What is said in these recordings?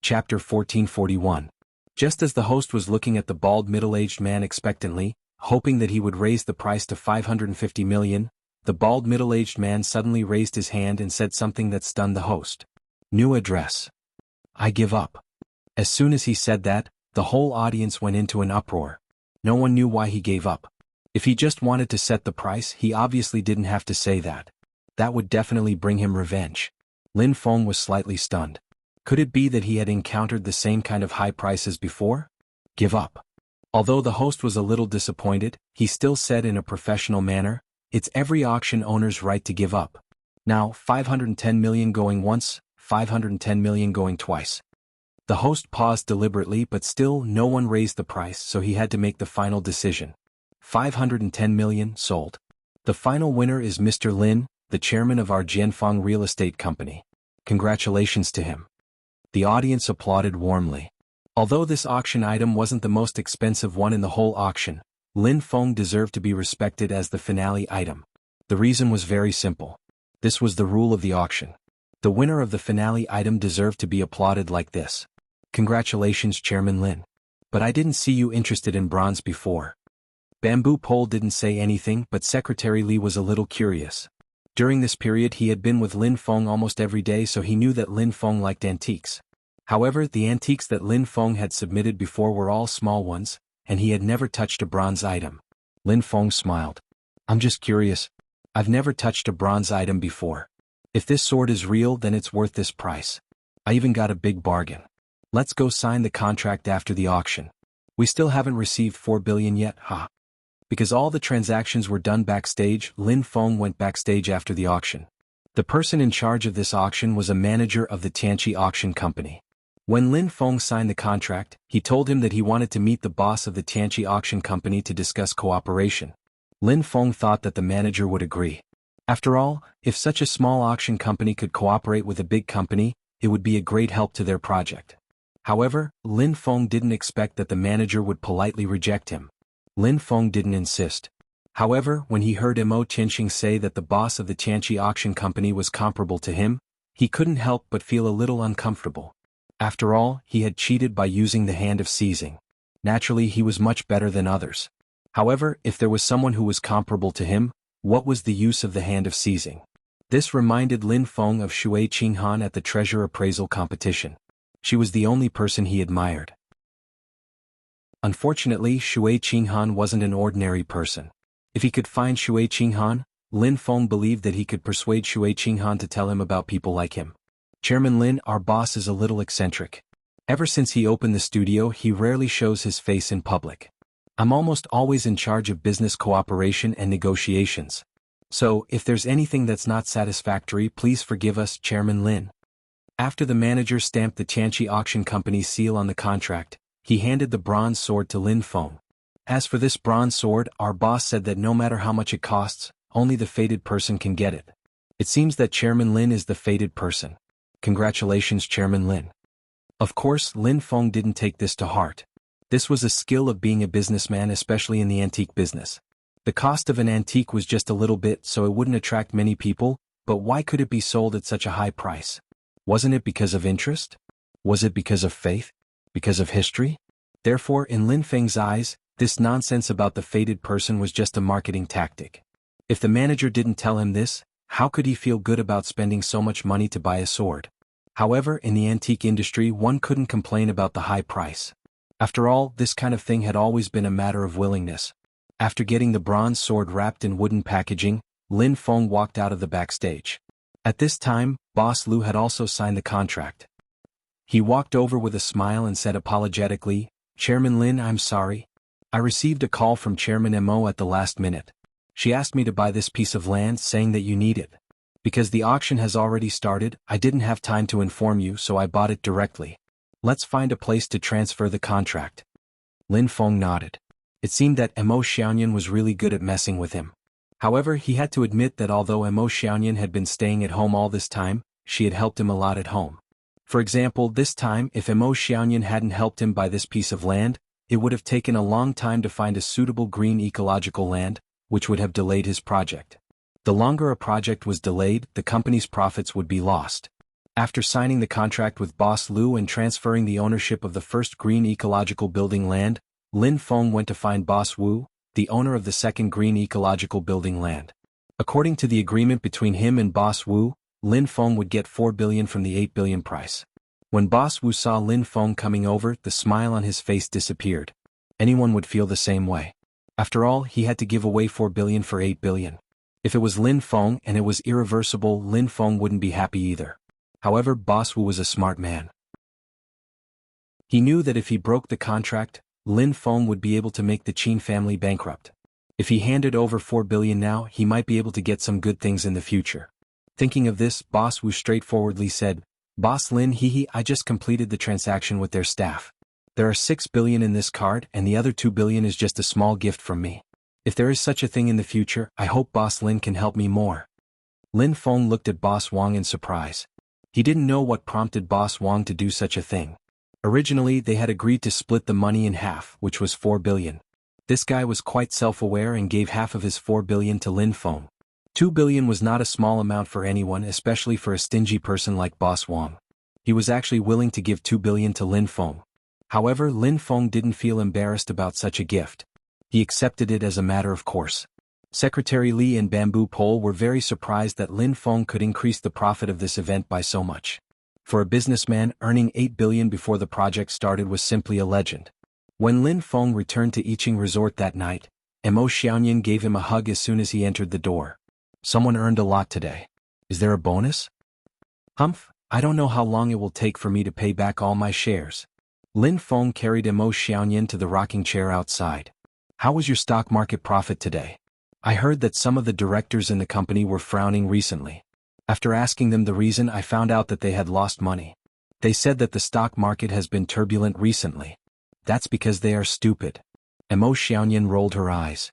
Chapter 1441. Just as the host was looking at the bald middle-aged man expectantly, hoping that he would raise the price to 550 million, the bald middle-aged man suddenly raised his hand and said something that stunned the host. New address. I give up. As soon as he said that, the whole audience went into an uproar. No one knew why he gave up. If he just wanted to set the price, he obviously didn't have to say that. That would definitely bring him revenge. Lin Feng was slightly stunned. Could it be that he had encountered the same kind of high prices before? Give up. Although the host was a little disappointed, he still said in a professional manner, it's every auction owner's right to give up. Now, 510 million going once, 510 million going twice. The host paused deliberately, but still no one raised the price, so he had to make the final decision. 510 million sold. The final winner is Mr. Lin, the chairman of our Jianfeng real estate company. Congratulations to him. The audience applauded warmly. Although this auction item wasn't the most expensive one in the whole auction, Lin Feng deserved to be respected as the finale item. The reason was very simple. This was the rule of the auction. The winner of the finale item deserved to be applauded like this. Congratulations, Chairman Lin. But I didn't see you interested in bronze before. Bamboo Pole didn't say anything, but Secretary Li was a little curious. During this period he had been with Lin Feng almost every day, so he knew that Lin Feng liked antiques. However, the antiques that Lin Feng had submitted before were all small ones, and he had never touched a bronze item. Lin Feng smiled. I'm just curious. I've never touched a bronze item before. If this sword is real, then it's worth this price. I even got a big bargain. Let's go sign the contract after the auction. We still haven't received 4 billion yet, huh? Because all the transactions were done backstage, Lin Feng went backstage after the auction. The person in charge of this auction was a manager of the Tianqi Auction Company. When Lin Feng signed the contract, he told him that he wanted to meet the boss of the Tianqi Auction Company to discuss cooperation. Lin Feng thought that the manager would agree. After all, if such a small auction company could cooperate with a big company, it would be a great help to their project. However, Lin Feng didn't expect that the manager would politely reject him. Lin Feng didn't insist. However, when he heard Mo Tianxing say that the boss of the Tianqi Auction Company was comparable to him, he couldn't help but feel a little uncomfortable. After all, he had cheated by using the hand of seizing. Naturally, he was much better than others. However, if there was someone who was comparable to him, what was the use of the hand of seizing? This reminded Lin Feng of Shui Qinghan at the treasure appraisal competition. She was the only person he admired. Unfortunately, Shui Qinghan wasn't an ordinary person. If he could find Shui Qinghan, Lin Feng believed that he could persuade Shui Qinghan to tell him about people like him. Chairman Lin, our boss is a little eccentric. Ever since he opened the studio, he rarely shows his face in public. I'm almost always in charge of business cooperation and negotiations. So, if there's anything that's not satisfactory, please forgive us, Chairman Lin. After the manager stamped the Tianqi Auction Company's seal on the contract, he handed the bronze sword to Lin Feng. As for this bronze sword, our boss said that no matter how much it costs, only the fated person can get it. It seems that Chairman Lin is the fated person. Congratulations, Chairman Lin. Of course, Lin Feng didn't take this to heart. This was a skill of being a businessman, especially in the antique business. The cost of an antique was just a little bit, so it wouldn't attract many people, but why could it be sold at such a high price? Wasn't it because of interest? Was it because of faith? Because of history? Therefore, in Lin Feng's eyes, this nonsense about the fated person was just a marketing tactic. If the manager didn't tell him this, how could he feel good about spending so much money to buy a sword? However, in the antique industry, one couldn't complain about the high price. After all, this kind of thing had always been a matter of willingness. After getting the bronze sword wrapped in wooden packaging, Lin Feng walked out of the backstage. At this time, Boss Lu had also signed the contract. He walked over with a smile and said apologetically, Chairman Lin, I'm sorry. I received a call from Chairman Mo at the last minute. She asked me to buy this piece of land, saying that you need it. Because the auction has already started, I didn't have time to inform you, so I bought it directly. Let's find a place to transfer the contract. Lin Feng nodded. It seemed that Mo Xiaoyan was really good at messing with him. However, he had to admit that although Mo Xiaoyan had been staying at home all this time, she had helped him a lot at home. For example, this time, if Mo Xiaoyan hadn't helped him buy this piece of land, it would have taken a long time to find a suitable green ecological land, which would have delayed his project. The longer a project was delayed, the company's profits would be lost. After signing the contract with Boss Lu and transferring the ownership of the first green ecological building land, Lin Feng went to find Boss Wu, the owner of the second green ecological building land. According to the agreement between him and Boss Wu, Lin Feng would get 4 billion from the 8 billion price. When Boss Wu saw Lin Feng coming over, the smile on his face disappeared. Anyone would feel the same way. After all, he had to give away 4 billion for 8 billion. If it was Lin Feng and it was irreversible, Lin Feng wouldn't be happy either. However, Boss Wu was a smart man. He knew that if he broke the contract, Lin Feng would be able to make the Qin family bankrupt. If he handed over 4 billion now, he might be able to get some good things in the future. Thinking of this, Boss Wu straightforwardly said, "Boss Lin, I just completed the transaction with their staff. There are 6 billion in this card and the other 2 billion is just a small gift from me. If there is such a thing in the future, I hope Boss Lin can help me more." Lin Feng looked at Boss Wang in surprise. He didn't know what prompted Boss Wang to do such a thing. Originally, they had agreed to split the money in half, which was 4 billion. This guy was quite self-aware and gave half of his 4 billion to Lin Feng. 2 billion was not a small amount for anyone, especially for a stingy person like Boss Wang. He was actually willing to give 2 billion to Lin Feng. However, Lin Feng didn't feel embarrassed about such a gift. He accepted it as a matter of course. Secretary Li and Bamboo Pole were very surprised that Lin Feng could increase the profit of this event by so much. For a businessman, earning 8 billion before the project started was simply a legend. When Lin Feng returned to Yiqing Resort that night, Mo Xiaoyan gave him a hug as soon as he entered the door. "Someone earned a lot today. Is there a bonus?" "Humph, I don't know how long it will take for me to pay back all my shares." Lin Feng carried Mo Xiaoyan to the rocking chair outside. "How was your stock market profit today? I heard that some of the directors in the company were frowning recently. After asking them the reason, I found out that they had lost money. They said that the stock market has been turbulent recently. That's because they are stupid." Mo Xiaoyan rolled her eyes.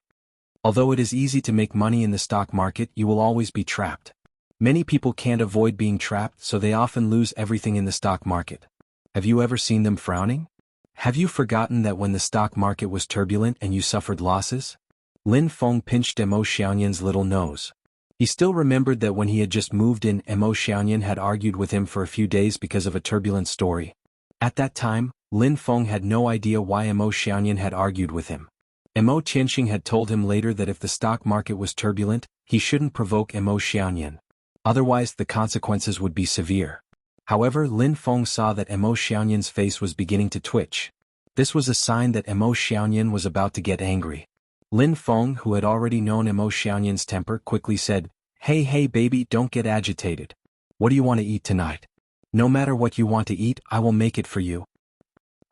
"Although it is easy to make money in the stock market, you will always be trapped. Many people can't avoid being trapped, so they often lose everything in the stock market. Have you ever seen them frowning? Have you forgotten that when the stock market was turbulent and you suffered losses?" Lin Feng pinched Mo Xiaoyan's little nose. He still remembered that when he had just moved in, Mo Xiaoyan had argued with him for a few days because of a turbulent story. At that time, Lin Feng had no idea why Mo Xiaoyan had argued with him. Mo Qianxing had told him later that if the stock market was turbulent, he shouldn't provoke Mo Xiaoyan. Otherwise, the consequences would be severe. However, Lin Feng saw that Mo Xiaoyan's face was beginning to twitch. This was a sign that Mo Xiaoyan was about to get angry. Lin Feng, who had already known Mo Xiaoyan's temper, quickly said, Hey baby, don't get agitated. What do you want to eat tonight? No matter what you want to eat, I will make it for you."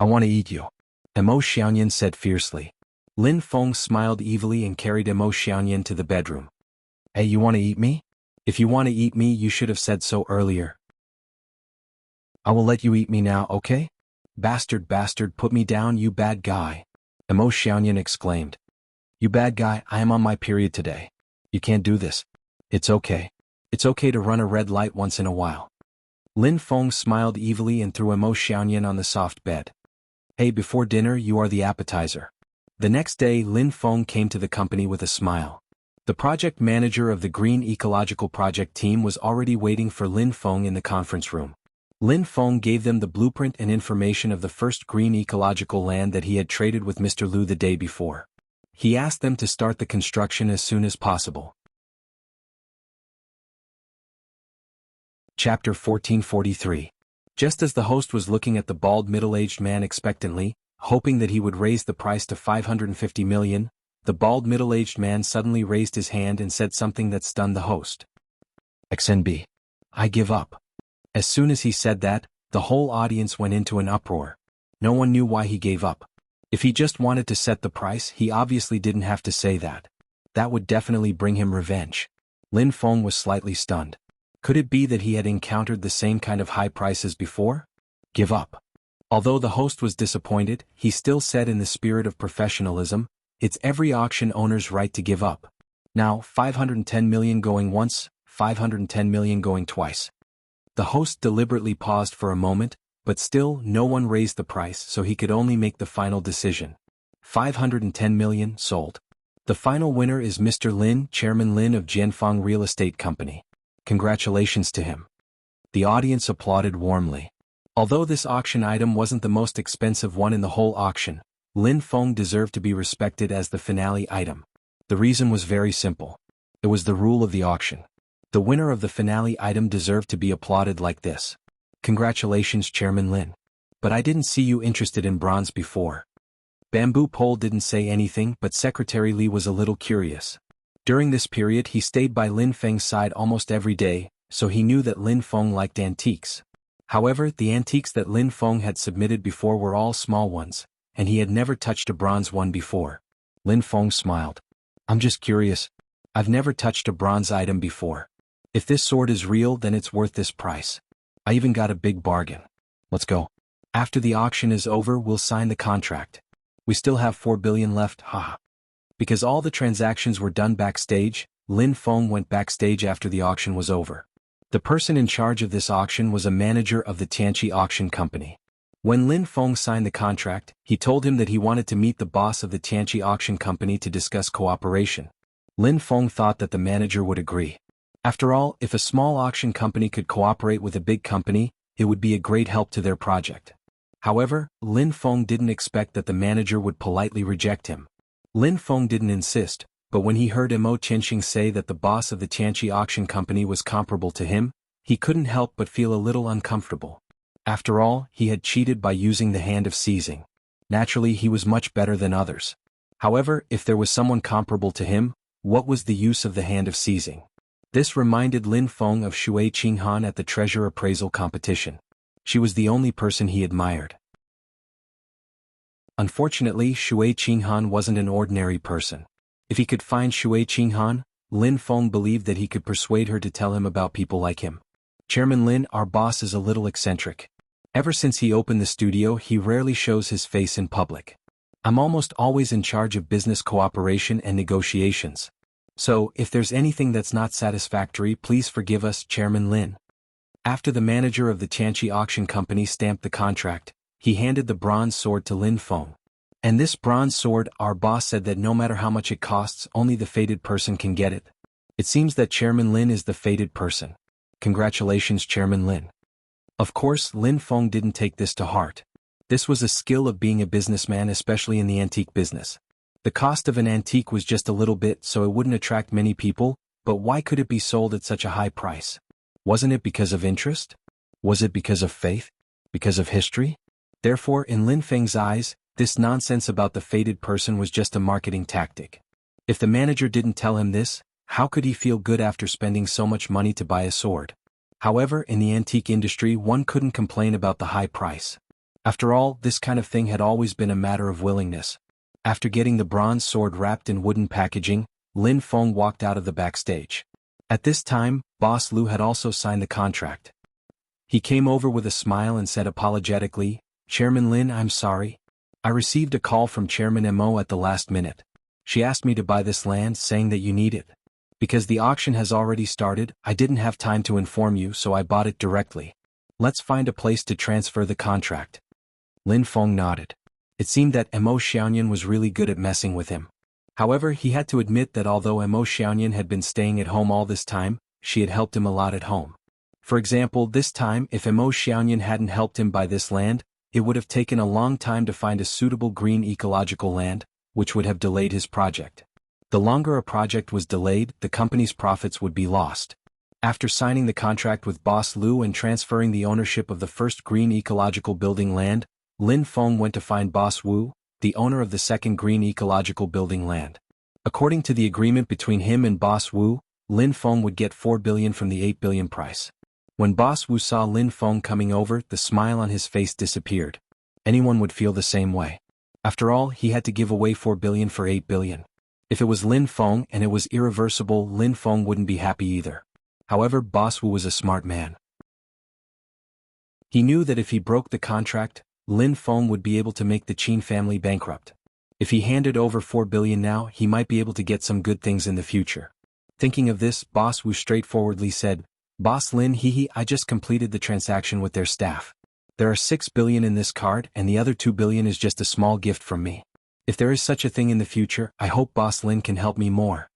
"I want to eat you," Mo Xiaoyan said fiercely. Lin Feng smiled evilly and carried Mo Xiaoyan to the bedroom. "Hey, you want to eat me? If you want to eat me, you should have said so earlier." "I will let you eat me now, okay? Bastard, put me down, you bad guy," Mo Xiaoyan exclaimed. "You bad guy, I am on my period today. You can't do this. It's okay. It's okay to run a red light once in a while." Lin Feng smiled evilly and threw Mo Xiaoyan on the soft bed. "Hey, before dinner you are the appetizer." The next day, Lin Feng came to the company with a smile. The project manager of the Green Ecological Project team was already waiting for Lin Feng in the conference room. Lin Feng gave them the blueprint and information of the first green ecological land that he had traded with Mr. Lu the day before. He asked them to start the construction as soon as possible. Chapter 1443. Just as the host was looking at the bald middle-aged man expectantly, hoping that he would raise the price to 550 million, the bald middle-aged man suddenly raised his hand and said something that stunned the host. "XNB. I give up." As soon as he said that, the whole audience went into an uproar. No one knew why he gave up. If he just wanted to set the price, he obviously didn't have to say that. That would definitely bring him revenge. Lin Feng was slightly stunned. Could it be that he had encountered the same kind of high prices before? Give up. Although the host was disappointed, he still said in the spirit of professionalism, "It's every auction owner's right to give up. Now, 510 million going once, 510 million going twice." The host deliberately paused for a moment, but still no one raised the price, so he could only make the final decision. 510 million sold. The final winner is Mr. Lin, Chairman Lin of Jianfang Real Estate Company. Congratulations to him. The audience applauded warmly. Although this auction item wasn't the most expensive one in the whole auction, Lin Feng deserved to be respected as the finale item. The reason was very simple. It was the rule of the auction. The winner of the finale item deserved to be applauded like this. Congratulations, Chairman Lin. But I didn't see you interested in bronze before. Bamboo Pole didn't say anything, but Secretary Li was a little curious. During this period he stayed by Lin Feng's side almost every day, so he knew that Lin Feng liked antiques. However, the antiques that Lin Feng had submitted before were all small ones, and he had never touched a bronze one before. Lin Feng smiled. I'm just curious. I've never touched a bronze item before. If this sword is real, then it's worth this price. I even got a big bargain. Let's go. After the auction is over, we'll sign the contract. We still have 4 billion left, haha. Because all the transactions were done backstage, Lin Feng went backstage after the auction was over. The person in charge of this auction was a manager of the Tianqi Auction Company. When Lin Feng signed the contract, he told him that he wanted to meet the boss of the Tianqi Auction Company to discuss cooperation. Lin Feng thought that the manager would agree. After all, if a small auction company could cooperate with a big company, it would be a great help to their project. However, Lin Feng didn't expect that the manager would politely reject him. Lin Feng didn't insist, but when he heard Mo Qianxing say that the boss of the Tianqi Auction Company was comparable to him, he couldn't help but feel a little uncomfortable. After all, he had cheated by using the hand of seizing. Naturally, he was much better than others. However, if there was someone comparable to him, what was the use of the hand of seizing? This reminded Lin Feng of Shui Qinghan at the treasure appraisal competition. She was the only person he admired. Unfortunately, Shui Qinghan wasn't an ordinary person. If he could find Shui Qinghan, Lin Feng believed that he could persuade her to tell him about people like him. Chairman Lin, our boss is a little eccentric. Ever since he opened the studio, he rarely shows his face in public. I'm almost always in charge of business cooperation and negotiations. So, if there's anything that's not satisfactory, please forgive us, Chairman Lin. After the manager of the Tianqi Auction Company stamped the contract, he handed the bronze sword to Lin Feng. And this bronze sword, our boss said that no matter how much it costs, only the fated person can get it. It seems that Chairman Lin is the fated person. Congratulations, Chairman Lin. Of course, Lin Feng didn't take this to heart. This was a skill of being a businessman, especially in the antique business. The cost of an antique was just a little bit, so it wouldn't attract many people, but why could it be sold at such a high price? Wasn't it because of interest? Was it because of faith? Because of history? Therefore, in Lin Feng's eyes, this nonsense about the fated person was just a marketing tactic. If the manager didn't tell him this, how could he feel good after spending so much money to buy a sword? However, in the antique industry, one couldn't complain about the high price. After all, this kind of thing had always been a matter of willingness. After getting the bronze sword wrapped in wooden packaging, Lin Feng walked out of the backstage. At this time, Boss Lu had also signed the contract. He came over with a smile and said apologetically, Chairman Lin, I'm sorry. I received a call from Chairman Mo at the last minute. She asked me to buy this land, saying that you need it. Because the auction has already started, I didn't have time to inform you, so I bought it directly. Let's find a place to transfer the contract. Lin Feng nodded. It seemed that Mo Xiaoyan was really good at messing with him. However, he had to admit that although Mo Xiaoyan had been staying at home all this time, she had helped him a lot at home. For example, this time, if Mo Xiaoyan hadn't helped him buy this land, it would have taken a long time to find a suitable green ecological land, which would have delayed his project. The longer a project was delayed, the company's profits would be lost. After signing the contract with Boss Lu and transferring the ownership of the first green ecological building land, Lin Feng went to find Boss Wu, the owner of the second green ecological building land. According to the agreement between him and Boss Wu, Lin Feng would get 4 billion from the 8 billion price. When Boss Wu saw Lin Feng coming over, the smile on his face disappeared. Anyone would feel the same way. After all, he had to give away 4 billion for 8 billion. If it was Lin Feng and it was irreversible, Lin Feng wouldn't be happy either. However, Boss Wu was a smart man. He knew that if he broke the contract, Lin Feng would be able to make the Qin family bankrupt. If he handed over 4 billion now, he might be able to get some good things in the future. Thinking of this, Boss Wu straightforwardly said, Boss Lin, I just completed the transaction with their staff. There are 6 billion in this card and the other 2 billion is just a small gift from me. If there is such a thing in the future, I hope Boss Lin can help me more.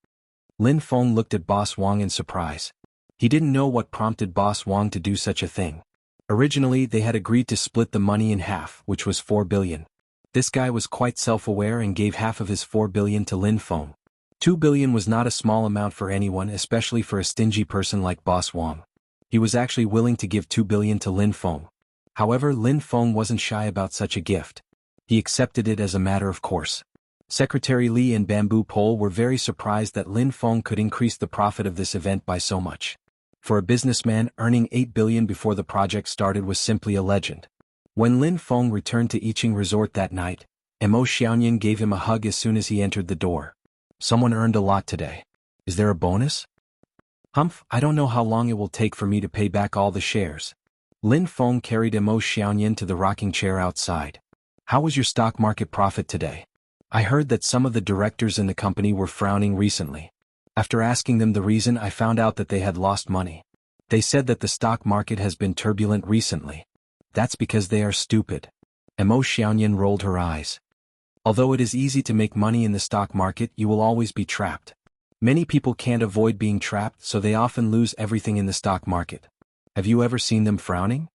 Lin Feng looked at Boss Wang in surprise. He didn't know what prompted Boss Wong to do such a thing. Originally, they had agreed to split the money in half, which was 4 billion. This guy was quite self-aware and gave half of his 4 billion to Lin Feng. 2 billion was not a small amount for anyone, especially for a stingy person like Boss Wong. He was actually willing to give 2 billion to Lin Feng. However, Lin Feng wasn't shy about such a gift. He accepted it as a matter of course. Secretary Li and Bamboo Pole were very surprised that Lin Feng could increase the profit of this event by so much. For a businessman, earning 8 billion before the project started was simply a legend. When Lin Feng returned to Yiqing Resort that night, Mo Xiaoyan gave him a hug as soon as he entered the door. Someone earned a lot today. Is there a bonus? Humph, I don't know how long it will take for me to pay back all the shares. Lin Feng carried Mo Xiaoyan to the rocking chair outside. How was your stock market profit today? I heard that some of the directors in the company were frowning recently. After asking them the reason, I found out that they had lost money. They said that the stock market has been turbulent recently. That's because they are stupid. Mo Xiaoyan rolled her eyes. Although it is easy to make money in the stock market, you will always be trapped. Many people can't avoid being trapped, so they often lose everything in the stock market. Have you ever seen them frowning?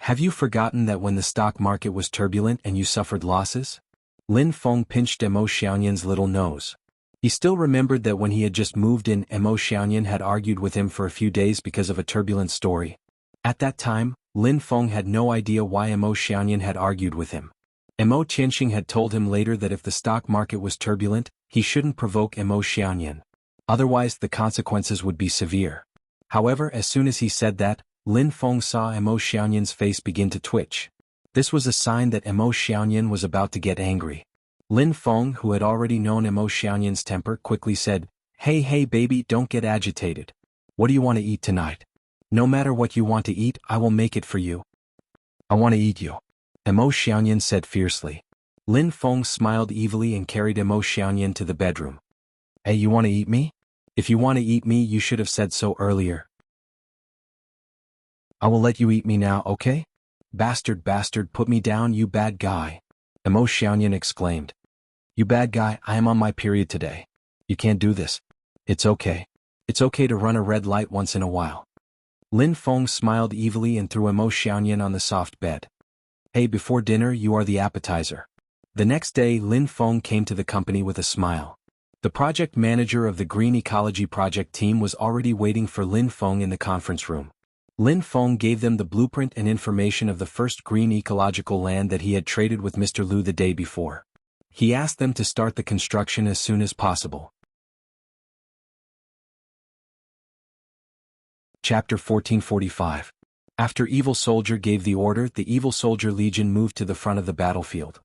Have you forgotten that when the stock market was turbulent and you suffered losses? Lin Feng pinched Mo Xiaoyan's little nose. He still remembered that when he had just moved in, Mo Xiaoyan had argued with him for a few days because of a turbulent story. At that time, Lin Feng had no idea why Mo Xiaoyan had argued with him. Mo Qianxing had told him later that if the stock market was turbulent, he shouldn't provoke Mo Xiaoyan. Otherwise, the consequences would be severe. However, as soon as he said that, Lin Feng saw Mo Xiaoyan's face begin to twitch. This was a sign that Mo Xiaoyan was about to get angry. Lin Feng, who had already known Mo Xiaoyan's temper, quickly said, Hey baby, don't get agitated. What do you want to eat tonight? No matter what you want to eat, I will make it for you. I want to eat you. Mo Xiaoyan said fiercely. Lin Feng smiled evilly and carried Mo Xiaoyan to the bedroom. Hey, you want to eat me? If you want to eat me, you should have said so earlier. I will let you eat me now, okay? Bastard, put me down, you bad guy. Mo Xiaoyan exclaimed. You bad guy, I am on my period today. You can't do this. It's okay. It's okay to run a red light once in a while. Lin Feng smiled evilly and threw Mo Xiaoyan on the soft bed. Hey, before dinner, you are the appetizer. The next day, Lin Feng came to the company with a smile. The project manager of the Green Ecology Project team was already waiting for Lin Feng in the conference room. Lin Feng gave them the blueprint and information of the first green ecological land that he had traded with Mr. Liu the day before. He asked them to start the construction as soon as possible. Chapter 1445. After Evil Soldier gave the order, the Evil Soldier Legion moved to the front of the battlefield.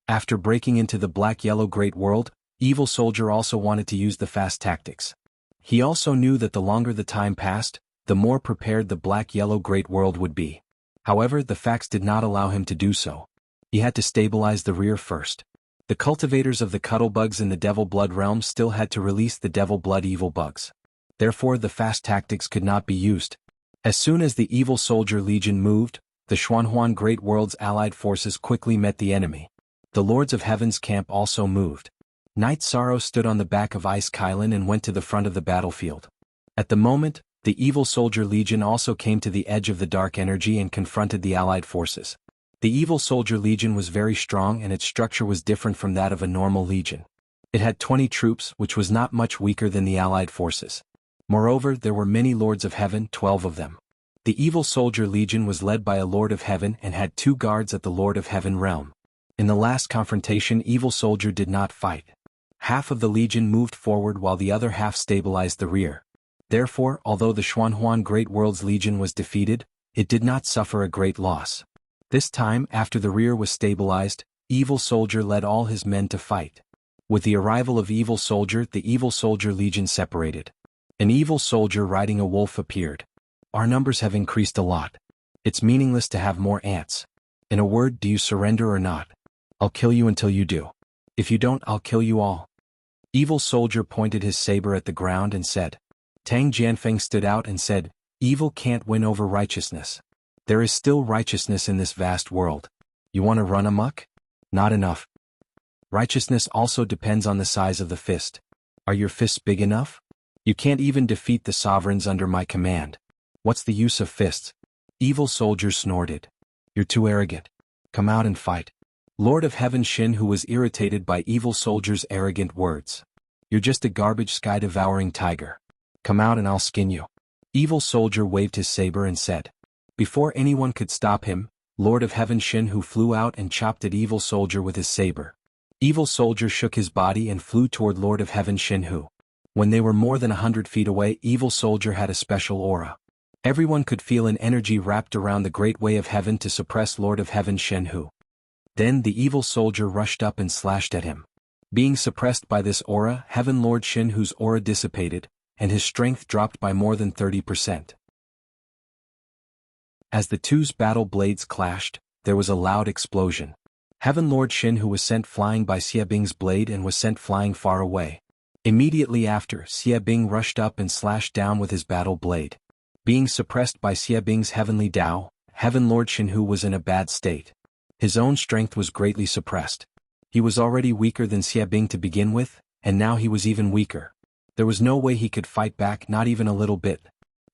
After breaking into the Black-Yellow Great World, Evil Soldier also wanted to use the fast tactics. He also knew that the longer the time passed, the more prepared the Black-Yellow Great World would be. However, the facts did not allow him to do so. He had to stabilize the rear first. The cultivators of the Cuddlebugs in the Devil Blood realm still had to release the Devil Blood Evil Bugs. Therefore, the fast tactics could not be used. As soon as the Evil Soldier Legion moved, the Xuanhuan Great World's allied forces quickly met the enemy. The Lords of Heaven's camp also moved. Night Sorrow stood on the back of Ice Kylan and went to the front of the battlefield. At the moment, the Evil Soldier Legion also came to the edge of the dark energy and confronted the allied forces. The Evil Soldier Legion was very strong and its structure was different from that of a normal legion. It had 20 troops, which was not much weaker than the allied forces. Moreover, there were many Lords of Heaven, 12 of them. The Evil Soldier Legion was led by a Lord of Heaven and had 2 guards at the Lord of Heaven realm. In the last confrontation, Evil Soldier did not fight. Half of the Legion moved forward while the other half stabilized the rear. Therefore, although the Xuanhuan Great World's Legion was defeated, it did not suffer a great loss. This time, after the rear was stabilized, Evil Soldier led all his men to fight. With the arrival of Evil Soldier, the Evil Soldier Legion separated. An evil soldier riding a wolf appeared. Our numbers have increased a lot. It's meaningless to have more ants. In a word, do you surrender or not? I'll kill you until you do. If you don't, I'll kill you all. Evil Soldier pointed his saber at the ground and said. Tang Jianfeng stood out and said, Evil can't win over righteousness. There is still righteousness in this vast world. You want to run amok? Not enough. Righteousness also depends on the size of the fist. Are your fists big enough? You can't even defeat the sovereigns under my command. What's the use of fists? Evil soldier snorted. You're too arrogant. Come out and fight. Lord of Heaven Shin, who was irritated by evil soldier's arrogant words. You're just a garbage sky-devouring tiger. Come out and I'll skin you. Evil soldier waved his saber and said. Before anyone could stop him, Lord of Heaven Shin Hu flew out and chopped at evil soldier with his saber. Evil soldier shook his body and flew toward Lord of Heaven Shin Hu. When they were more than 100 feet away, evil soldier had a special aura. Everyone could feel an energy wrapped around the great way of heaven to suppress Lord of Heaven Shin Hu. Then the evil soldier rushed up and slashed at him. Being suppressed by this aura, Heaven Lord Shin Hu's aura dissipated, and his strength dropped by more than 30%. As the two's battle blades clashed, there was a loud explosion. Heaven Lord Shin Hu was sent flying by Xie Bing's blade and was sent flying far away. Immediately after, Xie Bing rushed up and slashed down with his battle blade. Being suppressed by Xie Bing's heavenly Tao, Heaven Lord Shin Hu was in a bad state. His own strength was greatly suppressed. He was already weaker than Xie Bing to begin with, and now he was even weaker. There was no way he could fight back, not even a little bit.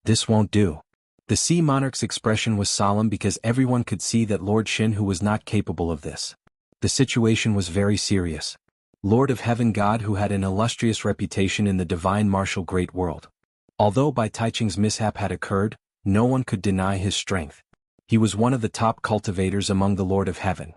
This won't do. The Sea Monarch's expression was solemn because everyone could see that Lord Shin Hu was not capable of this. The situation was very serious. Lord of Heaven God who had an illustrious reputation in the divine martial great world. Although Bai Taiching's mishap had occurred, no one could deny his strength. He was one of the top cultivators among the Lord of Heaven.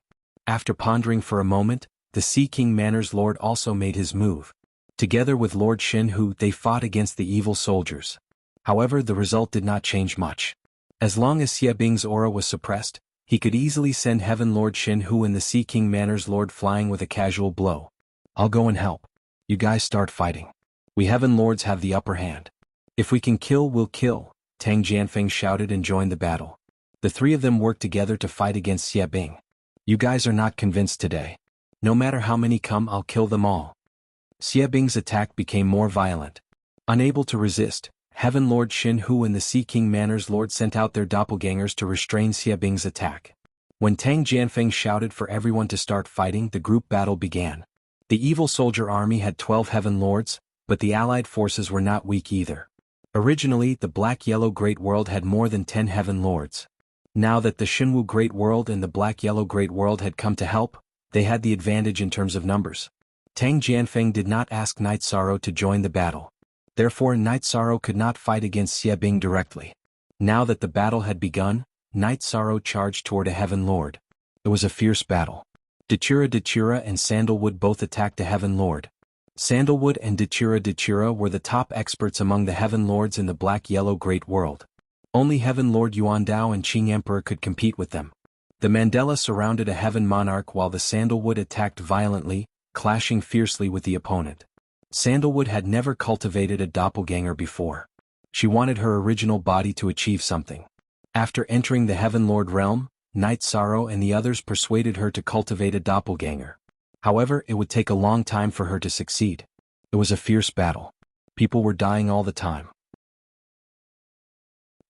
After pondering for a moment, the Sea King Manor's Lord also made his move. Together with Lord Shin Hu, they fought against the evil soldiers. However, the result did not change much. As long as Xie Bing's aura was suppressed, he could easily send Heaven Lord Shin Hu and the Sea King Manor's Lord flying with a casual blow. I'll go and help. You guys start fighting. We Heaven Lords have the upper hand. If we can kill, we'll kill, Tang Jianfeng shouted and joined the battle. The three of them worked together to fight against Xie Bing. You guys are not convinced today. No matter how many come, I'll kill them all. Xie Bing's attack became more violent. Unable to resist, Heaven Lord Shin Hu and the Sea King Manor's Lord sent out their doppelgangers to restrain Xie Bing's attack. When Tang Jianfeng shouted for everyone to start fighting, the group battle began. The evil soldier army had 12 Heaven Lords, but the allied forces were not weak either. Originally, the Black-Yellow Great World had more than 10 Heaven Lords. Now that the Shinwu Great World and the Black-Yellow Great World had come to help, they had the advantage in terms of numbers. Tang Jianfeng did not ask Night Sorrow to join the battle. Therefore, Night Sorrow could not fight against Xie Bing directly. Now that the battle had begun, Night Sorrow charged toward a Heaven Lord. It was a fierce battle. Dachura and Sandalwood both attacked a Heaven Lord. Sandalwood and Dachura were the top experts among the Heaven Lords in the Black-Yellow Great World. Only Heaven Lord Yuan Dao and Qing Emperor could compete with them. The Mandela surrounded a Heaven Monarch while the Sandalwood attacked violently, clashing fiercely with the opponent. Sandalwood had never cultivated a doppelganger before. She wanted her original body to achieve something. After entering the Heaven Lord realm, Night Sorrow and the others persuaded her to cultivate a doppelganger. However, it would take a long time for her to succeed. It was a fierce battle. People were dying all the time.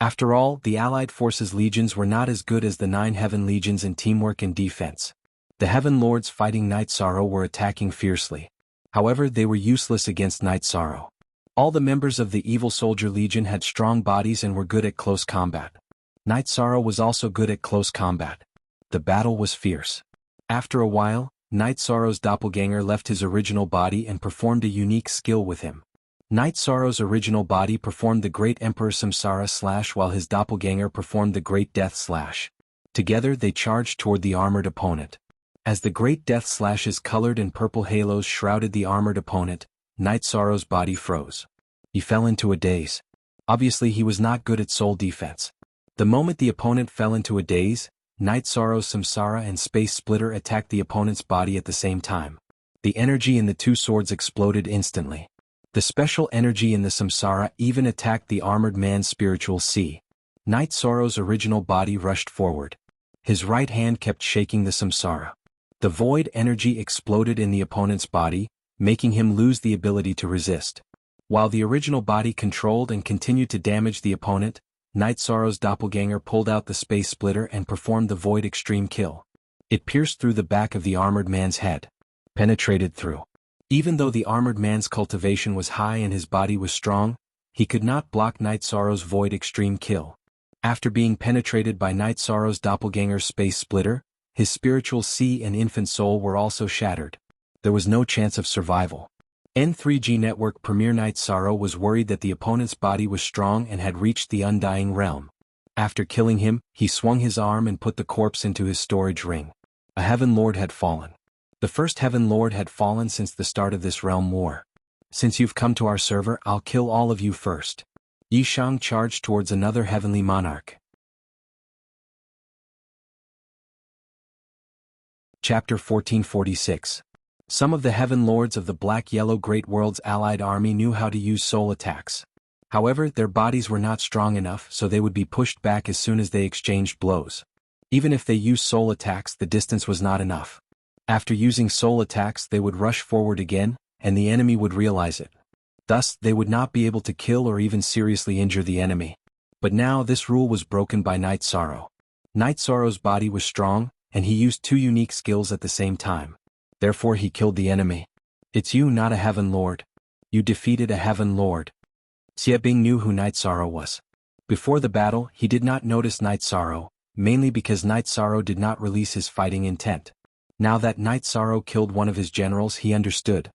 After all, the Allied forces' legions were not as good as the 9 Heaven Legions in teamwork and defense. The Heaven Lords fighting Night Sorrow were attacking fiercely. However, they were useless against Night Sorrow. All the members of the Evil Soldier Legion had strong bodies and were good at close combat. Night Sorrow was also good at close combat. The battle was fierce. After a while, Night Sorrow's doppelganger left his original body and performed a unique skill with him. Night Sorrow's original body performed the Great Emperor Samsara Slash while his doppelganger performed the Great Death Slash. Together they charged toward the armored opponent. As the Great Death Slash's colored and purple halos shrouded the armored opponent, Night Sorrow's body froze. He fell into a daze. Obviously he was not good at soul defense. The moment the opponent fell into a daze, Night Sorrow's Samsara and Space Splitter attacked the opponent's body at the same time. The energy in the two swords exploded instantly. The special energy in the Samsara even attacked the armored man's spiritual sea. Night Sorrow's original body rushed forward. His right hand kept shaking the Samsara. The void energy exploded in the opponent's body, making him lose the ability to resist. While the original body controlled and continued to damage the opponent, Night Sorrow's doppelganger pulled out the Space Splitter and performed the Void Extreme Kill. It pierced through the back of the armored man's head. Penetrated through. Even though the armored man's cultivation was high and his body was strong, he could not block Night Sorrow's Void Extreme kill. After being penetrated by Night Sorrow's doppelganger's space splitter, his spiritual sea and infant soul were also shattered. There was no chance of survival. N3G Network Premier Night Sorrow was worried that the opponent's body was strong and had reached the Undying Realm. After killing him, he swung his arm and put the corpse into his storage ring. A Heaven Lord had fallen. The first Heaven Lord had fallen since the start of this realm war. Since you've come to our server, I'll kill all of you first. Yi Shang charged towards another heavenly monarch. Chapter 1446. Some of the Heaven Lords of the Black-Yellow Great World's allied army knew how to use soul attacks. However, their bodies were not strong enough, so they would be pushed back as soon as they exchanged blows. Even if they used soul attacks, the distance was not enough. After using soul attacks, they would rush forward again, and the enemy would realize it. Thus, they would not be able to kill or even seriously injure the enemy. But now this rule was broken by Night Sorrow. Night Sorrow's body was strong, and he used two unique skills at the same time. Therefore he killed the enemy. It's you, not a Heaven Lord. You defeated a Heaven Lord. Xie Bing knew who Night Sorrow was. Before the battle, he did not notice Night Sorrow, mainly because Night Sorrow did not release his fighting intent. Now that Night Sorrow killed one of his generals, he understood.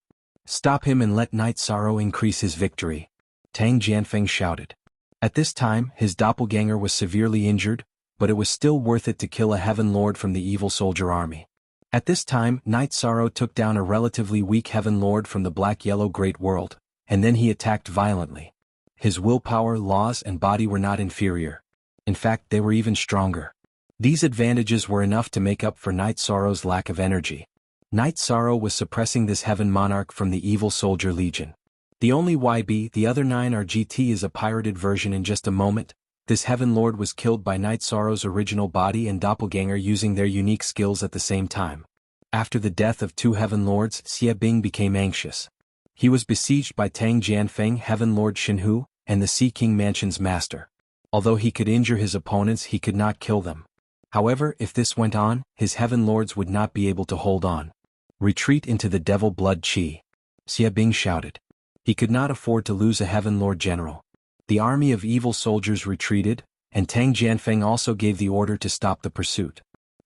Stop him and let Night Sorrow increase his victory. Tang Jianfeng shouted. At this time, his doppelganger was severely injured, but it was still worth it to kill a Heaven Lord from the evil soldier army. At this time, Night Sorrow took down a relatively weak Heaven Lord from the Black-Yellow Great World, and then he attacked violently. His willpower, laws, and body were not inferior. In fact, they were even stronger. These advantages were enough to make up for Night Sorrow's lack of energy. Night Sorrow was suppressing this Heaven Monarch from the evil soldier legion. The only YB, the other 9 RGT, is a pirated version. In just a moment, this Heaven Lord was killed by Night Sorrow's original body and doppelganger using their unique skills at the same time. After the death of two Heaven Lords, Xie Bing became anxious. He was besieged by Tang Jianfeng, Heaven Lord Shinhu, and the Sea King Mansion's master. Although he could injure his opponents, he could not kill them. However, if this went on, his Heaven Lords would not be able to hold on. Retreat into the Devil Blood Chi. Xie Bing shouted. He could not afford to lose a Heaven Lord general. The army of evil soldiers retreated, and Tang Jianfeng also gave the order to stop the pursuit.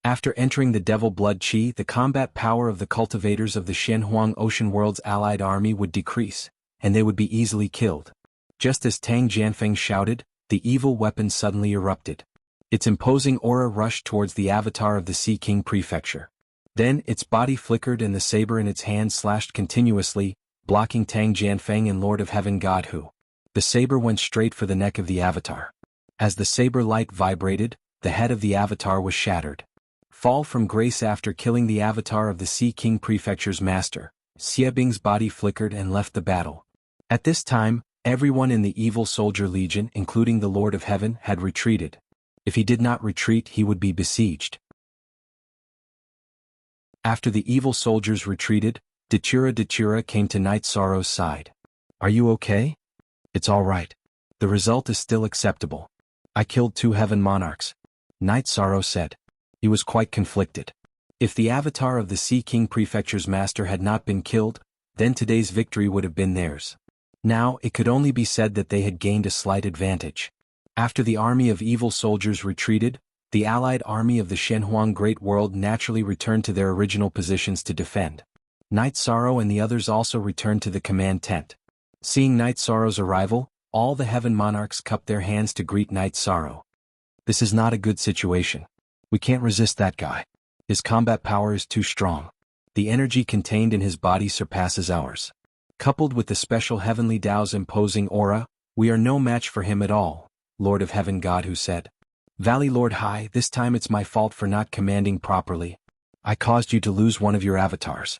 After entering the Devil Blood Chi, the combat power of the cultivators of the Shenhuang Ocean World's allied army would decrease, and they would be easily killed. Just as Tang Jianfeng shouted, the evil weapon suddenly erupted. Its imposing aura rushed towards the avatar of the Sea King Prefecture. Then, its body flickered and the saber in its hand slashed continuously, blocking Tang Jianfeng and Lord of Heaven God Hu. The saber went straight for the neck of the avatar. As the saber light vibrated, the head of the avatar was shattered. Fall from grace. After killing the avatar of the Sea King Prefecture's master, Xie Bing's body flickered and left the battle. At this time, everyone in the evil soldier legion, including the Lord of Heaven, had retreated. If he did not retreat, he would be besieged. After the evil soldiers retreated, Dachura came to Night Sorrow's side. Are you okay? It's all right. The result is still acceptable. I killed two Heaven Monarchs. Night Sorrow said. He was quite conflicted. If the avatar of the Sea King Prefecture's master had not been killed, then today's victory would have been theirs. Now, it could only be said that they had gained a slight advantage. After the army of evil soldiers retreated, the allied army of the Shenhuang Great World naturally returned to their original positions to defend. Night Sorrow and the others also returned to the command tent. Seeing Night Sorrow's arrival, all the Heaven Monarchs cupped their hands to greet Night Sorrow. This is not a good situation. We can't resist that guy. His combat power is too strong. The energy contained in his body surpasses ours. Coupled with the special Heavenly Tao's imposing aura, we are no match for him at all, Lord of Heaven God Hu said. Valley Lord Hai, this time it's my fault for not commanding properly. I caused you to lose one of your avatars.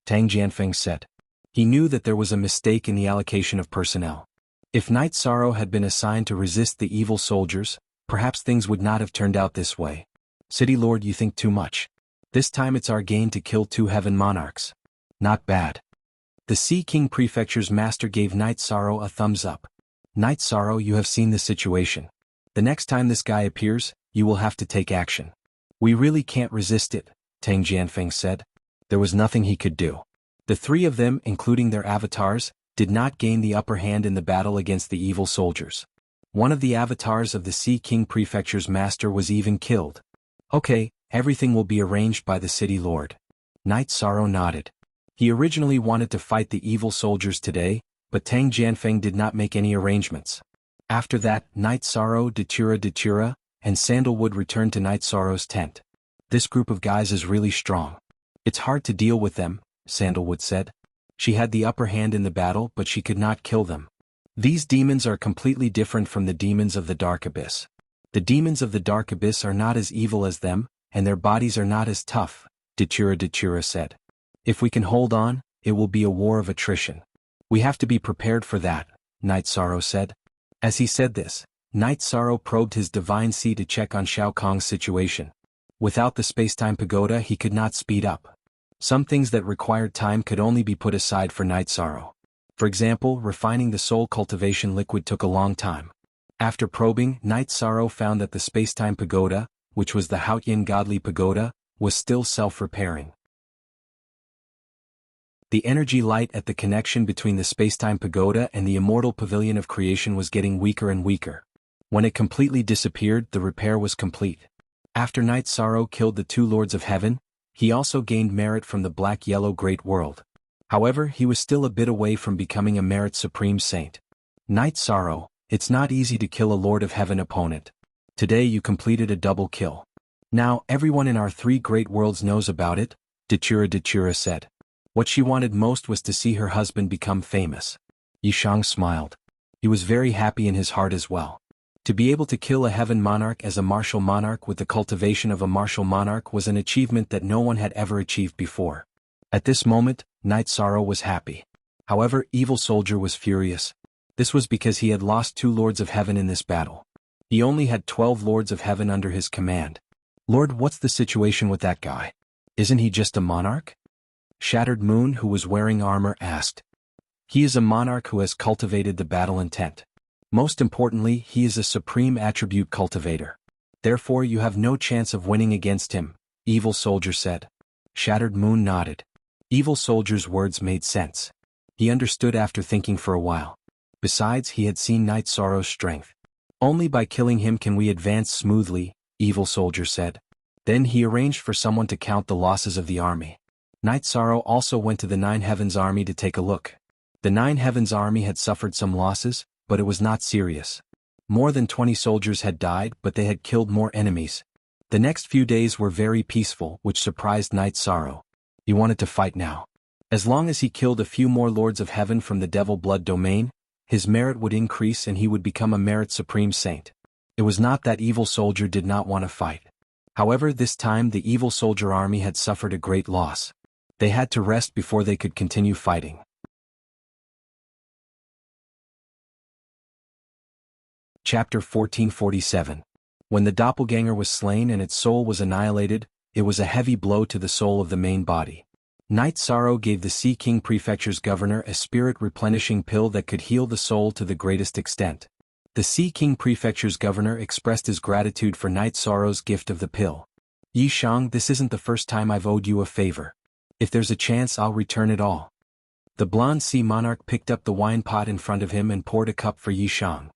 Tang Jianfeng said. He knew that there was a mistake in the allocation of personnel. If Night Sorrow had been assigned to resist the evil soldiers, perhaps things would not have turned out this way. City Lord, you think too much. This time it's our game to kill two Heaven Monarchs. Not bad. The Sea King Prefecture's master gave Night Sorrow a thumbs up. Night Sorrow, you have seen the situation. The next time this guy appears, you will have to take action. We really can't resist it, Tang Jianfeng said. There was nothing he could do. The three of them, including their avatars, did not gain the upper hand in the battle against the evil soldiers. One of the avatars of the Sea King Prefecture's master was even killed. Okay, everything will be arranged by the city lord. Knight Sorrow nodded. He originally wanted to fight the evil soldiers today, but Tang Jianfeng did not make any arrangements. After that, Knight Sorrow, Datura, and Sandalwood returned to Knight Sorrow's tent. This group of guys is really strong. It's hard to deal with them, Sandalwood said. She had the upper hand in the battle, but she could not kill them. These demons are completely different from the demons of the Dark Abyss. The demons of the Dark Abyss are not as evil as them, and their bodies are not as tough, Datura said. If we can hold on, it will be a war of attrition. We have to be prepared for that, Knight Sorrow said. As he said this, Knight Sorrow probed his divine sea to check on Shao Kong's situation. Without the spacetime pagoda he could not speed up. Some things that required time could only be put aside for Knight Sorrow. For example, refining the soul cultivation liquid took a long time. After probing, Knight Sorrow found that the spacetime pagoda, which was the Haotian godly pagoda, was still self-repairing. The energy light at the connection between the spacetime pagoda and the immortal pavilion of creation was getting weaker and weaker. When it completely disappeared, the repair was complete. After Knight Sorrow killed the two Lords of Heaven, he also gained merit from the Black-Yellow Great World. However, he was still a bit away from becoming a Merit Supreme Saint. Knight Sorrow, it's not easy to kill a Lord of Heaven opponent. Today you completed a double kill. Now everyone in our three great worlds knows about it, Datura said. What she wanted most was to see her husband become famous. Yishang smiled. He was very happy in his heart as well. To be able to kill a heaven monarch as a martial monarch with the cultivation of a martial monarch was an achievement that no one had ever achieved before. At this moment, Knight Sorrow was happy. However, Evil Soldier was furious. This was because he had lost two Lords of Heaven in this battle. He only had 12 Lords of Heaven under his command. Lord, what's the situation with that guy? Isn't he just a monarch? Shattered Moon, who was wearing armor, asked. He is a monarch who has cultivated the battle intent. Most importantly, he is a supreme attribute cultivator. Therefore you have no chance of winning against him, Evil Soldier said. Shattered Moon nodded. Evil Soldier's words made sense. He understood after thinking for a while. Besides, he had seen Knight Sorrow's strength. Only by killing him can we advance smoothly, Evil Soldier said. Then he arranged for someone to count the losses of the army. Knight Sorrow also went to the Nine Heavens army to take a look. The Nine Heavens army had suffered some losses, but it was not serious. More than 20 soldiers had died, but they had killed more enemies. The next few days were very peaceful, which surprised Knight Sorrow. He wanted to fight now. As long as he killed a few more Lords of Heaven from the Devil Blood domain, his merit would increase and he would become a Merit Supreme Saint. It was not that Evil Soldier did not want to fight. However, this time the Evil Soldier army had suffered a great loss. They had to rest before they could continue fighting. Chapter 1447. When the doppelganger was slain and its soul was annihilated, it was a heavy blow to the soul of the main body. Knight Sorrow gave the Sea King Prefecture's governor a spirit-replenishing pill that could heal the soul to the greatest extent. The Sea King Prefecture's governor expressed his gratitude for Knight Sorrow's gift of the pill. Yishang, this isn't the first time I've owed you a favor. If there's a chance, I'll return it all. The blonde sea monarch picked up the wine pot in front of him and poured a cup for Yishang.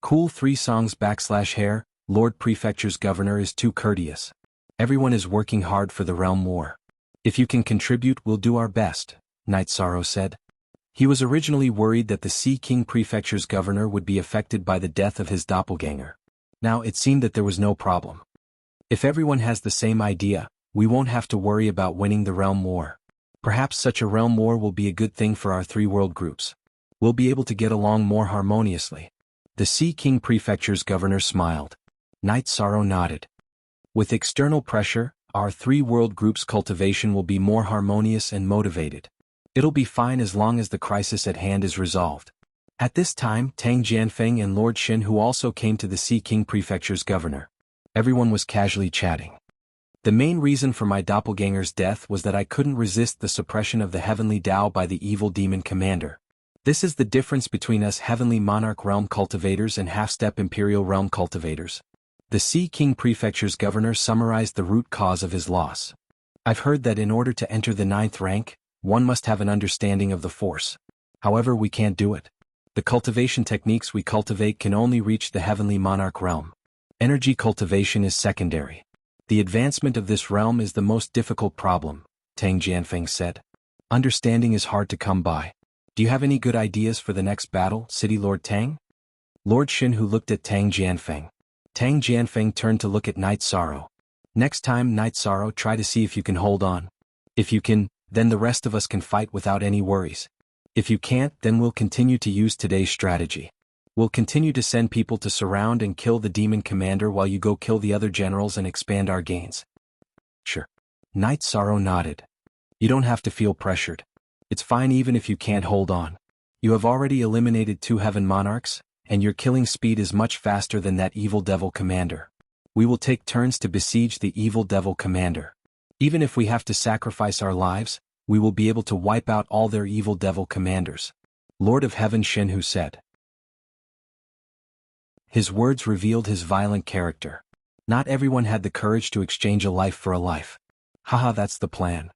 Cool 3 songs / hair, Lord Prefecture's governor is too courteous. Everyone is working hard for the realm war. If you can contribute, we'll do our best, Knight Sorrow said. He was originally worried that the Sea King Prefecture's governor would be affected by the death of his doppelganger. Now it seemed that there was no problem. If everyone has the same idea, we won't have to worry about winning the realm war. Perhaps such a realm war will be a good thing for our 3 world groups. We'll be able to get along more harmoniously. The Sea King Prefecture's governor smiled. Knight Sorrow nodded. With external pressure, our 3 world groups' cultivation will be more harmonious and motivated. It'll be fine as long as the crisis at hand is resolved. At this time, Tang Jianfeng and Lord Xin, who also came to the Sea King Prefecture's governor. Everyone was casually chatting. The main reason for my doppelganger's death was that I couldn't resist the suppression of the heavenly Tao by the evil demon commander. This is the difference between us heavenly monarch realm cultivators and half-step imperial realm cultivators. The Sea King Prefecture's governor summarized the root cause of his loss. I've heard that in order to enter the 9th rank, one must have an understanding of the Force. However, we can't do it. The cultivation techniques we cultivate can only reach the heavenly monarch realm. Energy cultivation is secondary. The advancement of this realm is the most difficult problem, Tang Jianfeng said. Understanding is hard to come by. Do you have any good ideas for the next battle, City Lord Tang? Lord Xinhu looked at Tang Jianfeng. Tang Jianfeng turned to look at Night Sorrow. Next time, Night Sorrow, try to see if you can hold on. If you can, then the rest of us can fight without any worries. If you can't, then we'll continue to use today's strategy. We'll continue to send people to surround and kill the demon commander while you go kill the other generals and expand our gains. Sure. Night Sorrow nodded. You don't have to feel pressured. It's fine even if you can't hold on. You have already eliminated 2 heaven monarchs, and your killing speed is much faster than that evil devil commander. We will take turns to besiege the evil devil commander. Even if we have to sacrifice our lives, we will be able to wipe out all their evil devil commanders. Lord of Heaven Xinhu said. His words revealed his violent character. Not everyone had the courage to exchange a life for a life. Haha, that's the plan.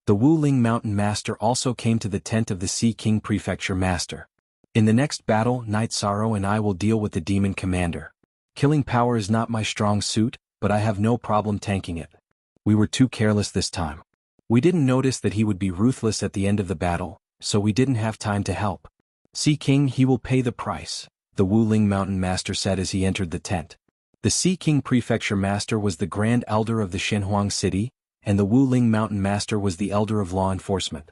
The Wuling Mountain Master also came to the tent of the Sea King Prefecture Master. In the next battle, Night Sorrow and I will deal with the demon commander. Killing power is not my strong suit, but I have no problem tanking it. We were too careless this time. We didn't notice that he would be ruthless at the end of the battle, so we didn't have time to help. Sea King, he will pay the price, the Wuling Mountain Master said as he entered the tent. The Sea King Prefecture Master was the Grand Elder of the Xinhuang City, and the Wuling Mountain Master was the Elder of Law Enforcement.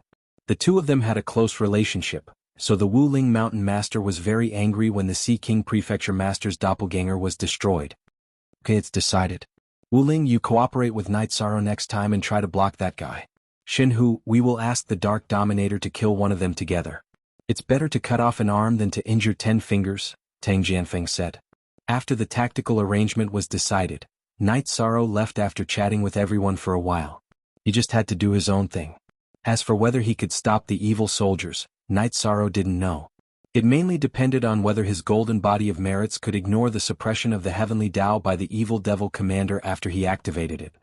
The two of them had a close relationship, so the Wuling Mountain Master was very angry when the Sea King Prefecture Master's doppelganger was destroyed. Okay, it's decided. Wuling, you cooperate with Night Sorrow next time and try to block that guy. Xinhu, we will ask the Dark Dominator to kill one of them together. It's better to cut off an arm than to injure 10 fingers, Tang Jianfeng said. After the tactical arrangement was decided, Night Sorrow left after chatting with everyone for a while. He just had to do his own thing. As for whether he could stop the evil soldiers, Night Sorrow didn't know. It mainly depended on whether his golden body of merits could ignore the suppression of the heavenly Tao by the evil devil commander after he activated it.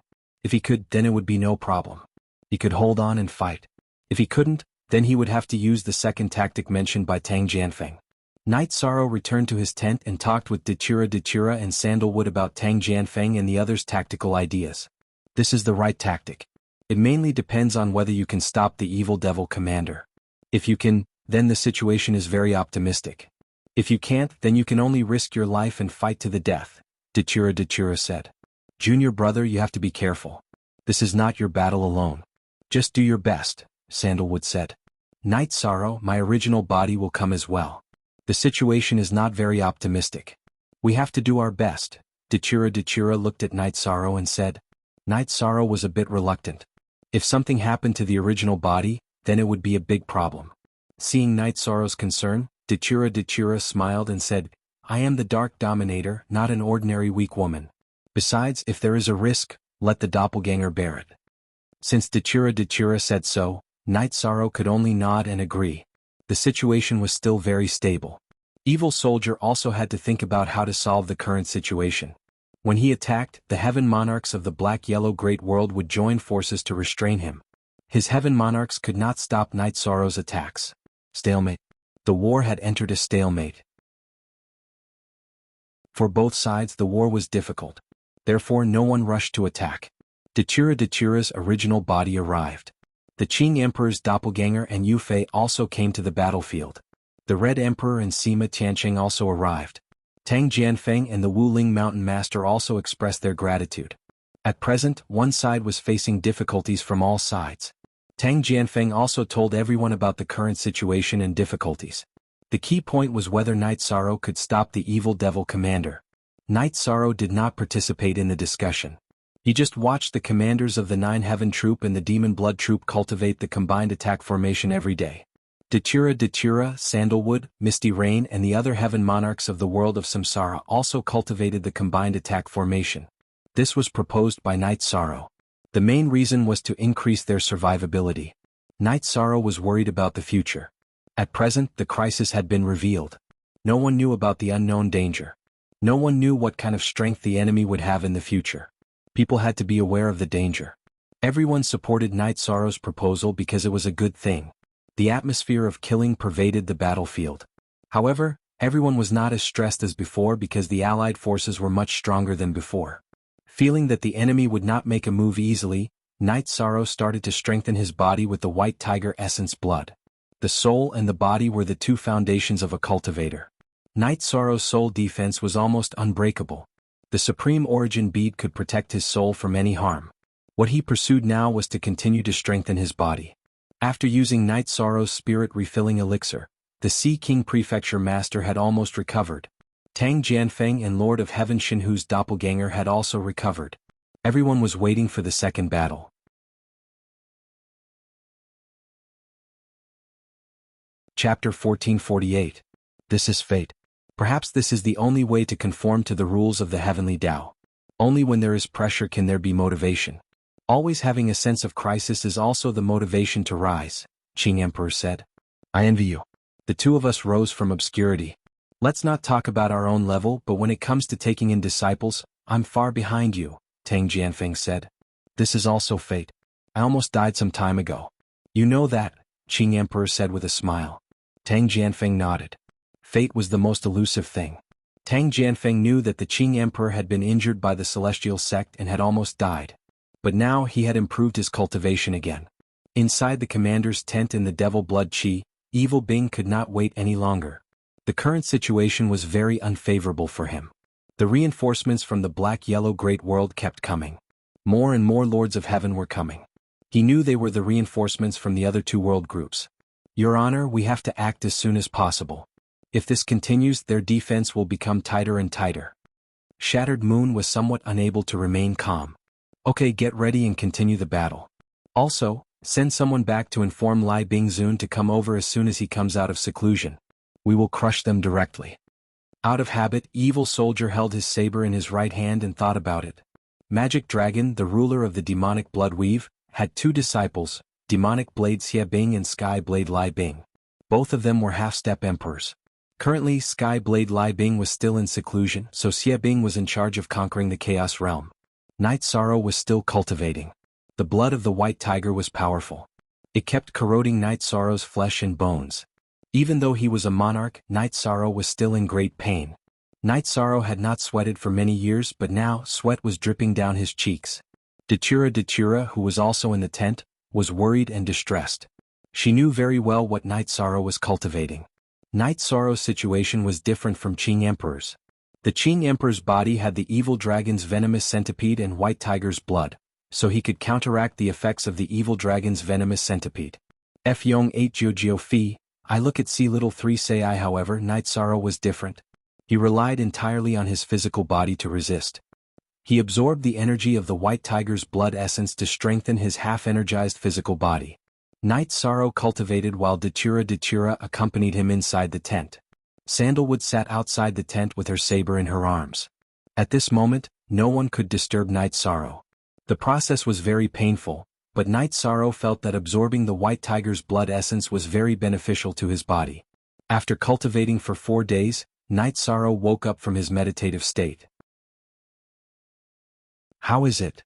If he could, then it would be no problem. He could hold on and fight. If he couldn't, then he would have to use the second tactic mentioned by Tang Jianfeng. Night Sorrow returned to his tent and talked with Dechira and Sandalwood about Tang Jianfeng and the others' tactical ideas. This is the right tactic. It mainly depends on whether you can stop the evil devil commander. If you can, then the situation is very optimistic. If you can't, then you can only risk your life and fight to the death, Dechira said. Junior brother, you have to be careful. This is not your battle alone. Just do your best, Sandalwood said. Night Sorrow, my original body will come as well. The situation is not very optimistic. We have to do our best. Dechira looked at Night Sorrow and said. Night Sorrow was a bit reluctant. If something happened to the original body, then it would be a big problem. Seeing Night Sorrow's concern, Dechira smiled and said, I am the Dark Dominator, not an ordinary weak woman. Besides, if there is a risk, let the doppelganger bear it. Since Dechira said so, Night Sorrow could only nod and agree. The situation was still very stable. Evil Soldier also had to think about how to solve the current situation. When he attacked, the Heaven Monarchs of the Black-Yellow Great World would join forces to restrain him. His Heaven Monarchs could not stop Night Sorrow's attacks. Stalemate. The war had entered a stalemate. For both sides the war was difficult. Therefore no one rushed to attack. Dechira's original body arrived. The Qing Emperor's doppelganger and Yufei also came to the battlefield. The Red Emperor and Sima Tianqing also arrived. Tang Jianfeng and the Wuling Mountain Master also expressed their gratitude. At present, one side was facing difficulties from all sides. Tang Jianfeng also told everyone about the current situation and difficulties. The key point was whether Night Sorrow could stop the evil devil commander. Night Sorrow did not participate in the discussion. He just watched the commanders of the Nine Heaven Troop and the Demon Blood Troop cultivate the combined attack formation every day. Dechira, Sandalwood, Misty Rain and the other Heaven Monarchs of the world of Samsara also cultivated the combined attack formation. This was proposed by Night Sorrow. The main reason was to increase their survivability. Night Sorrow was worried about the future. At present, the crisis had been revealed. No one knew about the unknown danger. No one knew what kind of strength the enemy would have in the future. People had to be aware of the danger. Everyone supported Night Sorrow's proposal because it was a good thing. The atmosphere of killing pervaded the battlefield. However, everyone was not as stressed as before because the Allied forces were much stronger than before. Feeling that the enemy would not make a move easily, Knight Sorrow started to strengthen his body with the White Tiger Essence blood. The soul and the body were the two foundations of a cultivator. Knight Sorrow's soul defense was almost unbreakable. The Supreme Origin bead could protect his soul from any harm. What he pursued now was to continue to strengthen his body. After using Knight Sorrow's spirit refilling elixir, the Sea King Prefecture Master had almost recovered. Tang Jianfeng and Lord of Heaven Shinhu's doppelganger had also recovered. Everyone was waiting for the second battle. Chapter 1448. This is fate. Perhaps this is the only way to conform to the rules of the heavenly Tao. Only when there is pressure can there be motivation. Always having a sense of crisis is also the motivation to rise, Qing Emperor said. I envy you. The two of us rose from obscurity. Let's not talk about our own level, but when it comes to taking in disciples, I'm far behind you, Tang Jianfeng said. This is also fate. I almost died some time ago. You know that, Qing Emperor said with a smile. Tang Jianfeng nodded. Fate was the most elusive thing. Tang Jianfeng knew that the Qing Emperor had been injured by the celestial sect and had almost died. But now he had improved his cultivation again. Inside the commander's tent in the Devil Blood Chi, Evil Bing could not wait any longer. The current situation was very unfavorable for him. The reinforcements from the Black-Yellow Great World kept coming. More and more Lords of Heaven were coming. He knew they were the reinforcements from the other two world groups. Your Honor, we have to act as soon as possible. If this continues, their defense will become tighter and tighter. Shattered Moon was somewhat unable to remain calm. Okay, get ready and continue the battle. Also, send someone back to inform Lai Bingzun to come over as soon as he comes out of seclusion. We will crush them directly. Out of habit, Evil Soldier held his saber in his right hand and thought about it. Magic Dragon, the ruler of the demonic blood weave, had two disciples, Demonic Blade Xia Bing and Sky Blade Lai Bing. Both of them were half-step emperors. Currently, Sky Blade Lai Bing was still in seclusion, so Xia Bing was in charge of conquering the Chaos Realm. Knight Sorrow was still cultivating. The blood of the White Tiger was powerful. It kept corroding Knight Sorrow's flesh and bones. Even though he was a monarch, Knight Sorrow was still in great pain. Knight Sorrow had not sweated for many years, but now sweat was dripping down his cheeks. Datura, who was also in the tent, was worried and distressed. She knew very well what Knight Sorrow was cultivating. Knight Sorrow's situation was different from Qing Emperor's. The Qing Emperor's body had the Evil Dragon's venomous centipede and White Tiger's blood, so he could counteract the effects of the Evil Dragon's venomous centipede. F Yong 8 Jiu Fi, I look at C little 3 say I. However, Knight Sorrow was different. He relied entirely on his physical body to resist. He absorbed the energy of the White Tiger's blood essence to strengthen his half-energized physical body. Knight Sorrow cultivated while Datura accompanied him inside the tent. Sandalwood sat outside the tent with her saber in her arms. At this moment, no one could disturb Knight Sorrow. The process was very painful, but Knight Sorrow felt that absorbing the White Tiger's blood essence was very beneficial to his body. After cultivating for 4 days, Knight Sorrow woke up from his meditative state. How is it?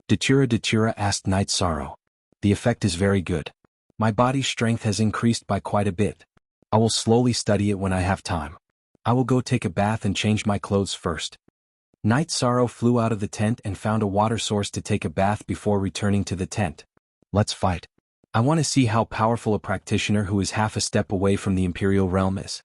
Datura asked Knight Sorrow. The effect is very good. My body's strength has increased by quite a bit. I will slowly study it when I have time. I will go take a bath and change my clothes first. Knight Sorrow flew out of the tent and found a water source to take a bath before returning to the tent. Let's fight. I want to see how powerful a practitioner who is half a step away from the Imperial Realm is.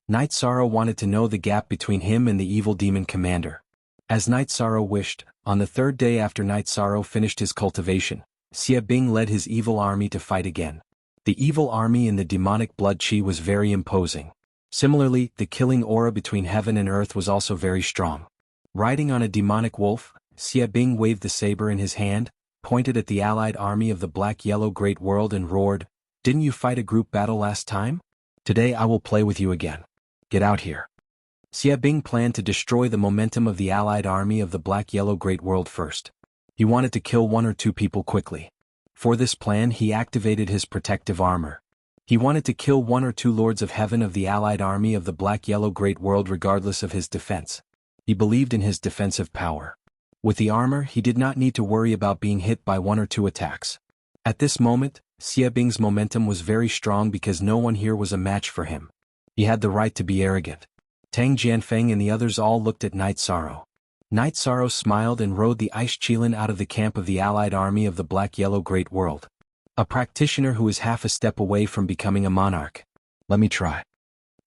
Knight Sorrow wanted to know the gap between him and the evil demon commander. As Knight Sorrow wished, on the 3rd day after Knight Sorrow finished his cultivation, Xia Bing led his evil army to fight again. The evil army in the demonic blood chi was very imposing. Similarly, the killing aura between heaven and earth was also very strong. Riding on a demonic wolf, Xia Bing waved the saber in his hand, pointed at the allied army of the Black-Yellow Great World and roared, "Didn't you fight a group battle last time? Today I will play with you again. Get out here." Xia Bing planned to destroy the momentum of the allied army of the Black-Yellow Great World first. He wanted to kill 1 or 2 people quickly. For this plan he activated his protective armor. He wanted to kill 1 or 2 Lords of Heaven of the allied army of the Black-Yellow Great World regardless of his defense. He believed in his defensive power. With the armor he did not need to worry about being hit by 1 or 2 attacks. At this moment, Xie Bing's momentum was very strong because no one here was a match for him. He had the right to be arrogant. Tang Jianfeng and the others all looked at Night Sorrow. Night Sorrow smiled and rode the ice Qilin out of the camp of the allied army of the Black-Yellow Great World. A practitioner who is half a step away from becoming a monarch. Let me try.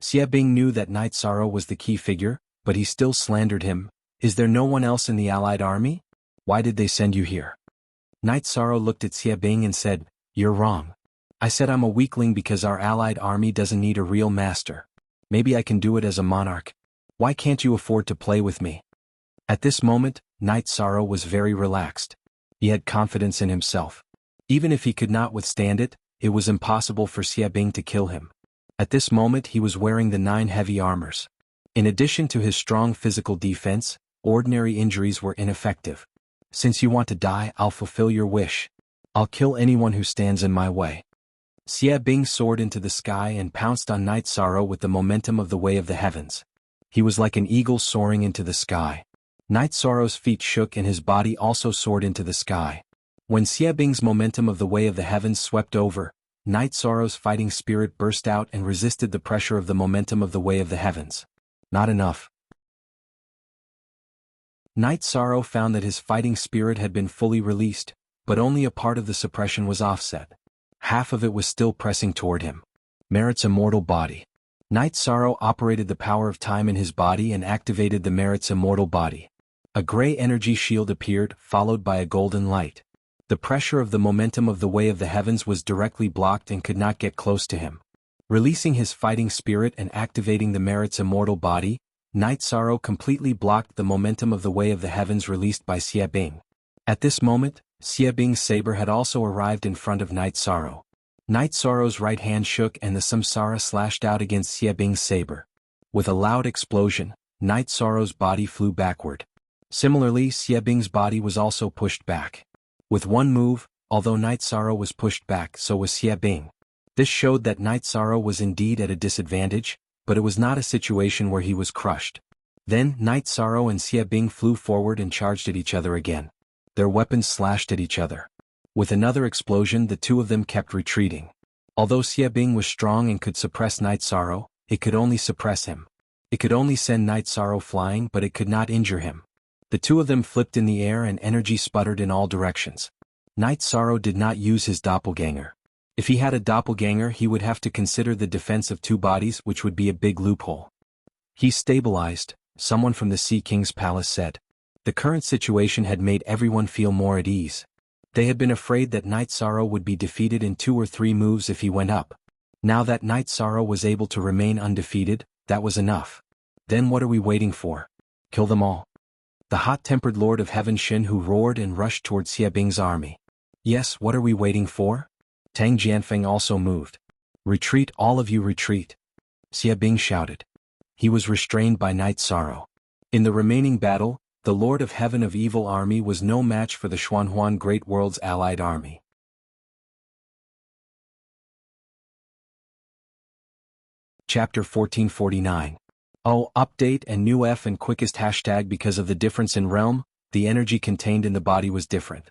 Xie Bing knew that Night Sorrow was the key figure, but he still slandered him. Is there no one else in the allied army? Why did they send you here? Night Sorrow looked at Xie Bing and said, You're wrong. I said I'm a weakling because our allied army doesn't need a real master. Maybe I can do it as a monarch. Why can't you afford to play with me? At this moment, Night Sorrow was very relaxed. He had confidence in himself. Even if he could not withstand it, it was impossible for Xie Bing to kill him. At this moment he was wearing the 9 heavy armors. In addition to his strong physical defense, ordinary injuries were ineffective. Since you want to die, I'll fulfill your wish. I'll kill anyone who stands in my way. Xie Bing soared into the sky and pounced on Night Sorrow with the momentum of the way of the heavens. He was like an eagle soaring into the sky. Night Sorrow's feet shook and his body also soared into the sky. When Xie Bing's momentum of the way of the heavens swept over, Night Sorrow's fighting spirit burst out and resisted the pressure of the momentum of the way of the heavens. Not enough. Night Sorrow found that his fighting spirit had been fully released, but only a part of the suppression was offset. Half of it was still pressing toward him. Merit's immortal body. Night Sorrow operated the power of time in his body and activated the Merit's immortal body. A gray energy shield appeared, followed by a golden light. The pressure of the momentum of the way of the heavens was directly blocked and could not get close to him. Releasing his fighting spirit and activating the Merit's immortal body, Night Sorrow completely blocked the momentum of the way of the heavens released by Xie Bing. At this moment, Xie Bing's saber had also arrived in front of Night Sorrow. Night Sorrow's right hand shook and the samsara slashed out against Xie Bing's saber. With a loud explosion, Night Sorrow's body flew backward. Similarly, Xie Bing's body was also pushed back. With one move, although Night Sorrow was pushed back, so was Xie Bing. This showed that Night Sorrow was indeed at a disadvantage, but it was not a situation where he was crushed. Then, Night Sorrow and Xie Bing flew forward and charged at each other again. Their weapons slashed at each other. With another explosion, the two of them kept retreating. Although Xie Bing was strong and could suppress Night Sorrow, it could only suppress him. It could only send Night Sorrow flying, but it could not injure him. The two of them flipped in the air and energy sputtered in all directions. Night Sorrow did not use his doppelganger. If he had a doppelganger, he would have to consider the defense of two bodies, which would be a big loophole. He stabilized, someone from the Sea King's palace said. The current situation had made everyone feel more at ease. They had been afraid that Night Sorrow would be defeated in 2 or 3 moves if he went up. Now that Night Sorrow was able to remain undefeated, that was enough. Then what are we waiting for? Kill them all. The hot-tempered Lord of Heaven Shin-Hu roared and rushed toward Xie Bing's army. Yes, what are we waiting for? Tang Jianfeng also moved. Retreat, all of you retreat. Xie Bing shouted. He was restrained by Night Sorrow. In the remaining battle, the Lord of Heaven of Evil army was no match for the Xuanhuan Great World's allied army. Chapter 1449. Oh, update and new F and quickest hashtag. Because of the difference in realm, the energy contained in the body was different.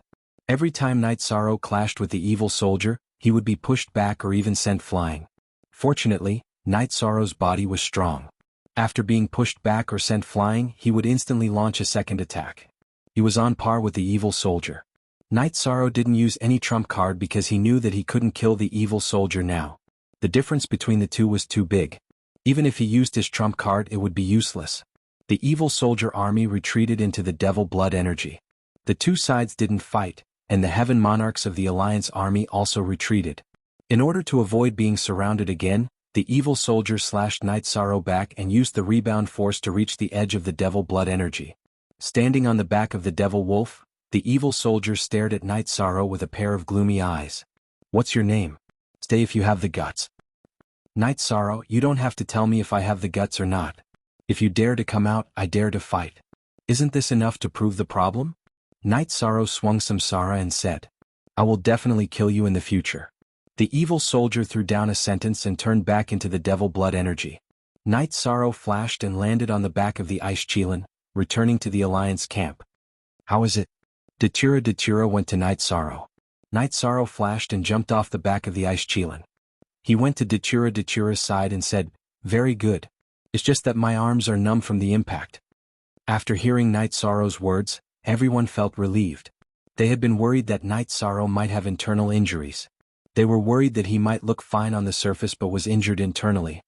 Every time Night Sorrow clashed with the evil soldier, he would be pushed back or even sent flying. Fortunately, Night Sorrow's body was strong. After being pushed back or sent flying, he would instantly launch a second attack. He was on par with the evil soldier. Night Sorrow didn't use any trump card because he knew that he couldn't kill the evil soldier now. The difference between the two was too big. Even if he used his trump card, it would be useless. The evil soldier army retreated into the devil blood energy. The two sides didn't fight, and the heaven monarchs of the alliance army also retreated. In order to avoid being surrounded again, the evil soldier slashed Night Sorrow back and used the rebound force to reach the edge of the devil blood energy. Standing on the back of the devil wolf, the evil soldier stared at Night Sorrow with a pair of gloomy eyes. What's your name? Stay if you have the guts. Night Sorrow, you don't have to tell me if I have the guts or not. If you dare to come out, I dare to fight. Isn't this enough to prove the problem? Night Sorrow swung samsara and said, I will definitely kill you in the future. The evil soldier threw down a sentence and turned back into the devil blood energy. Night Sorrow flashed and landed on the back of the ice Qilin, returning to the alliance camp. How is it? Datura went to Night Sorrow. Night Sorrow flashed and jumped off the back of the ice Qilin. He went to Dachura's side and said, "Very good. It's just that my arms are numb from the impact." After hearing Night Sorrow's words, everyone felt relieved. They had been worried that Night Sorrow might have internal injuries. They were worried that he might look fine on the surface but was injured internally.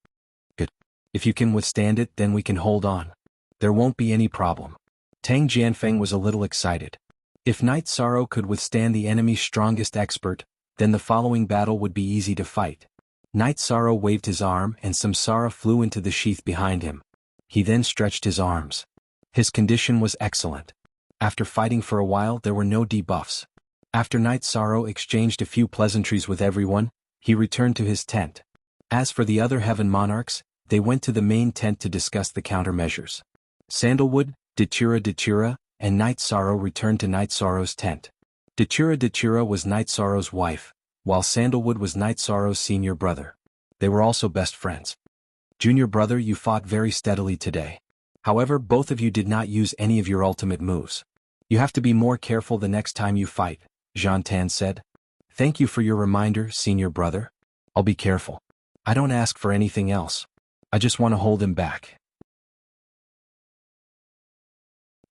"Good. If you can withstand it, then we can hold on. There won't be any problem." Tang Jianfeng was a little excited. If Night Sorrow could withstand the enemy's strongest expert, then the following battle would be easy to fight. Night Sorrow waved his arm and Samsara flew into the sheath behind him. He then stretched his arms. His condition was excellent. After fighting for a while, there were no debuffs. After Night Sorrow exchanged a few pleasantries with everyone, he returned to his tent. As for the other Heaven Monarchs, they went to the main tent to discuss the countermeasures. Sandalwood, Dachura, and Night Sorrow returned to Night Sorrow's tent. Dachura was Night Sorrow's wife, while Sandalwood was Night Sorrow's senior brother. They were also best friends. "Junior brother, you fought very steadily today. However, both of you did not use any of your ultimate moves. You have to be more careful the next time you fight," Zhan Tan said. "Thank you for your reminder, senior brother. I'll be careful. I don't ask for anything else. I just want to hold him back.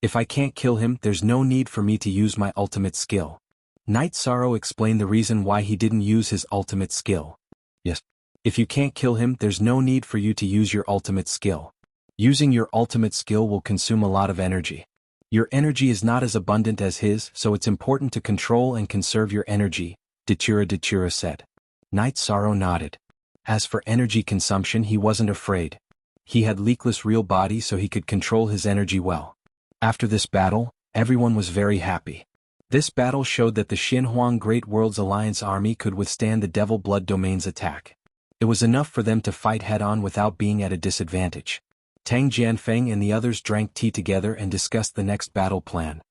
If I can't kill him, there's no need for me to use my ultimate skill." Night Sorrow explained the reason why he didn't use his ultimate skill. "Yes. If you can't kill him, there's no need for you to use your ultimate skill. Using your ultimate skill will consume a lot of energy. Your energy is not as abundant as his, so it's important to control and conserve your energy," Dachura said. Night Sorrow nodded. As for energy consumption, he wasn't afraid. He had Leakless real body, so he could control his energy well. After this battle, everyone was very happy. This battle showed that the Xinhuang Great Worlds Alliance army could withstand the Devil Blood Domain's attack. It was enough for them to fight head-on without being at a disadvantage. Tang Jianfeng and the others drank tea together and discussed the next battle plan.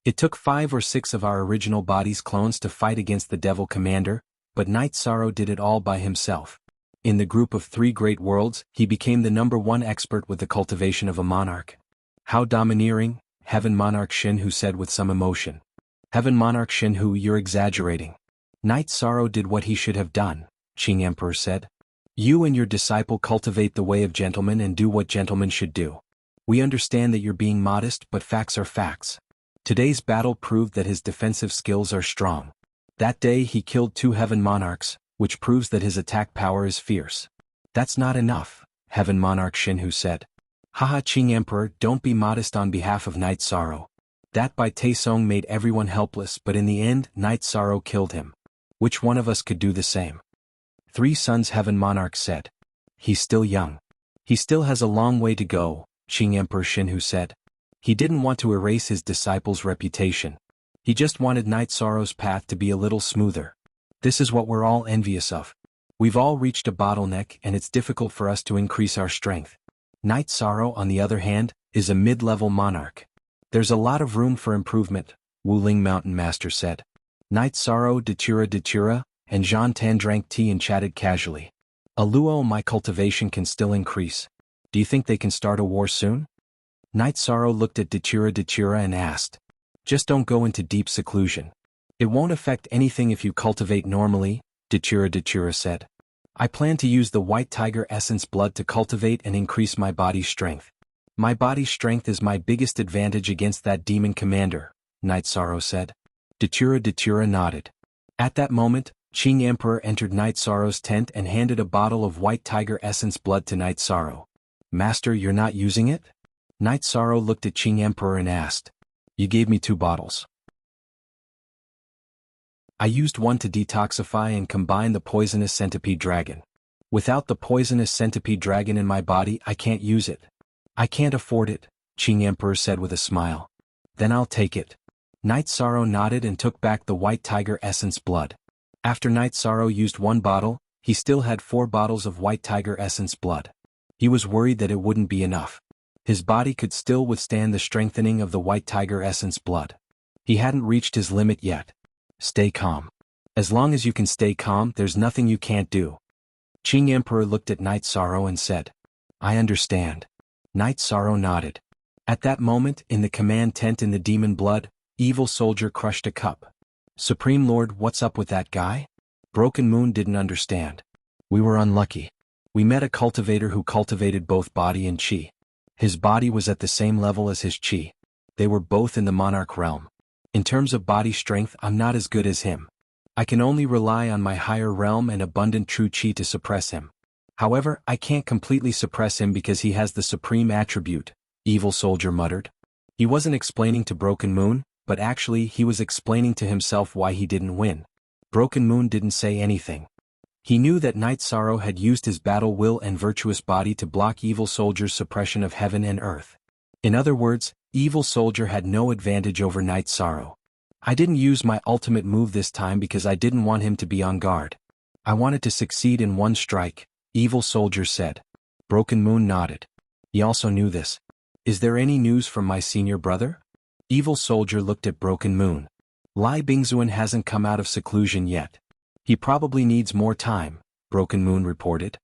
It took 5 or 6 of our original body's clones to fight against the Devil Commander, but Night Sorrow did it all by himself. In the group of 3 great worlds, he became the #1 expert with the cultivation of a monarch. "How domineering," Heaven Monarch Shinhu said with some emotion. "Heaven Monarch Shinhu, you're exaggerating." "Night Sorrow did what he should have done," Qing Emperor said. "You and your disciple cultivate the way of gentlemen and do what gentlemen should do. We understand that you're being modest, but facts are facts. Today's battle proved that his defensive skills are strong. That day he killed 2 Heaven Monarchs, which proves that his attack power is fierce." "That's not enough," Heaven Monarch Shinhu said. "Haha, Qing Emperor, don't be modest on behalf of Night Sorrow. That by Taesong made everyone helpless, but in the end, Night Sorrow killed him. Which one of us could do the same?" 3 Sons Heaven Monarch said. "He's still young. He still has a long way to go," Qing Emperor Shinhu said. He didn't want to erase his disciple's reputation. He just wanted Night Sorrow's path to be a little smoother. This is what we're all envious of. We've all reached a bottleneck and it's difficult for us to increase our strength. Night Sorrow, on the other hand, is a mid-level monarch. There's a lot of room for improvement, Wuling Mountain Master said. Night Sorrow, Dachura, and Zhan Tan drank tea and chatted casually. "Aluo, my cultivation can still increase. Do you think they can start a war soon?" Night Sorrow looked at Dachura and asked. "Just don't go into deep seclusion. It won't affect anything if you cultivate normally," Dachura said. "I plan to use the White Tiger Essence blood to cultivate and increase my body's strength. My body's strength is my biggest advantage against that demon commander," Night Sorrow said. Dachura nodded. At that moment, Qing Emperor entered Night Sorrow's tent and handed a bottle of White Tiger Essence blood to Night Sorrow. "Master, you're not using it?" Night Sorrow looked at Qing Emperor and asked. "You gave me 2 bottles. I used one to detoxify and combine the poisonous centipede dragon. Without the poisonous centipede dragon in my body, I can't use it." "I can't afford it," Qing Emperor said with a smile. "Then I'll take it." Night Sorrow nodded and took back the White Tiger Essence blood. After Night Sorrow used 1 bottle, he still had 4 bottles of White Tiger Essence blood. He was worried that it wouldn't be enough. His body could still withstand the strengthening of the White Tiger Essence blood. He hadn't reached his limit yet. "Stay calm. As long as you can stay calm, there's nothing you can't do." Qing Emperor looked at Night Sorrow and said. "I understand." Night Sorrow nodded. At that moment, in the command tent in the demon blood, Evil Soldier crushed a cup. Supreme Lord, what's up with that guy? Broken Moon didn't understand. We were unlucky. We met a cultivator who cultivated both body and chi. His body was at the same level as his chi. They were both in the monarch realm. In terms of body strength, I'm not as good as him. I can only rely on my higher realm and abundant true chi to suppress him. However, I can't completely suppress him because he has the supreme attribute, Evil Soldier muttered. He wasn't explaining to Broken Moon, but actually he was explaining to himself why he didn't win. Broken Moon didn't say anything. He knew that Night Sorrow had used his battle will and virtuous body to block Evil Soldier's suppression of heaven and earth. In other words, Evil Soldier had no advantage over Night Sorrow. I didn't use my ultimate move this time because I didn't want him to be on guard. I wanted to succeed in one strike, Evil Soldier said. Broken Moon nodded. He also knew this. Is there any news from my senior brother? Evil Soldier looked at Broken Moon. Lai Bingzuan hasn't come out of seclusion yet. He probably needs more time, Broken Moon reported.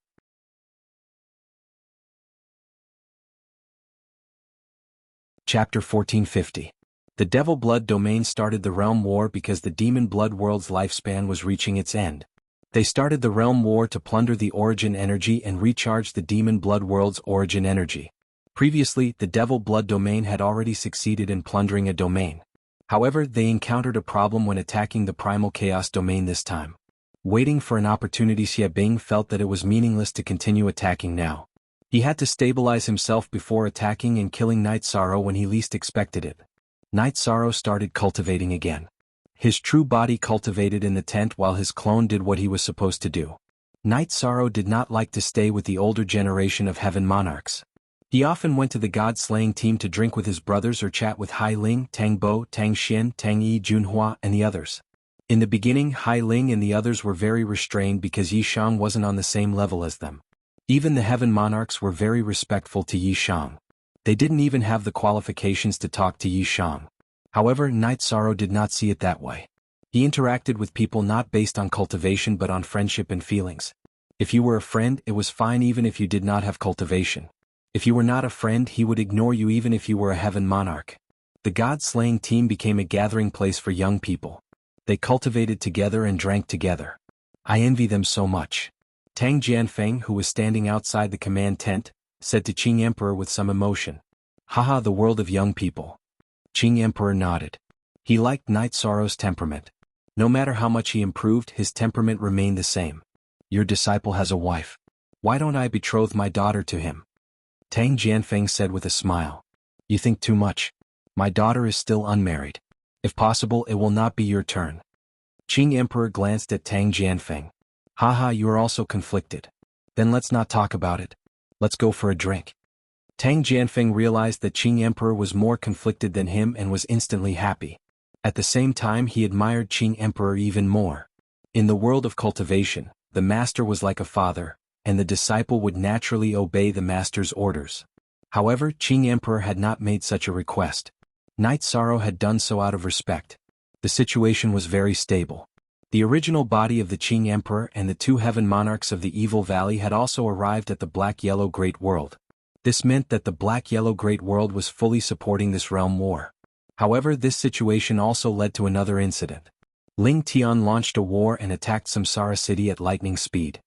Chapter 1450. The Devil Blood Domain started the Realm War because the Demon Blood World's lifespan was reaching its end. They started the Realm War to plunder the Origin Energy and recharge the Demon Blood World's Origin Energy. Previously, the Devil Blood Domain had already succeeded in plundering a domain. However, they encountered a problem when attacking the Primal Chaos Domain this time. Waiting for an opportunity, Xie Bing felt that it was meaningless to continue attacking now. He had to stabilize himself before attacking and killing Night Sorrow when he least expected it. Night Sorrow started cultivating again. His true body cultivated in the tent while his clone did what he was supposed to do. Night Sorrow did not like to stay with the older generation of Heaven Monarchs. He often went to the God-slaying team to drink with his brothers or chat with Hai Ling, Tang Bo, Tang Xin, Tang Yi Junhua, and the others. In the beginning, Hai Ling and the others were very restrained because Yi Shang wasn't on the same level as them. Even the Heaven Monarchs were very respectful to Yi Shang. They didn't even have the qualifications to talk to Yi Shang. However, Night Sorrow did not see it that way. He interacted with people not based on cultivation but on friendship and feelings. If you were a friend, it was fine even if you did not have cultivation. If you were not a friend, he would ignore you even if you were a Heaven Monarch. The God-slaying team became a gathering place for young people. They cultivated together and drank together. I envy them so much. Tang Jianfeng, who was standing outside the command tent, said to Qing Emperor with some emotion. Haha, the world of young people. Qing Emperor nodded. He liked Night Sorrow's temperament. No matter how much he improved, his temperament remained the same. Your disciple has a wife. Why don't I betroth my daughter to him? Tang Jianfeng said with a smile. You think too much. My daughter is still unmarried. If possible, it will not be your turn. Qing Emperor glanced at Tang Jianfeng. Haha, you are also conflicted. Then let's not talk about it. Let's go for a drink. Tang Jianfeng realized that Qing Emperor was more conflicted than him and was instantly happy. At the same time, he admired Qing Emperor even more. In the world of cultivation, the master was like a father, and the disciple would naturally obey the master's orders. However, Qing Emperor had not made such a request. Night Sorrow had done so out of respect. The situation was very stable. The original body of the Qing Emperor and the two Heaven Monarchs of the Evil Valley had also arrived at the Black-Yellow Great World. This meant that the Black-Yellow Great World was fully supporting this realm war. However, this situation also led to another incident. Ling Tian launched a war and attacked Samsara City at lightning speed.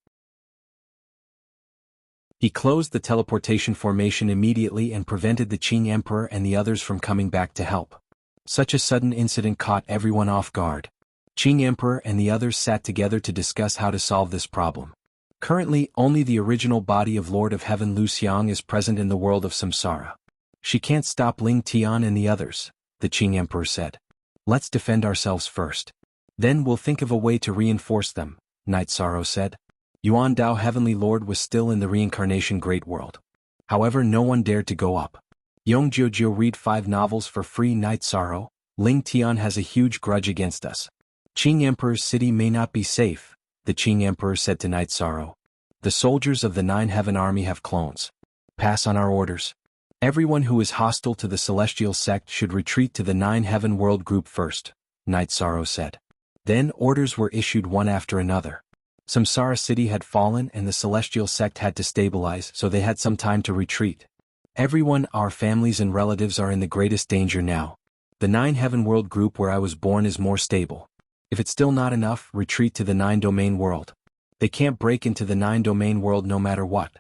He closed the teleportation formation immediately and prevented the Qing Emperor and the others from coming back to help. Such a sudden incident caught everyone off guard. Qing Emperor and the others sat together to discuss how to solve this problem. Currently, only the original body of Lord of Heaven Lu Xiang is present in the world of Samsara. She can't stop Ling Tian and the others, the Qing Emperor said. Let's defend ourselves first. Then we'll think of a way to reinforce them, Night Sorrow said. Yuan Dao Heavenly Lord was still in the reincarnation Great World. However, no one dared to go up. Yong Jiujiu read 5 novels for free. Night Sorrow. Ling Tian has a huge grudge against us. Qing Emperor's city may not be safe, the Qing Emperor said to Night Sorrow. The soldiers of the 9 Heaven Army have clones. Pass on our orders. Everyone who is hostile to the Celestial Sect should retreat to the 9 Heaven World Group first, Night Sorrow said. Then orders were issued one after another. Samsara City had fallen and the Celestial Sect had to stabilize, so they had some time to retreat. Everyone, our families and relatives are in the greatest danger now. The 9 Heaven World Group where I was born is more stable. If it's still not enough, retreat to the 9-domain world. They can't break into the 9-domain world no matter what.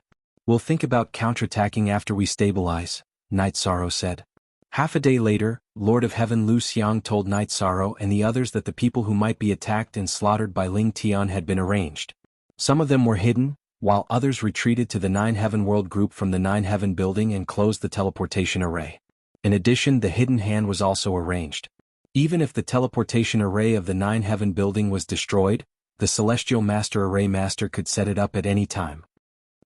We'll think about counterattacking after we stabilize, Night Sorrow said. Half a day later, Lord of Heaven Lu Xiang told Night Sorrow and the others that the people who might be attacked and slaughtered by Ling Tian had been arranged. Some of them were hidden, while others retreated to the 9-Heaven World group from the 9-Heaven building and closed the teleportation array. In addition, the hidden hand was also arranged. Even if the teleportation array of the 9-Heaven building was destroyed, the Celestial Master Array Master could set it up at any time.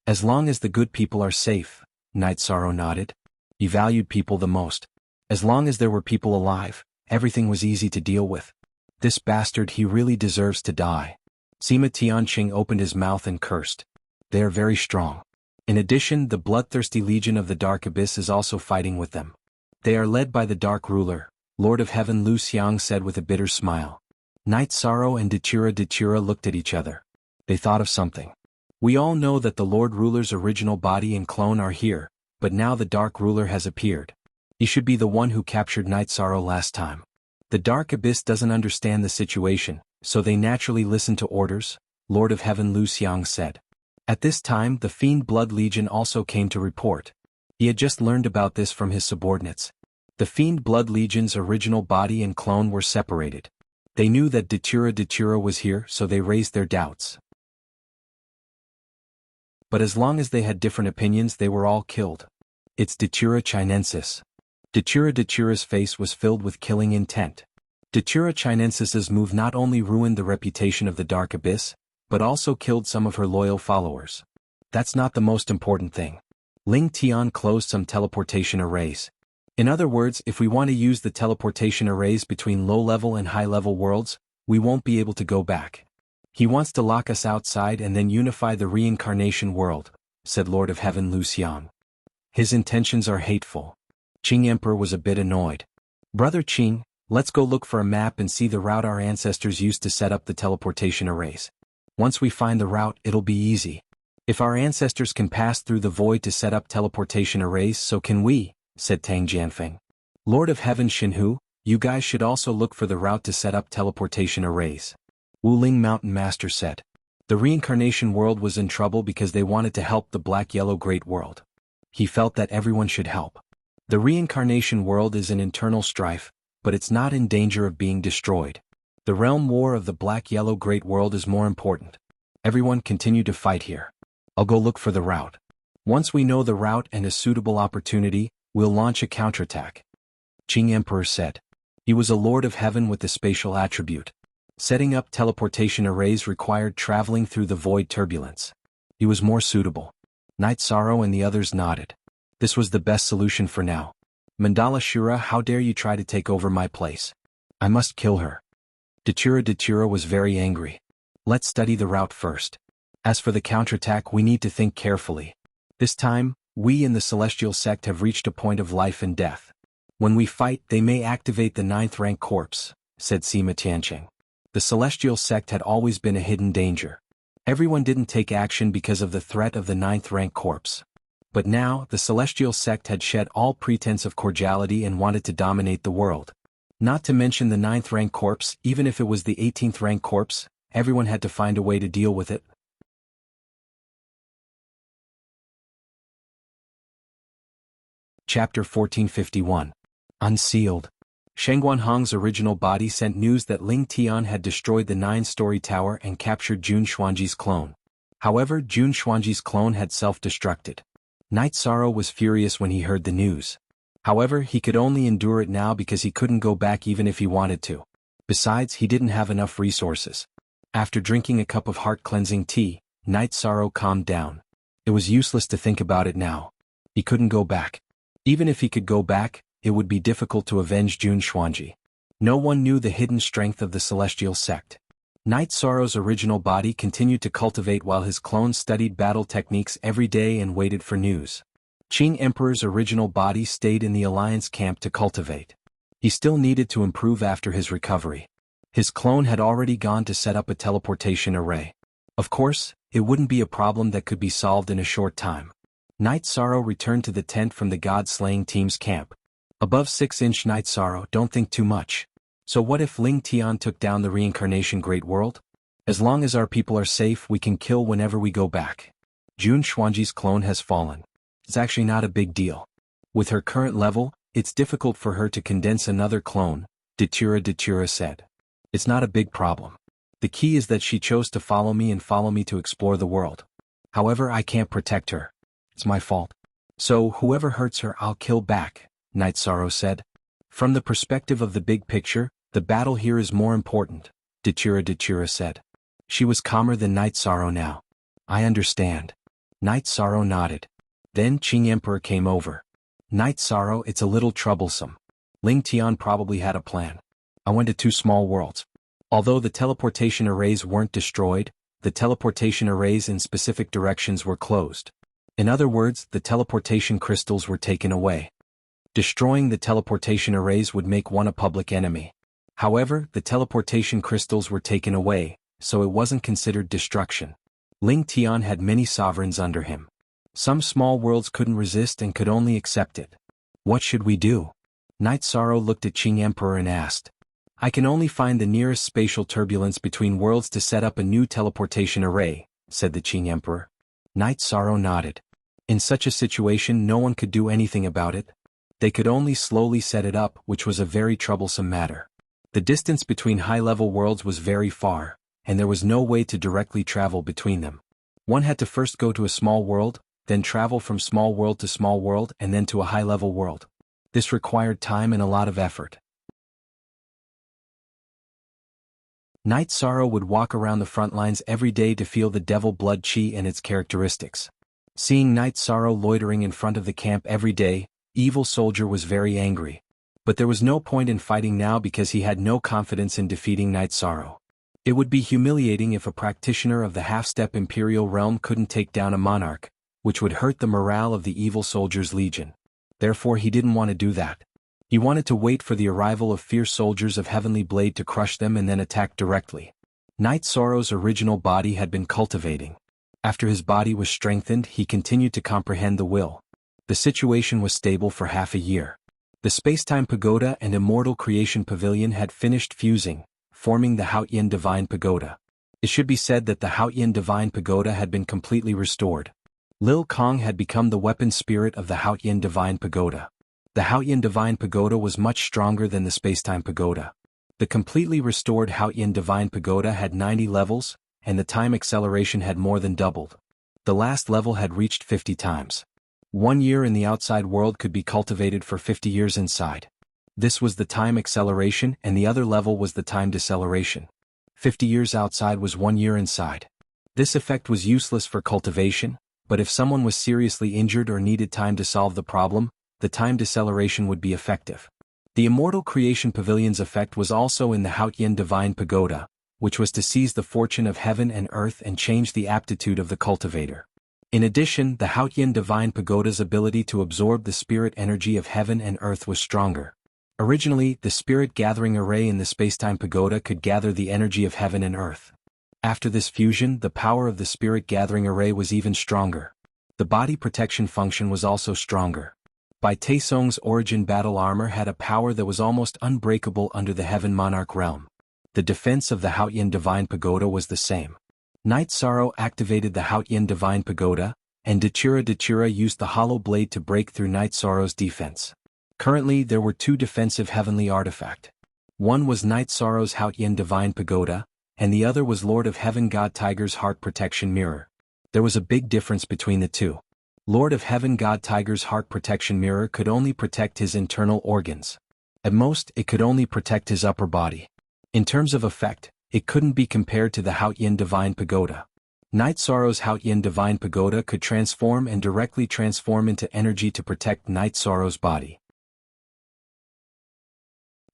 As long as the good people are safe, Night Sorrow nodded. He valued people the most. As long as there were people alive, everything was easy to deal with. This bastard, he really deserves to die. Sima Tianqing opened his mouth and cursed. They are very strong. In addition, the bloodthirsty Legion of the Dark Abyss is also fighting with them. They are led by the Dark Ruler, Lord of Heaven Lu Xiang said with a bitter smile. Night Sorrow and Datura looked at each other. They thought of something. We all know that the Lord Ruler's original body and clone are here, but now the Dark Ruler has appeared. He should be the one who captured Night Sorrow last time. The Dark Abyss doesn't understand the situation, so they naturally listen to orders, Lord of Heaven Lu Xiang said. At this time, the Fiend Blood Legion also came to report. He had just learned about this from his subordinates. The Fiend Blood Legion's original body and clone were separated. They knew that Datura was here, so they raised their doubts. But as long as they had different opinions, they were all killed. It's Datura Chinensis. Datura's face was filled with killing intent. Datura Chinensis's move not only ruined the reputation of the Dark Abyss, but also killed some of her loyal followers. That's not the most important thing. Ling Tian closed some teleportation arrays. In other words, if we want to use the teleportation arrays between low-level and high-level worlds, we won't be able to go back. He wants to lock us outside and then unify the reincarnation world, said Lord of Heaven Lu Xiang. His intentions are hateful. Qing Emperor was a bit annoyed. Brother Qing, let's go look for a map and see the route our ancestors used to set up the teleportation arrays. Once we find the route, it'll be easy. If our ancestors can pass through the void to set up teleportation arrays, so can we, said Tang Jianfeng. Lord of Heaven Xinhu, you guys should also look for the route to set up teleportation arrays. Wuling Mountain Master said. The reincarnation world was in trouble because they wanted to help the Black-Yellow Great World. He felt that everyone should help. The reincarnation world is in internal strife, but it's not in danger of being destroyed. The realm war of the Black-Yellow Great World is more important. Everyone continue to fight here. I'll go look for the route. Once we know the route and a suitable opportunity, we'll launch a counterattack. Qing Emperor said. He was a Lord of Heaven with the spatial attribute. Setting up teleportation arrays required traveling through the void turbulence. He was more suitable. Night Sorrow and the others nodded. This was the best solution for now. Mandala Shura, how dare you try to take over my place? I must kill her. Datura was very angry. Let's study the route first. As for the counterattack, we need to think carefully. This time, we in the Celestial Sect have reached a point of life and death. When we fight, they may activate the 9th rank corpse, said Sima Tianqing. The Celestial Sect had always been a hidden danger. Everyone didn't take action because of the threat of the 9th rank corpse. But now, the Celestial Sect had shed all pretense of cordiality and wanted to dominate the world. Not to mention the 9th rank corpse, even if it was the 18th rank corpse, everyone had to find a way to deal with it. Chapter 1451. Unsealed. Shengguanhong's original body sent news that Ling Tian had destroyed the 9-story tower and captured Jun Xuanji's clone. However, Jun Xuanji's clone had self-destructed. Night Sorrow was furious when he heard the news. However, he could only endure it now because he couldn't go back even if he wanted to. Besides, he didn't have enough resources. After drinking a cup of heart-cleansing tea, Night Sorrow calmed down. It was useless to think about it now. He couldn't go back. Even if he could go back, it would be difficult to avenge Jun Xuanji. No one knew the hidden strength of the Celestial Sect. Night Sorrow's original body continued to cultivate while his clones studied battle techniques every day and waited for news. Qing Emperor's original body stayed in the Alliance camp to cultivate. He still needed to improve after his recovery. His clone had already gone to set up a teleportation array. Of course, it wouldn't be a problem that could be solved in a short time. Night Sorrow returned to the tent from the God-slaying team's camp. Above 6-inch Night Sorrow, don't think too much. So what if Ling Tian took down the reincarnation Great World? As long as our people are safe, we can kill whenever we go back. Jun Xuanji's clone has fallen. It's actually not a big deal. With her current level, it's difficult for her to condense another clone, Datura said. It's not a big problem. The key is that she chose to follow me to explore the world. However, I can't protect her. It's my fault. So, whoever hurts her I'll kill back, Night Sorrow said. From the perspective of the big picture, the battle here is more important, Datura said. She was calmer than Night Sorrow now. I understand. Night Sorrow nodded. Then Qing Emperor came over. Night Sorrow, it's a little troublesome. Ling Tian probably had a plan. I went to 2 small worlds. Although the teleportation arrays weren't destroyed, the teleportation arrays in specific directions were closed. In other words, the teleportation crystals were taken away. Destroying the teleportation arrays would make one a public enemy. However, the teleportation crystals were taken away, so it wasn't considered destruction. Ling Tian had many sovereigns under him. Some small worlds couldn't resist and could only accept it. What should we do? Night Sorrow looked at Qing Emperor and asked. I can only find the nearest spatial turbulence between worlds to set up a new teleportation array, said the Qing Emperor. Night Sorrow nodded. In such a situation no one could do anything about it. They could only slowly set it up, which was a very troublesome matter. The distance between high-level worlds was very far, and there was no way to directly travel between them. One had to first go to a small world, then travel from small world to small world and then to a high-level world. This required time and a lot of effort. Night Sorrow would walk around the front lines every day to feel the devil blood chi and its characteristics. Seeing Night Sorrow loitering in front of the camp every day, Evil Soldier was very angry. But there was no point in fighting now because he had no confidence in defeating Night Sorrow. It would be humiliating if a practitioner of the half-step Imperial realm couldn't take down a monarch, which would hurt the morale of the Evil Soldier's legion. Therefore he didn't want to do that. He wanted to wait for the arrival of fierce soldiers of Heavenly Blade to crush them and then attack directly. Night Sorrow's original body had been cultivating. After his body was strengthened, he continued to comprehend the will. The situation was stable for half a year. The Spacetime Pagoda and Immortal Creation Pavilion had finished fusing, forming the Haotian Divine Pagoda. It should be said that the Haotian Divine Pagoda had been completely restored. Lil Kong had become the weapon spirit of the Haotian Divine Pagoda. The Haotian Divine Pagoda was much stronger than the Spacetime Pagoda. The completely restored Haotian Divine Pagoda had 90 levels, and the time acceleration had more than doubled. The last level had reached 50 times. 1 year in the outside world could be cultivated for 50 years inside. This was the time acceleration and the other level was the time deceleration. 50 years outside was 1 year inside. This effect was useless for cultivation, but if someone was seriously injured or needed time to solve the problem, the time deceleration would be effective. The Immortal Creation Pavilion's effect was also in the Haotian Divine Pagoda, which was to seize the fortune of heaven and earth and change the aptitude of the cultivator. In addition, the Haotian Divine Pagoda's ability to absorb the spirit energy of heaven and earth was stronger. Originally, the Spirit Gathering Array in the Spacetime Pagoda could gather the energy of heaven and earth. After this fusion, the power of the Spirit Gathering Array was even stronger. The body protection function was also stronger. Bai Taesong's origin battle armor had a power that was almost unbreakable under the Heaven Monarch realm. The defense of the Haotian Divine Pagoda was the same. Night Sorrow activated the Haotian Divine Pagoda, and Datura used the Hollow Blade to break through Night Sorrow's defense. Currently there were 2 defensive heavenly artifacts. One was Night Sorrow's Haotian Divine Pagoda, and the other was Lord of Heaven God Tiger's Heart Protection Mirror. There was a big difference between the two. Lord of Heaven God Tiger's Heart Protection Mirror could only protect his internal organs. At most, it could only protect his upper body. In terms of effect, it couldn't be compared to the Haotian Divine Pagoda. Night Sorrow's Haotian Divine Pagoda could transform and directly transform into energy to protect Night Sorrow's body.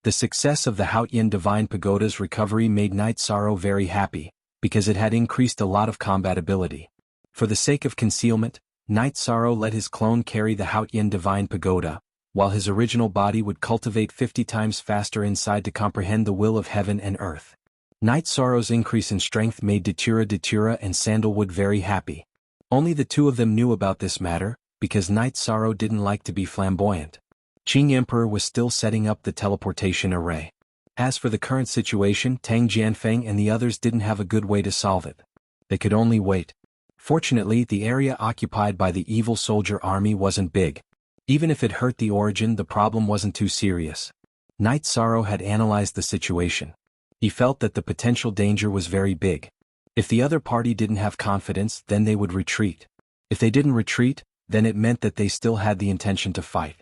The success of the Haotian Divine Pagoda's recovery made Night Sorrow very happy, because it had increased a lot of combat ability. For the sake of concealment, Night Sorrow let his clone carry the Haotian Divine Pagoda, while his original body would cultivate 50 times faster inside to comprehend the will of heaven and earth. Night Sorrow's increase in strength made Datura and Sandalwood very happy. Only the 2 of them knew about this matter, because Night Sorrow didn't like to be flamboyant. Qing Emperor was still setting up the teleportation array. As for the current situation, Tang Jianfeng and the others didn't have a good way to solve it. They could only wait. Fortunately, the area occupied by the evil soldier army wasn't big. Even if it hurt the origin, the problem wasn't too serious. Night Sorrow had analyzed the situation. He felt that the potential danger was very big. If the other party didn't have confidence, then they would retreat. If they didn't retreat, then it meant that they still had the intention to fight.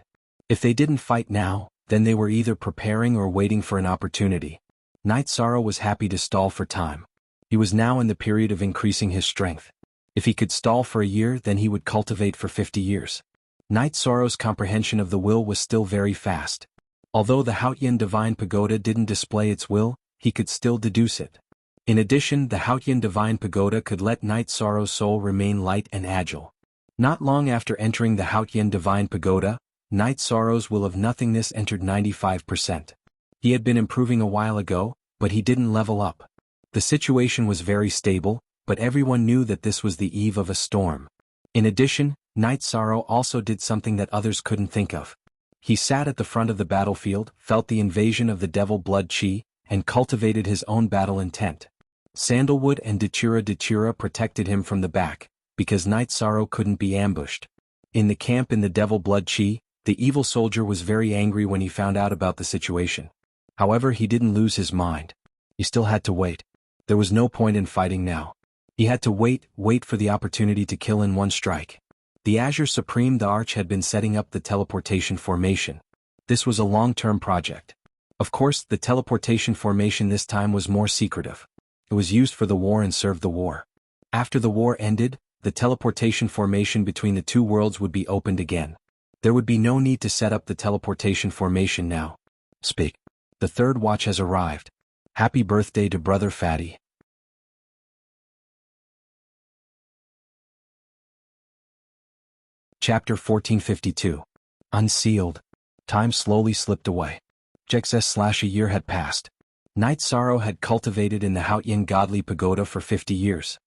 If they didn't fight now, then they were either preparing or waiting for an opportunity. Night Sorrow was happy to stall for time. He was now in the period of increasing his strength. If he could stall for a year, then he would cultivate for 50 years. Night Sorrow's comprehension of the will was still very fast. Although the Haotian Divine Pagoda didn't display its will, he could still deduce it. In addition, the Haotian Divine Pagoda could let Night Sorrow's soul remain light and agile. Not long after entering the Haotian Divine Pagoda, Night Sorrow's will of nothingness entered 95%. He had been improving a while ago, but he didn't level up. The situation was very stable, but everyone knew that this was the eve of a storm. In addition, Night Sorrow also did something that others couldn't think of. He sat at the front of the battlefield, felt the invasion of the devil blood chi, and cultivated his own battle intent. Sandalwood and Datura protected him from the back, because Night Sorrow couldn't be ambushed. In the camp in the devil blood chi, the evil soldier was very angry when he found out about the situation. However, he didn't lose his mind. He still had to wait. There was no point in fighting now. He had to wait for the opportunity to kill in one strike. The Azure Supreme the Arch had been setting up the teleportation formation. This was a long-term project. Of course, the teleportation formation this time was more secretive. It was used for the war and served the war. After the war ended, the teleportation formation between the two worlds would be opened again. There would be no need to set up the teleportation formation now. Speak. The third watch has arrived. Happy birthday to Brother Fatty. Chapter 1452. Unsealed. Time slowly slipped away. A year had passed. Night Sorrow had cultivated in the Haotian Godly Pagoda for 50 years.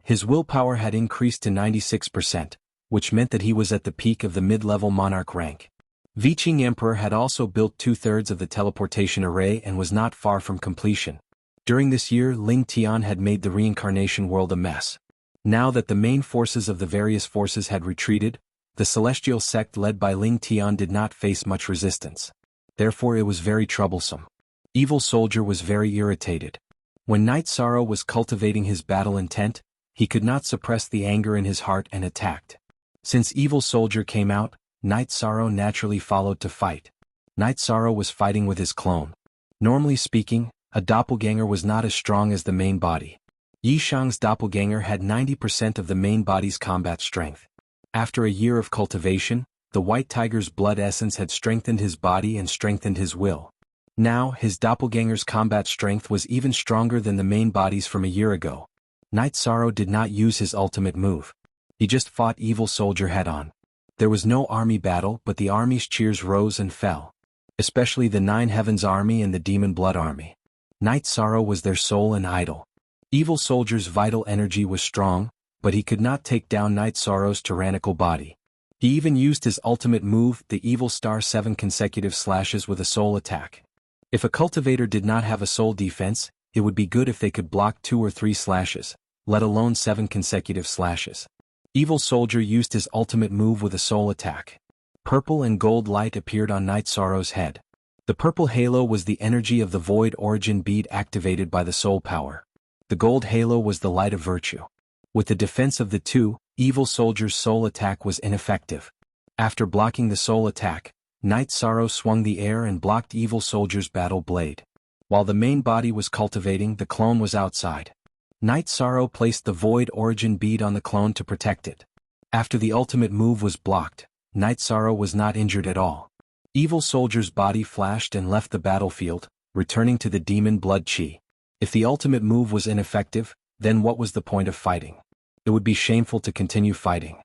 His willpower had increased to 96%, which meant that he was at the peak of the mid-level monarch rank. Viching Emperor had also built 2/3 of the teleportation array and was not far from completion. During this year, Ling Tian had made the reincarnation world a mess. Now that the main forces of the various forces had retreated, the celestial sect led by Ling Tian did not face much resistance. Therefore it was very troublesome. Evil Soldier was very irritated. When Night Sorrow was cultivating his battle intent, he could not suppress the anger in his heart and attacked. Since Evil Soldier came out, Night Sorrow naturally followed to fight. Night Sorrow was fighting with his clone. Normally speaking, a doppelganger was not as strong as the main body. Yishang's doppelganger had 90% of the main body's combat strength. After a year of cultivation, the White Tiger's blood essence had strengthened his body and strengthened his will. Now, his doppelganger's combat strength was even stronger than the main body's from a year ago. Night Sorrow did not use his ultimate move. He just fought Evil Soldier head-on. There was no army battle, but the army's cheers rose and fell. Especially the Nine Heavens Army and the Demon Blood Army. Night Sorrow was their soul and idol. Evil Soldier's vital energy was strong, but he could not take down Night Sorrow's tyrannical body. He even used his ultimate move, the Evil Star, 7 consecutive slashes with a soul attack. If a cultivator did not have a soul defense, it would be good if they could block 2 or 3 slashes, let alone 7 consecutive slashes. Evil Soldier used his ultimate move with a soul attack. Purple and gold light appeared on Night Sorrow's head. The purple halo was the energy of the Void Origin bead activated by the soul power. The gold halo was the light of virtue. With the defense of the two, Evil Soldier's soul attack was ineffective. After blocking the soul attack, Night Sorrow swung the air and blocked Evil Soldier's battle blade. While the main body was cultivating, the clone was outside. Night Sorrow placed the Void Origin bead on the clone to protect it. After the ultimate move was blocked, Night Sorrow was not injured at all. Evil Soldier's body flashed and left the battlefield, returning to the Demon Blood Chi. If the ultimate move was ineffective, then what was the point of fighting? It would be shameful to continue fighting.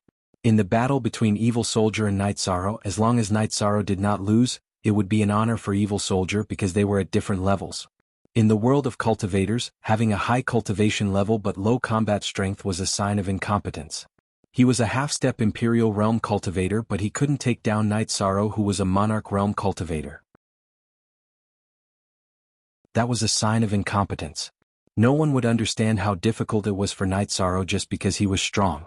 In the battle between Evil Soldier and Night Sorrow, as long as Night Sorrow did not lose, it would be an honor for Evil Soldier because they were at different levels. In the world of cultivators, having a high cultivation level but low combat strength was a sign of incompetence. He was a half-step Imperial Realm cultivator, but he couldn't take down Night Sorrow, who was a Monarch Realm cultivator. that was a sign of incompetence. No one would understand how difficult it was for Night Sorrow just because he was strong.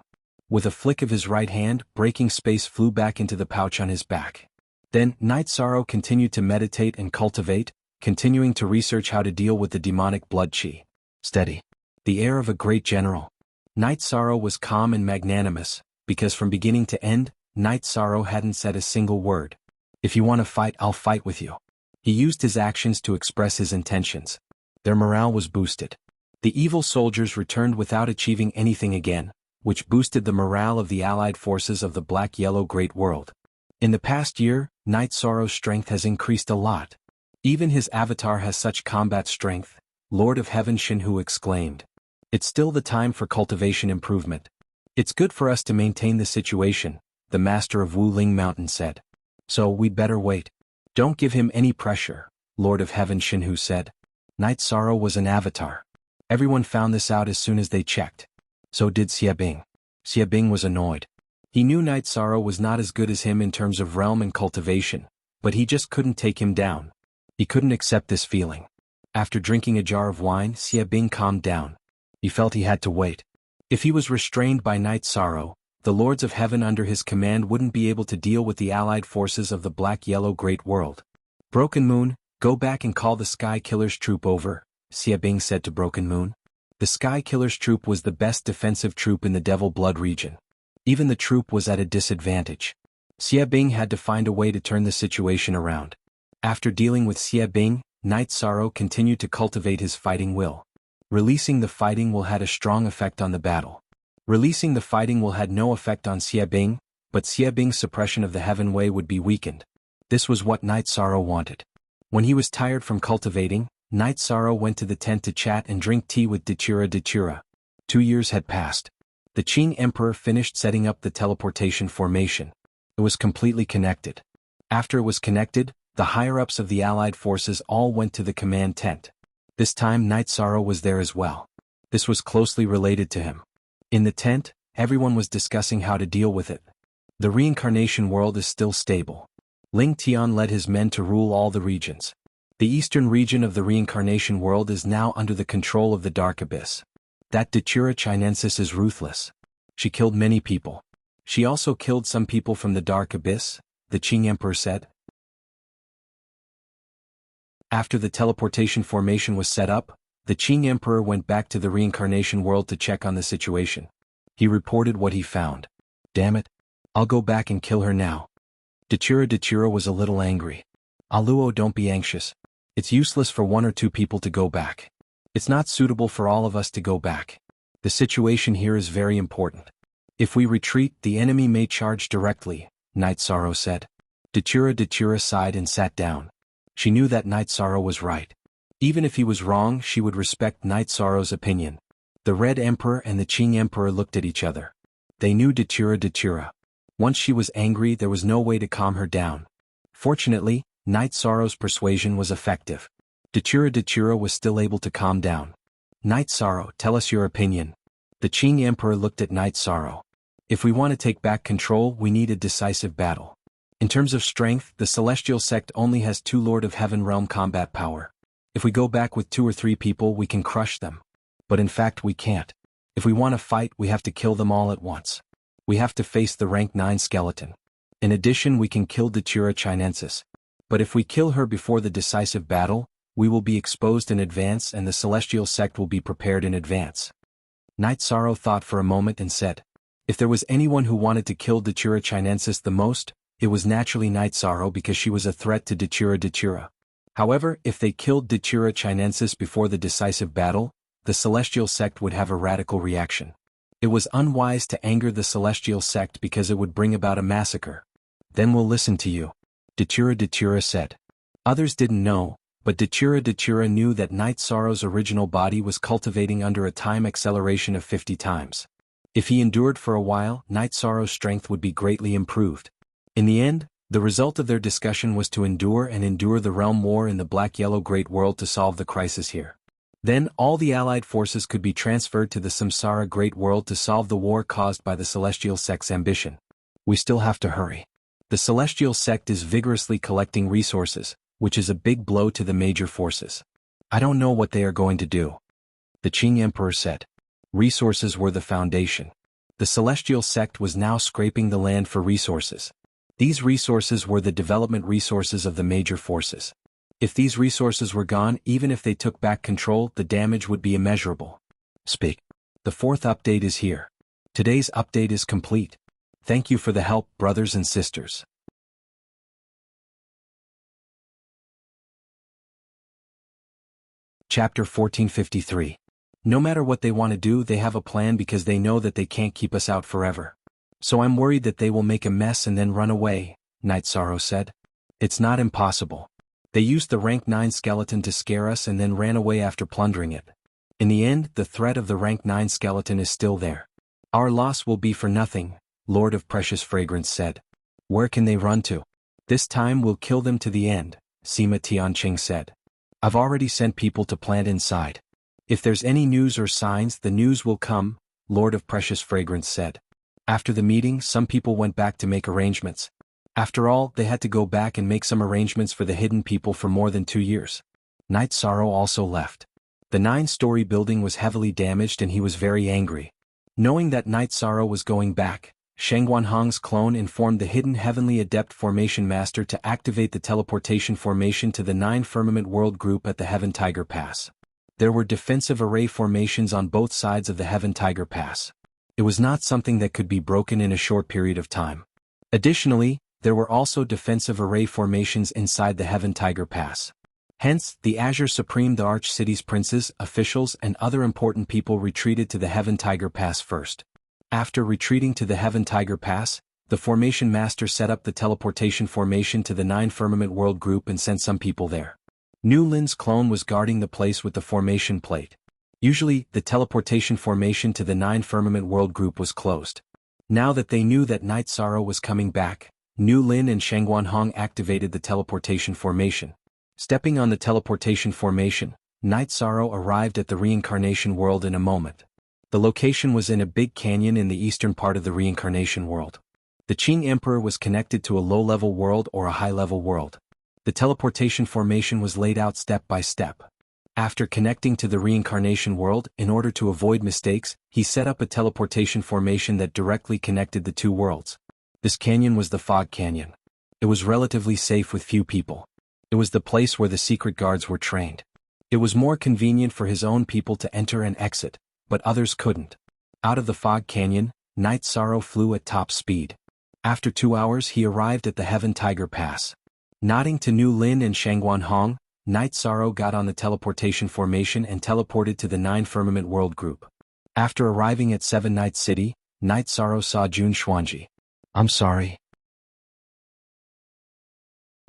With a flick of his right hand, breaking space flew back into the pouch on his back. Then, Night Sorrow continued to meditate and cultivate, continuing to research how to deal with the demonic blood chi. Steady. The air of a great general. Night Sorrow was calm and magnanimous, because from beginning to end, Night Sorrow hadn't said a single word. If you want to fight, I'll fight with you. He used his actions to express his intentions. Their morale was boosted. The evil soldiers returned without achieving anything again, which boosted the morale of the allied forces of the Black-Yellow Great World. In the past year, Night Sorrow's strength has increased a lot. Even his avatar has such combat strength, Lord of Heaven Shinhu exclaimed. It's still the time for cultivation improvement. It's good for us to maintain the situation, the master of Wu Ling Mountain said. So we'd better wait. Don't give him any pressure, Lord of Heaven Shinhu said. Night Sorrow was an avatar. Everyone found this out as soon as they checked. So did Xie Bing. Xie Bing was annoyed. He knew Night Sorrow was not as good as him in terms of realm and cultivation, but he just couldn't take him down. He couldn't accept this feeling. After drinking a jar of wine, Xie Bing calmed down. He felt he had to wait. If he was restrained by Night Sorrow, the Lords of Heaven under his command wouldn't be able to deal with the allied forces of the Black-Yellow Great World. Broken Moon, go back and call the Sky Killer's troop over, Xie Bing said to Broken Moon. The Sky Killer's troop was the best defensive troop in the Devil Blood region. Even the troop was at a disadvantage. Xie Bing had to find a way to turn the situation around. After dealing with Xie Bing, Night Sorrow continued to cultivate his fighting will. Releasing the fighting will had a strong effect on the battle. Releasing the fighting will had no effect on Xie Bing, but Xie Bing's suppression of the Heaven Way would be weakened. This was what Night Sorrow wanted. When he was tired from cultivating, Night Sorrow went to the tent to chat and drink tea with Dachira Dachira. 2 years had passed. The Qing Emperor finished setting up the teleportation formation. It was completely connected. After it was connected, the higher-ups of the allied forces all went to the command tent. This time Night Sorrow was there as well. This was closely related to him. In the tent, everyone was discussing how to deal with it. The reincarnation world is still stable. Ling Tian led his men to rule all the regions. The eastern region of the reincarnation world is now under the control of the Dark Abyss. That Dachira Chinensis is ruthless. She killed many people. She also killed some people from the Dark Abyss, the Qing Emperor said. After the teleportation formation was set up, the Qing Emperor went back to the reincarnation world to check on the situation. He reported what he found. Damn it. I'll go back and kill her now. Dachira was a little angry. Aluo, don't be anxious. It's useless for 1 or 2 people to go back. It's not suitable for all of us to go back. The situation here is very important. If we retreat, the enemy may charge directly, Night Sorrow said. Dachira sighed and sat down. She knew that Night Sorrow was right. Even if he was wrong, she would respect Night Sorrow's opinion. The Red Emperor and the Qing Emperor looked at each other. They knew Dachira. Once she was angry, there was no way to calm her down. Fortunately, Night Sorrow's persuasion was effective. Dachira was still able to calm down. Night Sorrow, tell us your opinion. The Qing Emperor looked at Night Sorrow. If we want to take back control, we need a decisive battle. In terms of strength, the Celestial Sect only has 2 Lord of Heaven realm combat power. If we go back with 2 or 3 people, we can crush them. But in fact we can't. If we want to fight, we have to kill them all at once. We have to face the rank 9 skeleton. In addition, we can kill Dachira Chinensis. But if we kill her before the decisive battle, we will be exposed in advance and the Celestial Sect will be prepared in advance. Night Sorrow thought for a moment and said, if there was anyone who wanted to kill Dachira Chinensis the most, it was naturally Night Sorrow because she was a threat to Dachira. However, if they killed Dachira Chinensis before the decisive battle, the Celestial Sect would have a radical reaction. It was unwise to anger the Celestial Sect because it would bring about a massacre. Then we'll listen to you. Dachira said. Others didn't know, but Dachira knew that Night Sorrow's original body was cultivating under a time acceleration of 50 times. If he endured for a while, Night Sorrow's strength would be greatly improved. In the end, the result of their discussion was to endure the realm war in the Black-Yellow Great World to solve the crisis here. Then all the allied forces could be transferred to the Samsara Great World to solve the war caused by the Celestial Sect's ambition. We still have to hurry. The Celestial Sect is vigorously collecting resources, which is a big blow to the major forces. I don't know what they are going to do. The Qing Emperor said. Resources were the foundation. The celestial sect was now scraping the land for resources. These resources were the development resources of the major forces. If these resources were gone, even if they took back control, the damage would be immeasurable. Speak. The fourth update is here. Today's update is complete. Thank you for the help, brothers and sisters. Chapter 1453. No matter what they want to do, they have a plan because they know that they can't keep us out forever. So I'm worried that they will make a mess and then run away, Night Sorrow said. It's not impossible. They used the rank 9 skeleton to scare us and then ran away after plundering it. In the end, the threat of the rank 9 skeleton is still there. Our loss will be for nothing, Lord of Precious Fragrance said. Where can they run to? This time we'll kill them to the end, Sima Tianqing said. I've already sent people to plant inside. If there's any news or signs, the news will come, Lord of Precious Fragrance said. After the meeting, some people went back to make arrangements. After all, they had to go back and make some arrangements for the hidden people for more than 2 years. Night Sorrow also left. The 9-story building was heavily damaged and he was very angry. Knowing that Night Sorrow was going back, Sheng Guanhong's clone informed the hidden Heavenly Adept Formation Master to activate the teleportation formation to the 9 Firmament World Group at the Heaven Tiger Pass. There were defensive array formations on both sides of the Heaven Tiger Pass. It was not something that could be broken in a short period of time. Additionally, there were also defensive array formations inside the Heaven Tiger Pass. Hence, the Azure Supreme, the Arch City's princes, officials, and other important people retreated to the Heaven Tiger Pass first. After retreating to the Heaven Tiger Pass, the Formation Master set up the teleportation formation to the 9 Firmament World Group and sent some people there. Nu Lin's clone was guarding the place with the formation plate. Usually, the teleportation formation to the 9 Firmament World Group was closed. Now that they knew that Night Sorrow was coming back, Nu Lin and Sheng Guanhong activated the teleportation formation. Stepping on the teleportation formation, Night Sorrow arrived at the reincarnation world in a moment. The location was in a big canyon in the eastern part of the reincarnation world. The Qing Emperor was connected to a low-level world or a high-level world. The teleportation formation was laid out step by step. After connecting to the reincarnation world, in order to avoid mistakes, he set up a teleportation formation that directly connected the two worlds. This canyon was the Fog Canyon. It was relatively safe with few people. It was the place where the secret guards were trained. It was more convenient for his own people to enter and exit, but others couldn't. Out of the Fog Canyon, Night Sorrow flew at top speed. After 2 hours he arrived at the Heaven Tiger Pass. Nodding to Nu Lin and Sheng Guanhong, Night Sorrow got on the teleportation formation and teleported to the 9 Firmament World Group. After arriving at 7 Night City, Night Sorrow saw Jun Xuanji. I'm sorry.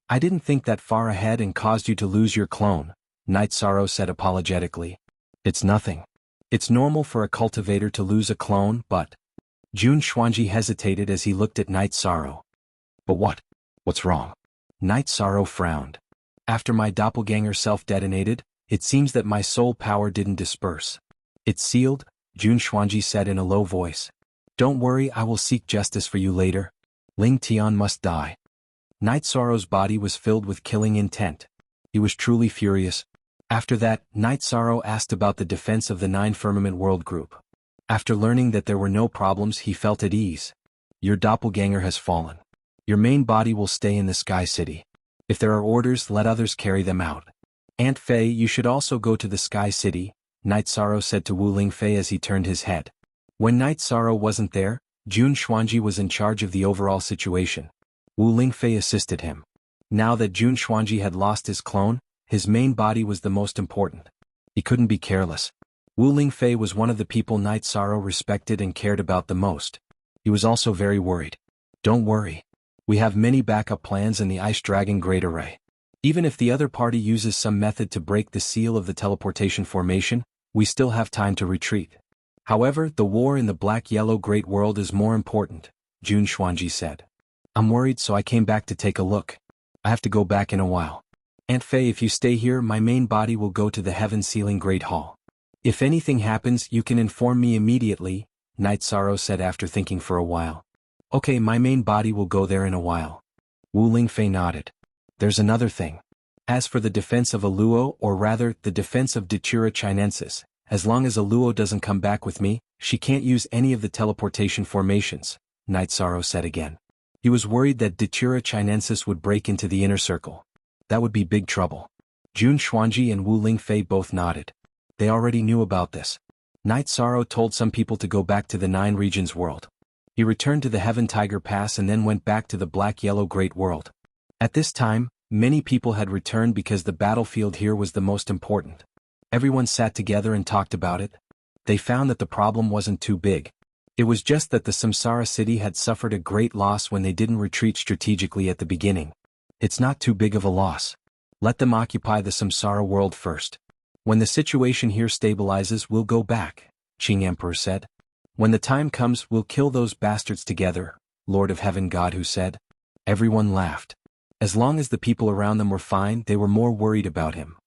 I didn't think that far ahead and caused you to lose your clone, Night Sorrow said apologetically. It's nothing. It's normal for a cultivator to lose a clone, but... Jun Xuanji hesitated as he looked at Night Sorrow. But what? What's wrong? Night Sorrow frowned. After my doppelganger self-detonated, it seems that my soul power didn't disperse. It's sealed, Jun Xuanji said in a low voice. Don't worry, I will seek justice for you later. Ling Tian must die. Night Sorrow's body was filled with killing intent. He was truly furious. After that, Night Sorrow asked about the defense of the 9 Firmament World Group. After learning that there were no problems, he felt at ease. Your doppelganger has fallen. Your main body will stay in the Sky City. If there are orders, let others carry them out. Aunt Fei, you should also go to the Sky City, Night Sorrow said to Wu Lingfei as he turned his head. When Night Sorrow wasn't there, Jun Xuanji was in charge of the overall situation. Wu Lingfei assisted him. Now that Jun Xuanji had lost his clone, his main body was the most important. He couldn't be careless. Wu Lingfei was one of the people Night Sorrow respected and cared about the most. He was also very worried. Don't worry. We have many backup plans in the Ice Dragon Great Array. Even if the other party uses some method to break the seal of the teleportation formation, we still have time to retreat. However, the war in the Black-Yellow Great World is more important, Jun Xuanji said. I'm worried, so I came back to take a look. I have to go back in a while. Aunt Fei, if you stay here, my main body will go to the Heaven Sealing Great Hall. If anything happens, you can inform me immediately, Night Sorrow said after thinking for a while. Okay, my main body will go there in a while. Wu Lingfei nodded. There's another thing. As for the defense of Aluo, or rather, the defense of Datura Chinensis, as long as Aluo doesn't come back with me, she can't use any of the teleportation formations, Night Sorrow said again. He was worried that Datura Chinensis would break into the inner circle. That would be big trouble. Jun Xuanji and Wu Lingfei both nodded. They already knew about this. Night Sorrow told some people to go back to the 9 regions world. He returned to the Heaven Tiger Pass and then went back to the Black-Yellow Great World. At this time, many people had returned because the battlefield here was the most important. Everyone sat together and talked about it. They found that the problem wasn't too big. It was just that the Samsara city had suffered a great loss when they didn't retreat strategically at the beginning. It's not too big of a loss. Let them occupy the Samsara world first. When the situation here stabilizes, we'll go back, Qing Emperor said. When the time comes, we'll kill those bastards together, Lord of Heaven God Hu said. Everyone laughed. As long as the people around them were fine, they were more worried about him.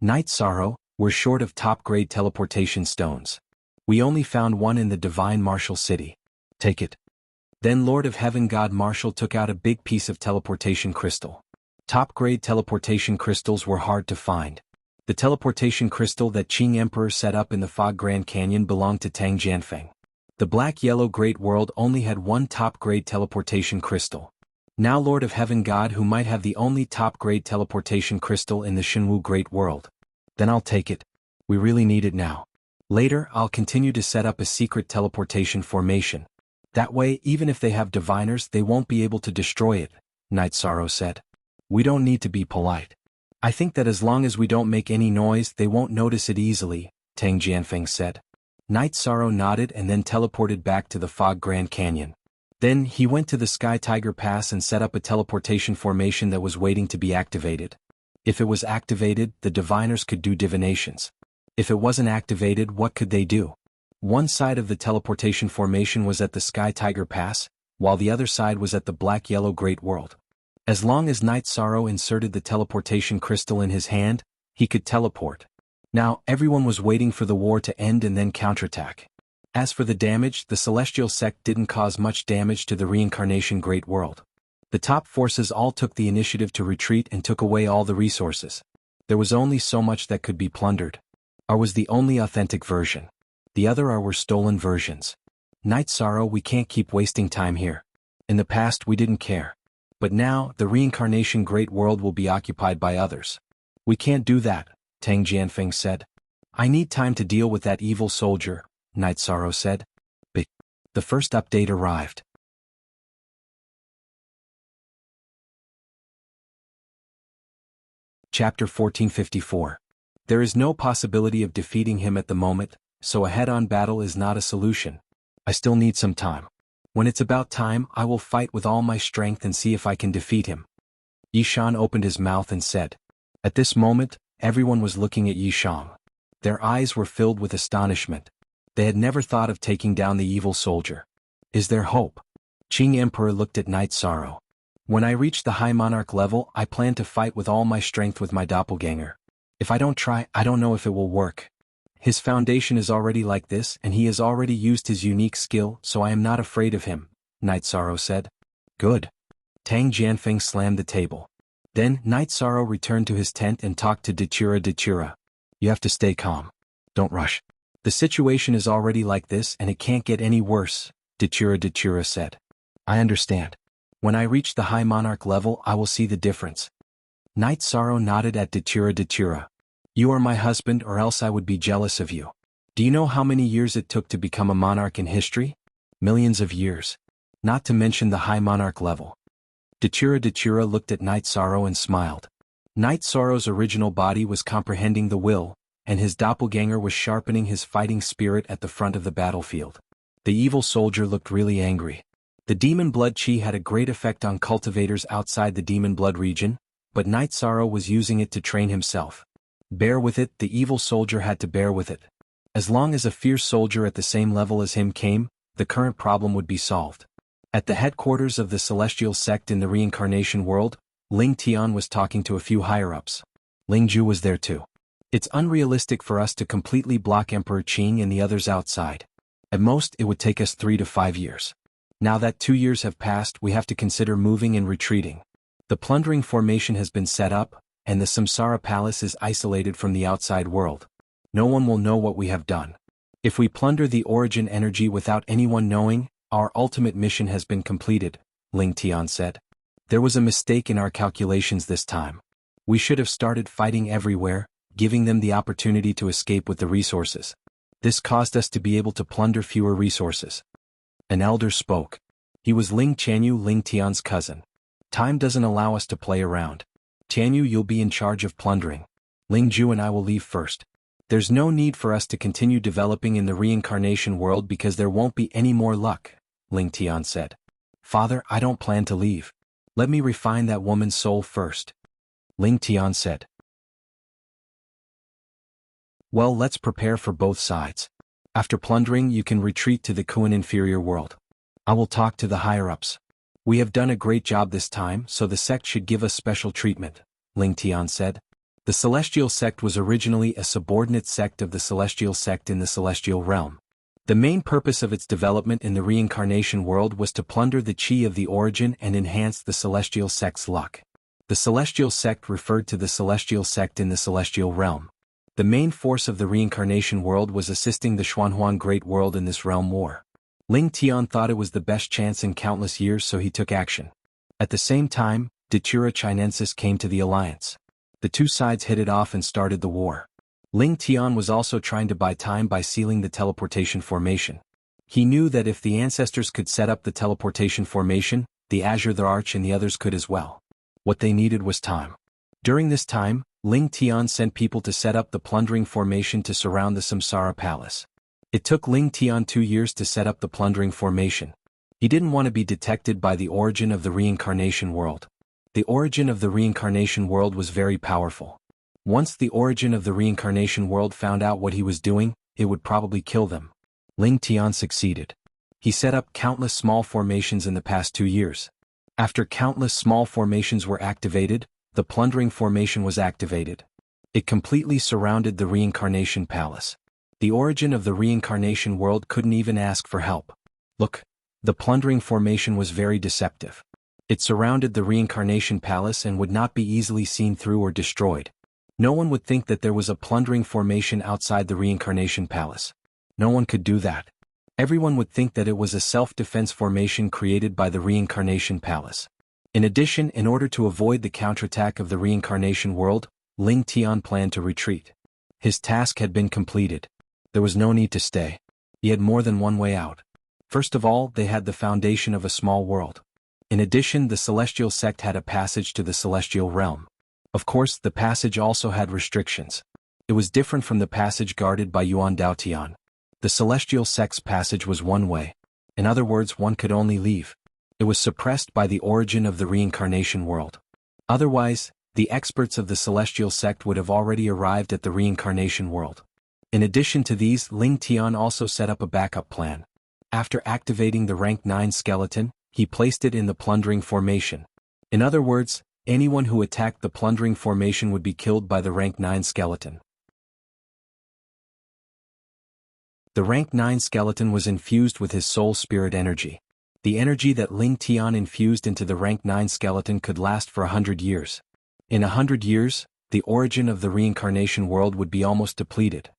Night Sorrow, we're short of top-grade teleportation stones. We only found one in the Divine Martial City. Take it. Then Lord of Heaven God Martial took out a big piece of teleportation crystal. Top-grade teleportation crystals were hard to find. The teleportation crystal that Qing Emperor set up in the Fog Grand Canyon belonged to Tang Jianfeng. The Black-Yellow Great World only had one top-grade teleportation crystal. Now Lord of Heaven God Hu might have the only top-grade teleportation crystal in the Shenwu Great World. Then I'll take it. We really need it now. Later, I'll continue to set up a secret teleportation formation. That way, even if they have diviners, they won't be able to destroy it, Night Sorrow said. We don't need to be polite. I think that as long as we don't make any noise, they won't notice it easily, Tang Jianfeng said. Night Sorrow nodded and then teleported back to the Fog Grand Canyon. Then, he went to the Sky Tiger Pass and set up a teleportation formation that was waiting to be activated. If it was activated, the diviners could do divinations. If it wasn't activated, what could they do? One side of the teleportation formation was at the Sky Tiger Pass, while the other side was at the Black-Yellow Great World. As long as Night Sorrow inserted the teleportation crystal in his hand, he could teleport. Now, everyone was waiting for the war to end and then counterattack. As for the damage, the Celestial Sect didn't cause much damage to the Reincarnation Great World. The top forces all took the initiative to retreat and took away all the resources. There was only so much that could be plundered. Our was the only authentic version. The other were stolen versions. Night Sorrow, we can't keep wasting time here. In the past we didn't care. But now, the Reincarnation Great World will be occupied by others. We can't do that, Tang Jianfeng said. I need time to deal with that evil soldier, Night Sorrow said. But the first update arrived. Chapter 1454. There is no possibility of defeating him at the moment, so a head-on battle is not a solution. I still need some time. When it's about time, I will fight with all my strength and see if I can defeat him. Yishan opened his mouth and said. At this moment, everyone was looking at Yishang. Their eyes were filled with astonishment. They had never thought of taking down the evil soldier. Is there hope? Qing Emperor looked at Night Sorrow. When I reach the High Monarch level, I plan to fight with all my strength with my doppelganger. If I don't try, I don't know if it will work. His foundation is already like this, and he has already used his unique skill, so I am not afraid of him, Night Sorrow said. Good. Tang Jianfeng slammed the table. Then, Night Sorrow returned to his tent and talked to Datura. You have to stay calm. Don't rush. The situation is already like this and it can't get any worse, Datura said. I understand. When I reach the High Monarch level, I will see the difference. Night Sorrow nodded at Datura. You are my husband, or else I would be jealous of you. Do you know how many years it took to become a monarch in history? Millions of years. Not to mention the High Monarch level. Datura looked at Night Sorrow and smiled. Night Sorrow's original body was comprehending the will, and his doppelganger was sharpening his fighting spirit at the front of the battlefield. The evil soldier looked really angry. The demon blood chi had a great effect on cultivators outside the demon blood region, but Night Sorrow was using it to train himself. Bear with it, the evil soldier had to bear with it. As long as a fierce soldier at the same level as him came, the current problem would be solved. At the headquarters of the Celestial Sect in the Reincarnation World, Ling Tian was talking to a few higher-ups. Ling Ju was there too. It's unrealistic for us to completely block Emperor Qing and the others outside. At most, it would take us 3 to 5 years. Now that 2 years have passed, we have to consider moving and retreating. The plundering formation has been set up, and the Samsara Palace is isolated from the outside world. No one will know what we have done. If we plunder the origin energy without anyone knowing, our ultimate mission has been completed, Ling Tian said. There was a mistake in our calculations this time. We should have started fighting everywhere, giving them the opportunity to escape with the resources. This caused us to be able to plunder fewer resources. An elder spoke. He was Ling Qianyu, Ling Tian's cousin. Time doesn't allow us to play around. Qianyu, you'll be in charge of plundering. Ling Ju and I will leave first. There's no need for us to continue developing in the reincarnation world because there won't be any more luck, Ling Tian said. Father, I don't plan to leave. Let me refine that woman's soul first, Ling Tian said. Well, let's prepare for both sides. After plundering, you can retreat to the Kuan inferior world. I will talk to the higher-ups. We have done a great job this time, so the sect should give us special treatment, Ling Tian said. The Celestial Sect was originally a subordinate sect of the Celestial Sect in the Celestial Realm. The main purpose of its development in the reincarnation world was to plunder the chi of the origin and enhance the Celestial Sect's luck. The Celestial Sect referred to the Celestial Sect in the Celestial Realm. The main force of the reincarnation world was assisting the Xuanhuan Great World in this realm war. Ling Tian thought it was the best chance in countless years, so he took action. At the same time, Datura Chinensis came to the alliance. The two sides hit it off and started the war. Ling Tian was also trying to buy time by sealing the teleportation formation. He knew that if the ancestors could set up the teleportation formation, the Azure the Arch and the others could as well. What they needed was time. During this time, Ling Tian sent people to set up the plundering formation to surround the Samsara Palace. It took Ling Tian 2 years to set up the plundering formation. He didn't want to be detected by the origin of the reincarnation world. The origin of the reincarnation world was very powerful. Once the origin of the reincarnation world found out what he was doing, it would probably kill them. Ling Tian succeeded. He set up countless small formations in the past 2 years. After countless small formations were activated, the plundering formation was activated. It completely surrounded the reincarnation palace. The origin of the reincarnation world couldn't even ask for help. Look, the plundering formation was very deceptive. It surrounded the reincarnation palace and would not be easily seen through or destroyed. No one would think that there was a plundering formation outside the reincarnation palace. No one could do that. Everyone would think that it was a self-defense formation created by the reincarnation palace. In addition, in order to avoid the counterattack of the reincarnation world, Ling Tian planned to retreat. His task had been completed. There was no need to stay. He had more than one way out. First of all, they had the foundation of a small world. In addition, the Celestial Sect had a passage to the Celestial Realm. Of course, the passage also had restrictions. It was different from the passage guarded by Yuan Daotian. The Celestial Sect's passage was one way. In other words, one could only leave. It was suppressed by the origin of the reincarnation world. Otherwise, the experts of the Celestial Sect would have already arrived at the reincarnation world. In addition to these, Ling Tian also set up a backup plan. After activating the rank 9 skeleton, he placed it in the plundering formation. In other words, anyone who attacked the plundering formation would be killed by the rank 9 skeleton. The rank 9 skeleton was infused with his soul spirit energy. The energy that Ling Tian infused into the rank 9 skeleton could last for 100 years. In 100 years, the origin of the reincarnation world would be almost depleted.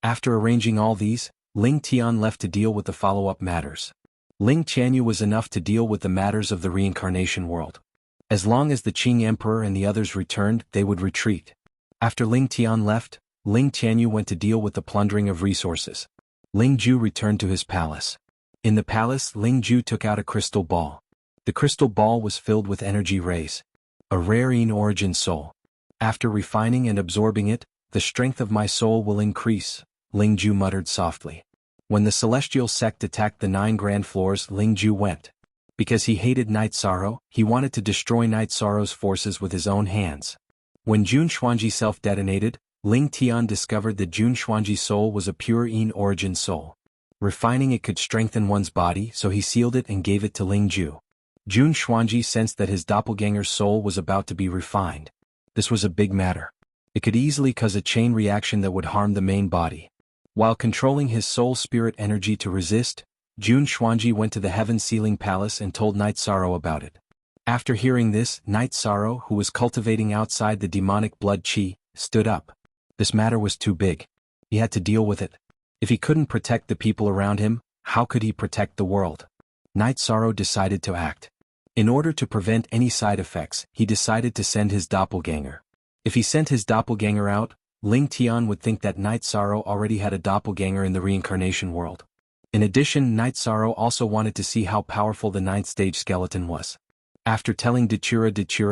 After arranging all these, Ling Tian left to deal with the follow-up matters. Ling Qianyu was enough to deal with the matters of the reincarnation world. As long as the Qing Emperor and the others returned, they would retreat. After Ling Tian left, Ling Qianyu went to deal with the plundering of resources. Ling Ju returned to his palace. In the palace, Ling Ju took out a crystal ball. The crystal ball was filled with energy rays. A rare origin soul. After refining and absorbing it, the strength of my soul will increase, Ling Ju muttered softly. When the Celestial Sect attacked the 9 grand floors, Ling Ju went. Because he hated Night Sorrow, he wanted to destroy Night Sorrow's forces with his own hands. When Jun Xuanji self-detonated, Ling Tian discovered that Jun Xuanji's soul was a pure origin soul. Refining it could strengthen one's body, so he sealed it and gave it to Ling Ju. Jun Xuanji sensed that his doppelganger's soul was about to be refined. This was a big matter. It could easily cause a chain reaction that would harm the main body. While controlling his soul spirit energy to resist, Jun Xuanji went to the Heaven Sealing Palace and told Night Sorrow about it. After hearing this, Night Sorrow, who was cultivating outside the demonic blood chi, stood up. This matter was too big. He had to deal with it. If he couldn't protect the people around him, how could he protect the world? Night Sorrow decided to act. In order to prevent any side effects, he decided to send his doppelganger. If he sent his doppelganger out, Ling Tian would think that Night Sorrow already had a doppelganger in the reincarnation world. In addition, Night Sorrow also wanted to see how powerful the 9th stage skeleton was. After telling Datura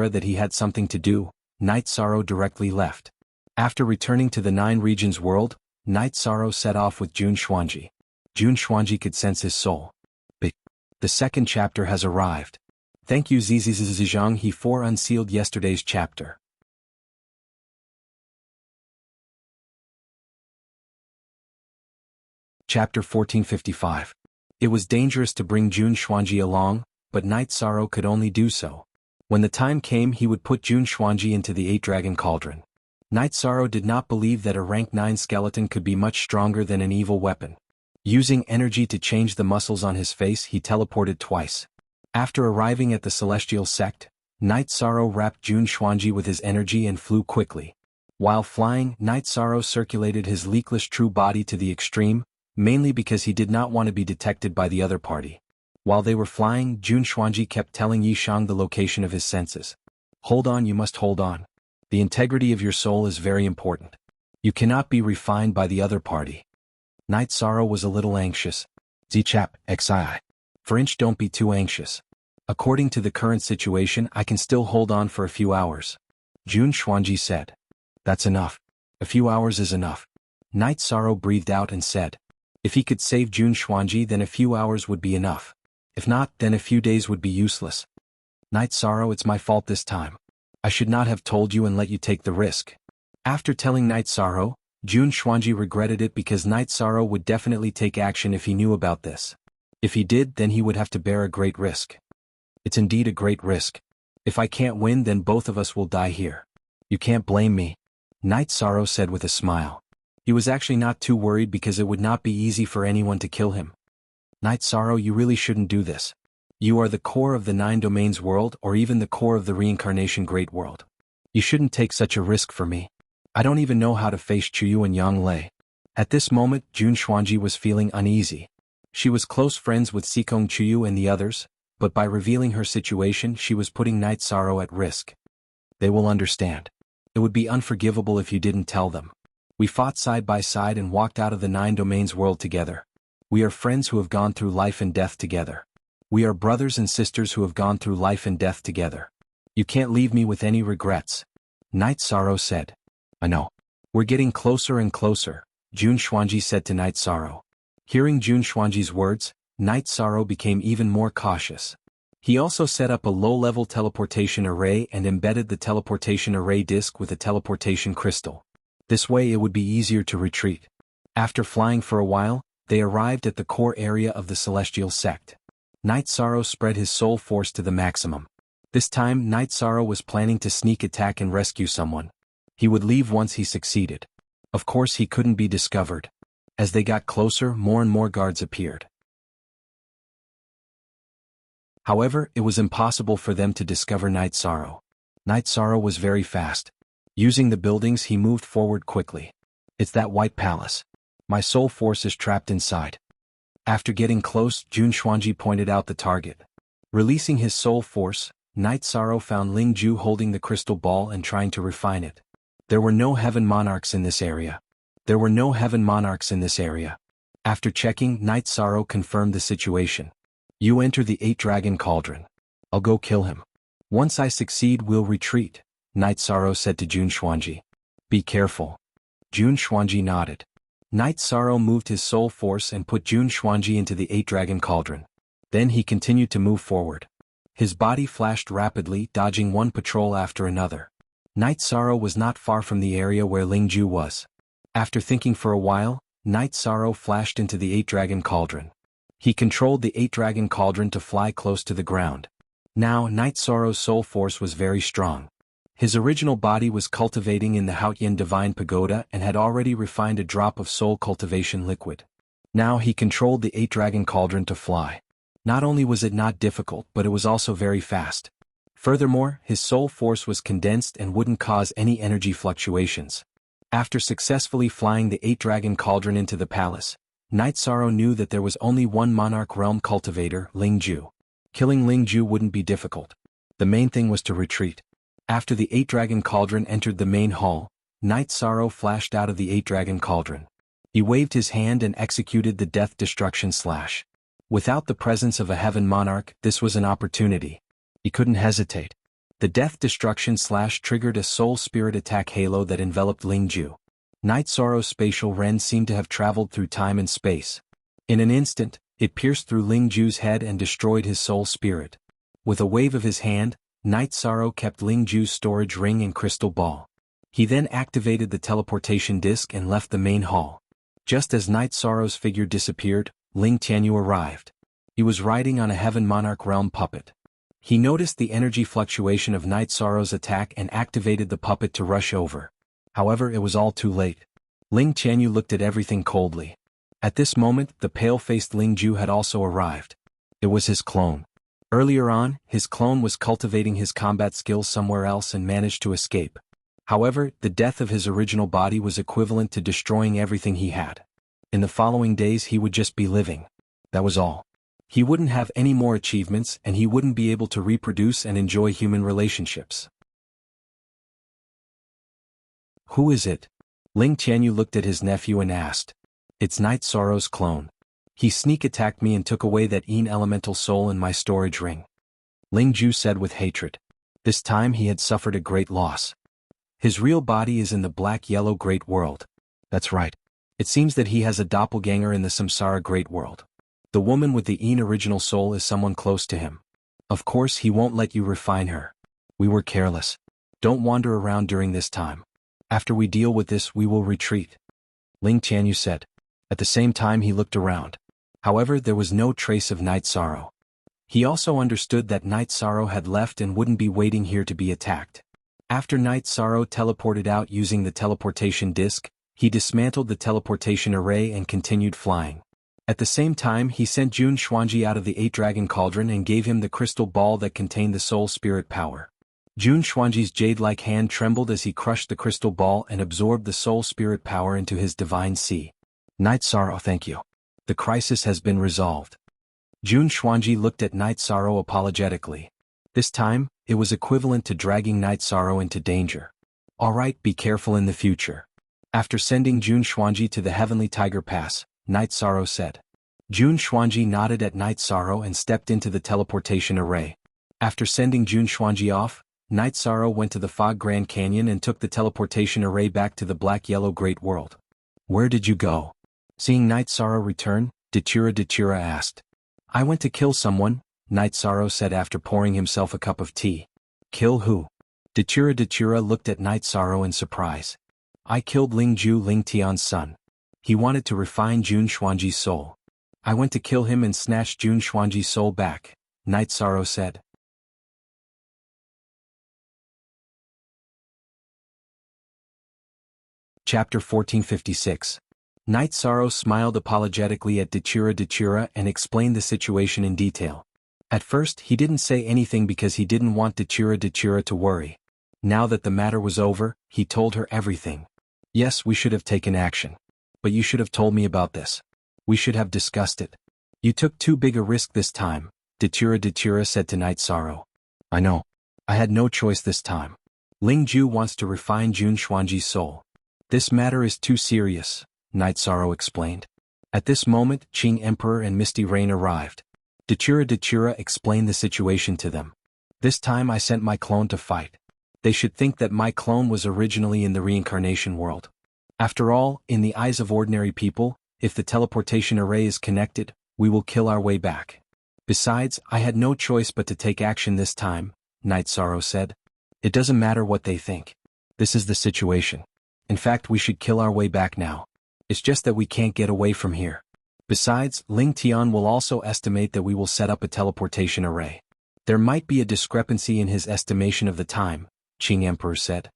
that he had something to do, Night Sorrow directly left. After returning to the 9 regions world, Night Sorrow set off with Jun Xuanji. Jun Xuanji could sense his soul. The second chapter has arrived. Thank you Zhang He for unsealed yesterday's chapter. Chapter 1455. It was dangerous to bring Jun Xuanji along, but Night Sorrow could only do so. When the time came, he would put Jun Xuanji into the 8-dragon cauldron. Night Sorrow did not believe that a rank 9 skeleton could be much stronger than an evil weapon. Using energy to change the muscles on his face, he teleported twice. After arriving at the celestial sect, Night Sorrow wrapped Jun Xuanji with his energy and flew quickly. While flying, Night Sorrow circulated his leakless true body to the extreme, mainly because he did not want to be detected by the other party. While they were flying, Jun Xuanji kept telling Yishang the location of his senses. Hold on, you must hold on. The integrity of your soul is very important. You cannot be refined by the other party. Night Sorrow was a little anxious. Z-chap, XI. For inch, don't be too anxious. According to the current situation, I can still hold on for a few hours. Jun Xuanji said. That's enough. A few hours is enough. Night Sorrow breathed out and said. If he could save Jun Xuanji, then a few hours would be enough. If not, then a few days would be useless. Night Sorrow, it's my fault this time. I should not have told you and let you take the risk. After telling Night Sorrow, Jun Xuanji regretted it because Night Sorrow would definitely take action if he knew about this. If he did, then he would have to bear a great risk. It's indeed a great risk. If I can't win, then both of us will die here. You can't blame me. Night Sorrow said with a smile. He was actually not too worried because it would not be easy for anyone to kill him. Night Sorrow, you really shouldn't do this. You are the core of the 9 domains world or even the core of the reincarnation great world. You shouldn't take such a risk for me. I don't even know how to face Chuyu and Yang Lei. At this moment, Jun Xuanji was feeling uneasy. She was close friends with Sikong Chuyu and the others, but by revealing her situation, she was putting Night Sorrow at risk. They will understand. It would be unforgivable if you didn't tell them. We fought side by side and walked out of the 9 domains world together. We are friends who have gone through life and death together. We are brothers and sisters who have gone through life and death together. You can't leave me with any regrets. Night Sorrow said. I know. We're getting closer and closer, Jun Xuanji said to Night Sorrow. Hearing Jun Xuanji's words, Night Sorrow became even more cautious. He also set up a low-level teleportation array and embedded the teleportation array disk with a teleportation crystal. This way it would be easier to retreat. After flying for a while, they arrived at the core area of the celestial sect. Night Sorrow spread his soul force to the maximum. This time, Night Sorrow was planning to sneak attack and rescue someone. He would leave once he succeeded. Of course, he couldn't be discovered. As they got closer, more and more guards appeared. However, it was impossible for them to discover Night Sorrow. Night Sorrow was very fast. Using the buildings, he moved forward quickly. It's that white palace. My soul force is trapped inside. After getting close, Jun Xuanji pointed out the target. Releasing his soul force, Night Sorrow found Ling Ju holding the crystal ball and trying to refine it. There were no heaven monarchs in this area. After checking, Night Sorrow confirmed the situation. You enter the 8-dragon cauldron. I'll go kill him. Once I succeed, we'll retreat, Night Sorrow said to Jun Xuanji. Be careful. Jun Xuanji nodded. Night Sorrow moved his soul force and put Jun Xuanji into the 8-dragon cauldron. Then he continued to move forward. His body flashed rapidly, dodging one patrol after another. Night Sorrow was not far from the area where Ling Ju was. After thinking for a while, Night Sorrow flashed into the 8-dragon cauldron. He controlled the 8-dragon cauldron to fly close to the ground. Now, Night Sorrow's soul force was very strong. His original body was cultivating in the Haotian Divine Pagoda and had already refined a drop of soul cultivation liquid. Now he controlled the 8-dragon cauldron to fly. Not only was it not difficult, but it was also very fast. Furthermore, his soul force was condensed and wouldn't cause any energy fluctuations. After successfully flying the 8-dragon cauldron into the palace, Night Sorrow knew that there was only one monarch realm cultivator, Ling Ju. Killing Ling Ju wouldn't be difficult. The main thing was to retreat. After the 8-dragon cauldron entered the main hall, Night Sorrow flashed out of the 8-dragon cauldron. He waved his hand and executed the Death Destruction Slash. Without the presence of a heaven monarch, this was an opportunity. He couldn't hesitate. The Death Destruction Slash triggered a soul spirit attack halo that enveloped Ling Ju. Night Sorrow's spatial Ren seemed to have traveled through time and space. In an instant, it pierced through Ling Ju's head and destroyed his soul spirit. With a wave of his hand, Night Sorrow kept Ling Ju's storage ring and crystal ball. He then activated the teleportation disc and left the main hall. Just as Night Sorrow's figure disappeared, Ling Tianyu arrived. He was riding on a Heaven Monarch Realm puppet. He noticed the energy fluctuation of Night Sorrow's attack and activated the puppet to rush over. However, it was all too late. Ling Tianyu looked at everything coldly. At this moment, the pale-faced Ling Ju had also arrived. It was his clone. Earlier on, his clone was cultivating his combat skills somewhere else and managed to escape. However, the death of his original body was equivalent to destroying everything he had. In the following days he would just be living. That was all. He wouldn't have any more achievements and he wouldn't be able to reproduce and enjoy human relationships. Who is it? Ling Tianyu looked at his nephew and asked. It's Night Sorrow's clone. He sneak attacked me and took away that Yin elemental soul in my storage ring. Ling Ju said with hatred. This time he had suffered a great loss. His real body is in the black-yellow Great World. That's right. It seems that he has a doppelganger in the Samsara Great World. The woman with the Yin original soul is someone close to him. Of course he won't let you refine her. We were careless. Don't wander around during this time. After we deal with this we will retreat. Ling Tianyu said. At the same time he looked around. However, there was no trace of Night Sorrow. He also understood that Night Sorrow had left and wouldn't be waiting here to be attacked. After Night Sorrow teleported out using the teleportation disc, he dismantled the teleportation array and continued flying. At the same time he sent Jun Xuanji out of the 8-dragon cauldron and gave him the crystal ball that contained the soul spirit power. Jun Xuanji's jade-like hand trembled as he crushed the crystal ball and absorbed the soul spirit power into his divine sea. Night Sorrow, thank you. The crisis has been resolved. Jun Xuanji looked at Night Sorrow apologetically. This time, it was equivalent to dragging Night Sorrow into danger. Alright, be careful in the future. After sending Jun Xuanji to the Heavenly Tiger Pass, Night Sorrow said. Jun Xuanji nodded at Night Sorrow and stepped into the teleportation array. After sending Jun Xuanji off, Night Sorrow went to the Fog Grand Canyon and took the teleportation array back to the black-yellow Great World. Where did you go? Seeing Night Sorrow return, Dachira asked. I went to kill someone, Night Sorrow said after pouring himself a cup of tea. Kill who? Dachira looked at Night Sorrow in surprise. I killed Ling Ju, Ling Tian's son. He wanted to refine Jun Xuanji's soul. I went to kill him and snatch Jun Xuanji's soul back, Night Sorrow said. Chapter 1456. Night Sorrow smiled apologetically at Dachira and explained the situation in detail. At first he didn't say anything because he didn't want Dachira to worry. Now that the matter was over, he told her everything. Yes, we should have taken action. But you should have told me about this. We should have discussed it. You took too big a risk this time, Dachira said to Night Sorrow. I know. I had no choice this time. Ling Ju wants to refine Jun Xuanji's soul. This matter is too serious, Night Sorrow explained. At this moment, Qing Emperor and Misty Rain arrived. Dachira explained the situation to them. This time I sent my clone to fight. They should think that my clone was originally in the reincarnation world. After all, in the eyes of ordinary people, if the teleportation array is connected, we will kill our way back. Besides, I had no choice but to take action this time, Night Sorrow said. It doesn't matter what they think. This is the situation. In fact, we should kill our way back now. It's just that we can't get away from here. Besides, Ling Tian will also estimate that we will set up a teleportation array. There might be a discrepancy in his estimation of the time, Qing Emperor said.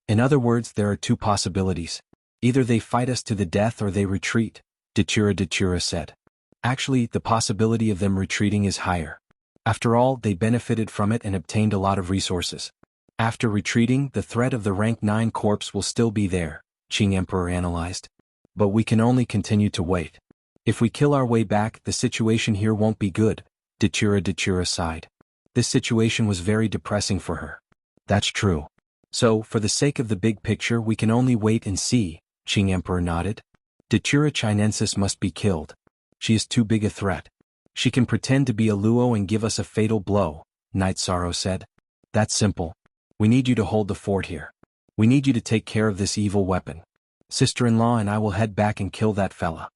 In other words, there are two possibilities. Either they fight us to the death or they retreat, Dachira said. Actually, the possibility of them retreating is higher. After all, they benefited from it and obtained a lot of resources. After retreating, the threat of the rank 9 corpse will still be there, Qing Emperor analyzed. But we can only continue to wait. If we kill our way back, the situation here won't be good, Datura sighed. This situation was very depressing for her. That's true. So, for the sake of the big picture, we can only wait and see, Qing Emperor nodded. Datura Chinensis must be killed. She is too big a threat. She can pretend to be a Luo and give us a fatal blow, Knight Sorrow said. That's simple. We need you to hold the fort here. We need you to take care of this evil weapon. Sister-in-law and I will head back and kill that fella.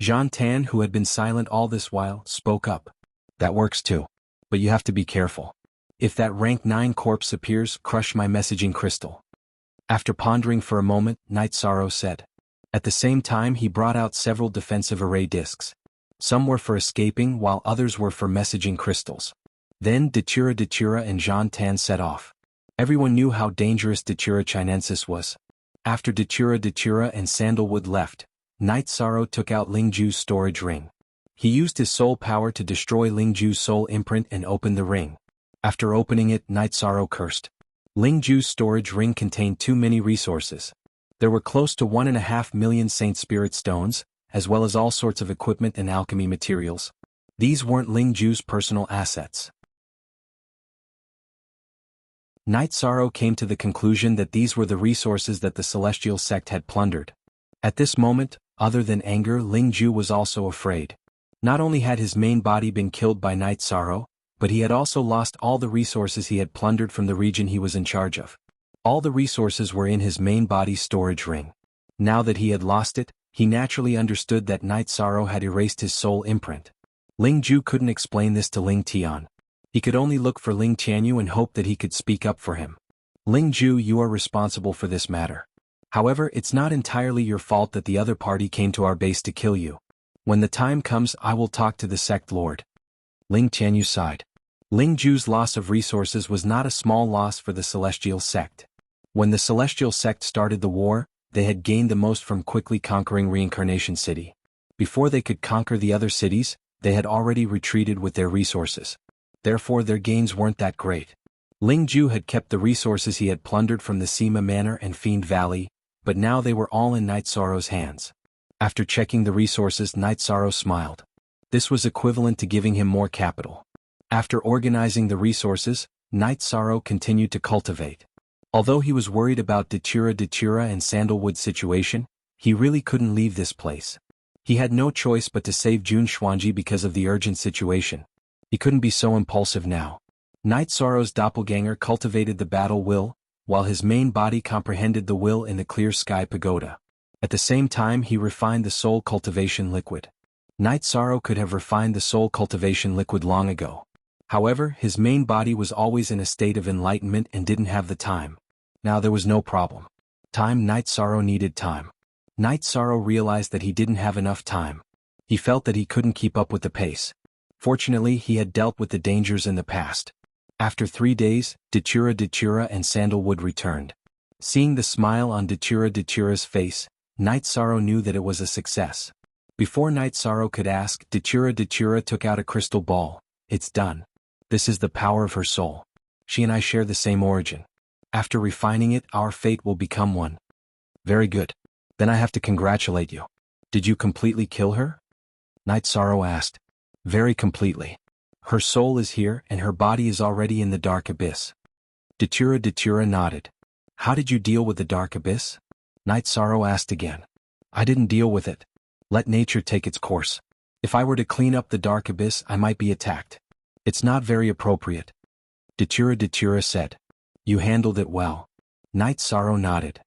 Jean Tan, who had been silent all this while, spoke up. That works too. But you have to be careful. If that rank 9 corpse appears, crush my messaging crystal. After pondering for a moment, Knight Sorrow said. At the same time he brought out several defensive array discs. Some were for escaping while others were for messaging crystals. Then Datura and Jean Tan set off. Everyone knew how dangerous Datura Chinensis was. After Datura and Sandalwood left, Knight Sorrow took out Lingju's storage ring. He used his soul power to destroy Lingju's soul imprint and opened the ring. After opening it, Knight Sorrow cursed. Lingju's storage ring contained too many resources. There were close to 1.5 million Saint Spirit stones, as well as all sorts of equipment and alchemy materials. These weren't Lingju's personal assets. Knight Sorrow came to the conclusion that these were the resources that the celestial sect had plundered. At this moment, other than anger, Lingju was also afraid. Not only had his main body been killed by Knight Sorrow, but he had also lost all the resources he had plundered from the region he was in charge of. All the resources were in his main body's storage ring. Now that he had lost it, he naturally understood that Knight Sorrow had erased his soul imprint. Lingju couldn't explain this to Ling Tian. He could only look for Ling Tianyu and hope that he could speak up for him. Lingju, you are responsible for this matter. However, it's not entirely your fault that the other party came to our base to kill you. When the time comes, I will talk to the sect lord. Ling Tianyu sighed. Lingju's loss of resources was not a small loss for the celestial sect. When the celestial sect started the war, they had gained the most from quickly conquering Reincarnation City. Before they could conquer the other cities, they had already retreated with their resources. Therefore their gains weren't that great. Lingju had kept the resources he had plundered from the Sima Manor and Fiend Valley, but now they were all in Knight Sorrow's hands. After checking the resources, Knight Sorrow smiled. This was equivalent to giving him more capital. After organizing the resources, Knight Sorrow continued to cultivate. Although he was worried about Datura and Sandalwood's situation, he really couldn't leave this place. He had no choice but to save Jun Xuanji because of the urgent situation. He couldn't be so impulsive now. Knight Sorrow's doppelganger cultivated the battle will, while his main body comprehended the will in the clear sky pagoda. At the same time he refined the soul cultivation liquid. Knight Sorrow could have refined the soul cultivation liquid long ago. However, his main body was always in a state of enlightenment and didn't have the time. Now there was no problem. Knight Sorrow needed time. Knight Sorrow realized that he didn't have enough time. He felt that he couldn't keep up with the pace. Fortunately, he had dealt with the dangers in the past. After 3 days, Datura and Sandalwood returned. Seeing the smile on Datura's face, Knight Sorrow knew that it was a success. Before Knight Sorrow could ask, Datura took out a crystal ball. It's done. This is the power of her soul. She and I share the same origin. After refining it, our fate will become one. Very good. Then I have to congratulate you. Did you completely kill her? Knight Sorrow asked. Very completely. Her soul is here and her body is already in the dark abyss. Datura nodded. How did you deal with the dark abyss? Knight Sorrow asked again. I didn't deal with it. Let nature take its course. If I were to clean up the dark abyss, I might be attacked. It's not very appropriate. Datura said. You handled it well. Knight Sorrow nodded.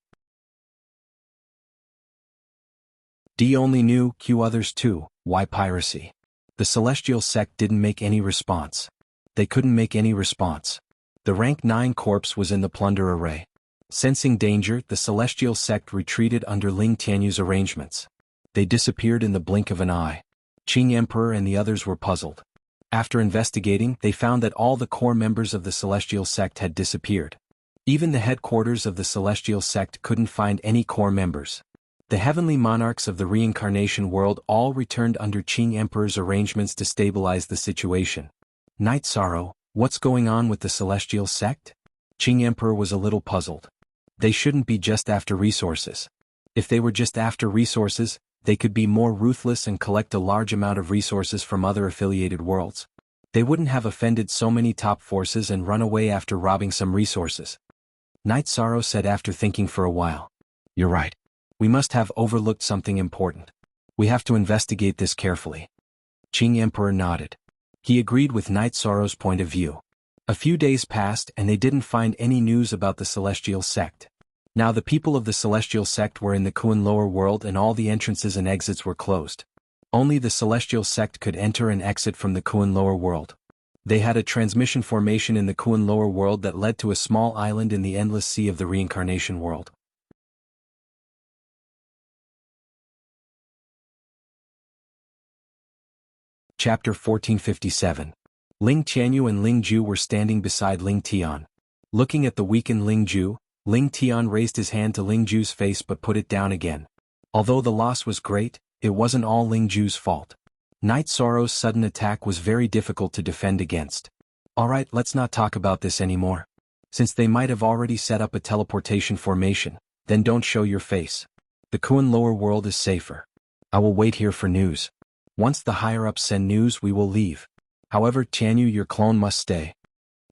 D only knew, Q others too, why piracy? The celestial sect didn't make any response. They couldn't make any response. The rank 9 corpse was in the plunder array. Sensing danger, the celestial sect retreated under Ling Tianyu's arrangements. They disappeared in the blink of an eye. Qing Emperor and the others were puzzled. After investigating, they found that all the core members of the celestial sect had disappeared. Even the headquarters of the celestial sect couldn't find any core members. The heavenly monarchs of the reincarnation world all returned under Qing Emperor's arrangements to stabilize the situation. Night Sorrow, what's going on with the celestial sect? Qing Emperor was a little puzzled. They shouldn't be just after resources. If they were just after resources, they could be more ruthless and collect a large amount of resources from other affiliated worlds. They wouldn't have offended so many top forces and run away after robbing some resources. Night Sorrow said after thinking for a while. You're right. We must have overlooked something important. We have to investigate this carefully. Qing Emperor nodded. He agreed with Night Sorrow's point of view. A few days passed and they didn't find any news about the celestial sect. Now the people of the celestial sect were in the Kuan lower world and all the entrances and exits were closed. Only the celestial sect could enter and exit from the Kuan lower world. They had a transmission formation in the Kuan lower world that led to a small island in the endless sea of the reincarnation world. Chapter 1457. Ling Qianyu and Ling Ju were standing beside Ling Tian. Looking at the weakened Ling Ju, Ling Tian raised his hand to Ling Ju's face but put it down again. Although the loss was great, it wasn't all Ling Ju's fault. Night Sorrow's sudden attack was very difficult to defend against. Alright, let's not talk about this anymore. Since they might have already set up a teleportation formation, then don't show your face. The Kuan lower world is safer. I will wait here for news. Once the higher-ups send news we will leave. However, Qianyu, your clone must stay.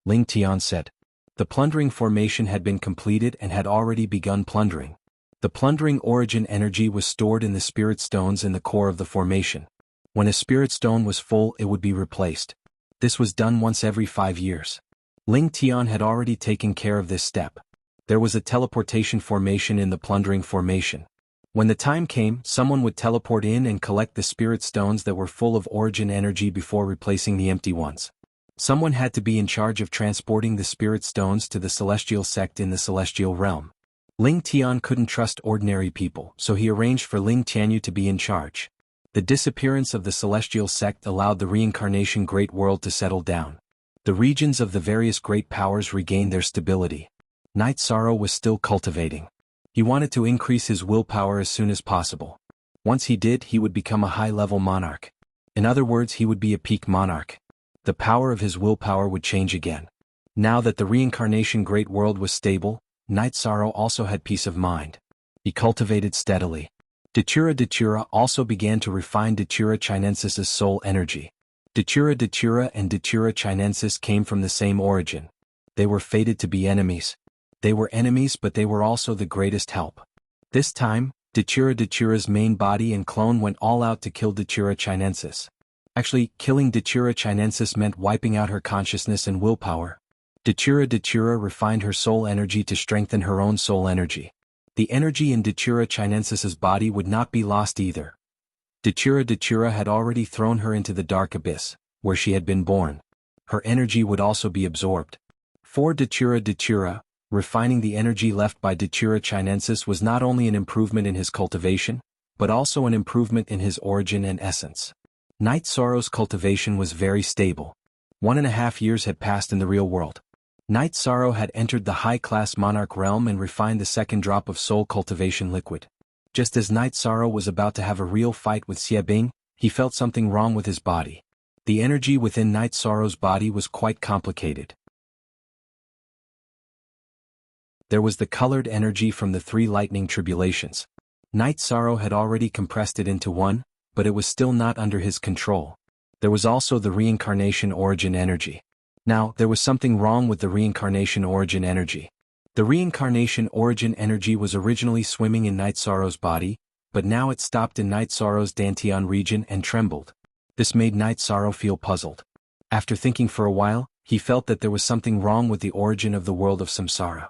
Ling Tian said. The plundering formation had been completed and had already begun plundering. The plundering origin energy was stored in the spirit stones in the core of the formation. When a spirit stone was full it would be replaced. This was done once every 5 years. Ling Tian had already taken care of this step. There was a teleportation formation in the plundering formation. When the time came, someone would teleport in and collect the spirit stones that were full of origin energy before replacing the empty ones. Someone had to be in charge of transporting the spirit stones to the celestial sect in the celestial realm. Ling Tian couldn't trust ordinary people, so he arranged for Ling Qianyu to be in charge. The disappearance of the celestial sect allowed the reincarnation great world to settle down. The regions of the various great powers regained their stability. Night Sorrow was still cultivating. He wanted to increase his willpower as soon as possible. Once he did, he would become a high-level monarch. In other words, he would be a peak monarch. The power of his willpower would change again. Now that the reincarnation great world was stable, Night Sorrow also had peace of mind. He cultivated steadily. Datura also began to refine Datura Chinensis's soul energy. Datura and Datura Chinensis came from the same origin. They were fated to be enemies. They were enemies, but they were also the greatest help. This time, Datura's main body and clone went all out to kill Datura Chinensis. Actually, killing Datura Chinensis meant wiping out her consciousness and willpower. Datura refined her soul energy to strengthen her own soul energy. The energy in Datura Chinensis's body would not be lost either. Datura had already thrown her into the dark abyss, where she had been born. Her energy would also be absorbed. For Datura, refining the energy left by Datura Chinensis was not only an improvement in his cultivation, but also an improvement in his origin and essence. Night Sorrow's cultivation was very stable. 1.5 years had passed in the real world. Night Sorrow had entered the high-class monarch realm and refined the second drop of soul cultivation liquid. Just as Night Sorrow was about to have a real fight with Xie Bing, he felt something wrong with his body. The energy within Night Sorrow's body was quite complicated. There was the colored energy from the 3 lightning tribulations. Night Sorrow had already compressed it into one, but it was still not under his control. There was also the reincarnation origin energy. Now, there was something wrong with the reincarnation origin energy. The reincarnation origin energy was originally swimming in Night Sorrow's body, but now it stopped in Night Sorrow's Dantian region and trembled. This made Night Sorrow feel puzzled. After thinking for a while, he felt that there was something wrong with the origin of the world of samsara.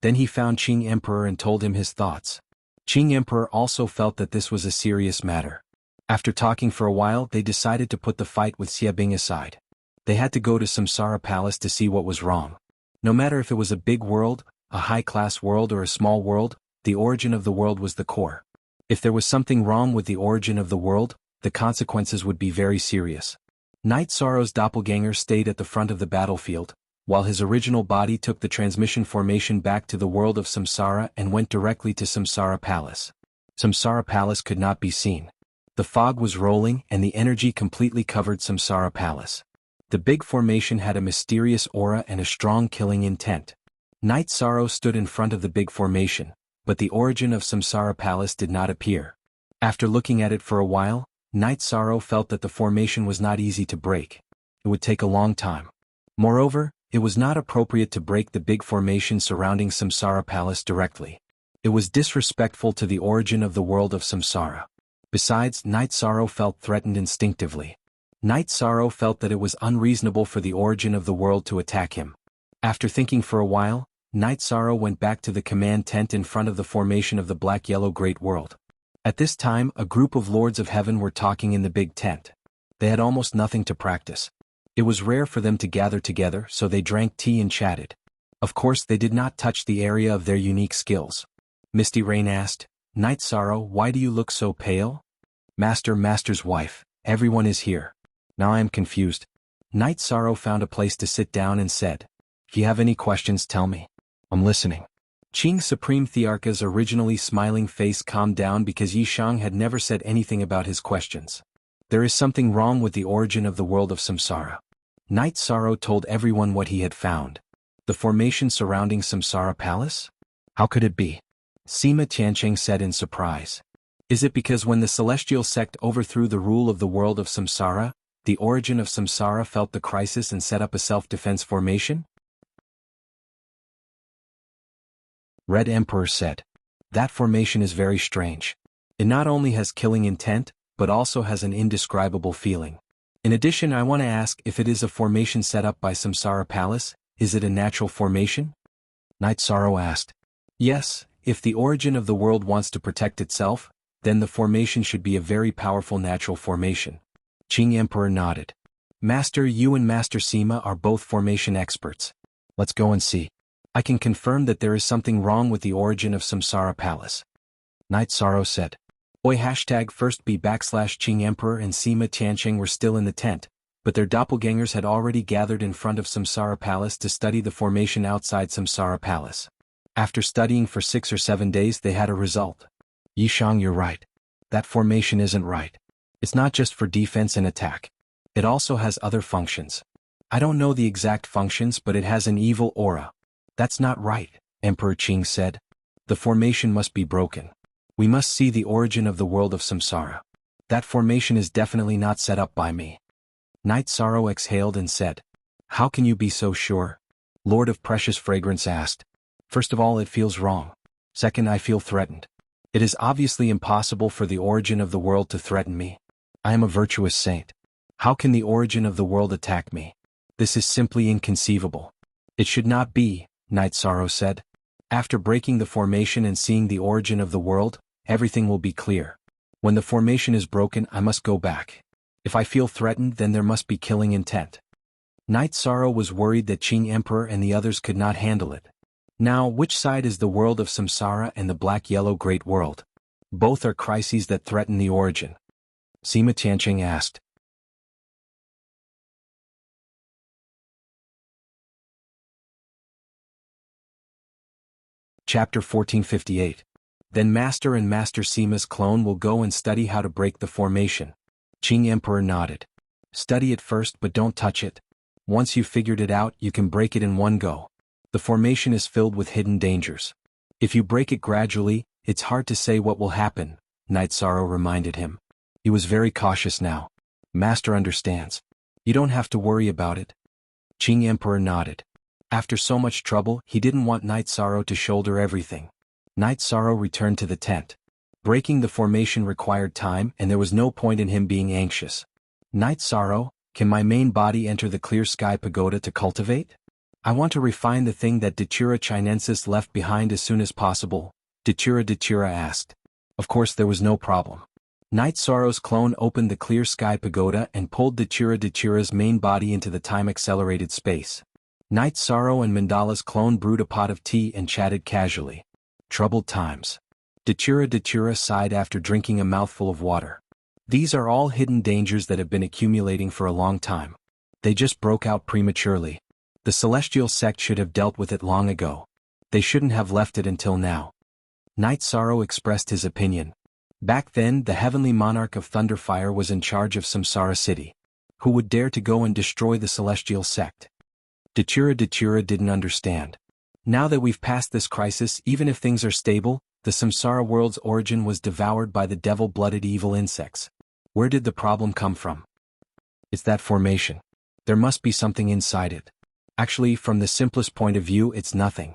Then he found Qing Emperor and told him his thoughts. Qing Emperor also felt that this was a serious matter. After talking for a while, they decided to put the fight with Xie Bing aside. They had to go to Samsara Palace to see what was wrong. No matter if it was a big world, a high-class world or a small world, the origin of the world was the core. If there was something wrong with the origin of the world, the consequences would be very serious. Night Sorrow's doppelganger stayed at the front of the battlefield, while his original body took the transmission formation back to the world of Samsara and went directly to Samsara Palace. Samsara Palace could not be seen. The fog was rolling and the energy completely covered Samsara Palace. The big formation had a mysterious aura and a strong killing intent. Night Sorrow stood in front of the big formation, but the origin of Samsara Palace did not appear. After looking at it for a while, Night Sorrow felt that the formation was not easy to break. It would take a long time. Moreover, it was not appropriate to break the big formation surrounding Samsara Palace directly. It was disrespectful to the origin of the world of Samsara. Besides, Night Sorrow felt threatened instinctively. Night Sorrow felt that it was unreasonable for the origin of the world to attack him. After thinking for a while, Night Sorrow went back to the command tent in front of the formation of the Black-Yellow Great World. At this time, a group of Lords of Heaven were talking in the big tent. They had almost nothing to practice. It was rare for them to gather together, so they drank tea and chatted. Of course, they did not touch the area of their unique skills. Misty Rain asked, "Night Sorrow, why do you look so pale?" Master's wife, everyone is here. Now I am confused." Night Sorrow found a place to sit down and said, "If you have any questions, tell me. I'm listening." Qing Supreme Thearka's originally smiling face calmed down because Yishang had never said anything about his questions. There is something wrong with the origin of the world of Samsara. Night Sorrow told everyone what he had found. The formation surrounding Samsara Palace? How could it be? Sima Tiancheng said in surprise. Is it because when the celestial sect overthrew the rule of the world of Samsara, the origin of Samsara felt the crisis and set up a self-defense formation? Red Emperor said. That formation is very strange. It not only has killing intent, but also has an indescribable feeling. In addition, I want to ask if it is a formation set up by Samsara Palace, is it a natural formation? Night Sorrow asked. Yes, if the origin of the world wants to protect itself, then the formation should be a very powerful natural formation. Qing Emperor nodded. Master Yu and Master Sima are both formation experts. Let's go and see. I can confirm that there is something wrong with the origin of Samsara Palace. Night Sorrow said. Oi #first B /Qing Emperor and Sima Tiancheng were still in the tent, but their doppelgangers had already gathered in front of Samsara Palace to study the formation outside Samsara Palace. After studying for 6 or 7 days they had a result. Yishang, you're right. That formation isn't right. It's not just for defense and attack. It also has other functions. I don't know the exact functions, but it has an evil aura. That's not right, Emperor Qing said. The formation must be broken. We must see the origin of the world of Samsara. That formation is definitely not set up by me. Night Sorrow exhaled and said. How can you be so sure? Lord of Precious Fragrance asked. First of all, it feels wrong. Second, I feel threatened. It is obviously impossible for the origin of the world to threaten me. I am a virtuous saint. How can the origin of the world attack me? This is simply inconceivable. It should not be, Night Sorrow said. After breaking the formation and seeing the origin of the world, everything will be clear. When the formation is broken, I must go back. If I feel threatened, then there must be killing intent. Night Sorrow was worried that Qing Emperor and the others could not handle it. Now, which side is the world of Samsara and the Black-Yellow Great World? Both are crises that threaten the origin. Sima Tiancheng asked. Chapter 1458. Then Master and Master Sima's clone will go and study how to break the formation. Qing Emperor nodded. Study it first, but don't touch it. Once you've figured it out, you can break it in one go. The formation is filled with hidden dangers. If you break it gradually, it's hard to say what will happen, Night Sorrow reminded him. He was very cautious now. Master understands. You don't have to worry about it. Qing Emperor nodded. After so much trouble, he didn't want Night Sorrow to shoulder everything. Night Sorrow returned to the tent. Breaking the formation required time, and there was no point in him being anxious. Night Sorrow, can my main body enter the clear sky pagoda to cultivate? I want to refine the thing that Datura Chinensis left behind as soon as possible, Datura asked. Of course there was no problem. Night Sorrow's clone opened the clear sky pagoda and pulled Datura's main body into the time-accelerated space. Night Sorrow and Mandala's clone brewed a pot of tea and chatted casually. Troubled times. Datura sighed after drinking a mouthful of water. These are all hidden dangers that have been accumulating for a long time. They just broke out prematurely. The celestial sect should have dealt with it long ago. They shouldn't have left it until now. Night Sorrow expressed his opinion. Back then, the heavenly monarch of Thunderfire was in charge of Samsara City. Who would dare to go and destroy the celestial sect? Datura didn't understand. Now that we've passed this crisis, even if things are stable, the samsara world's origin was devoured by the devil-blooded evil insects. Where did the problem come from? It's that formation. There must be something inside it. Actually, from the simplest point of view, it's nothing.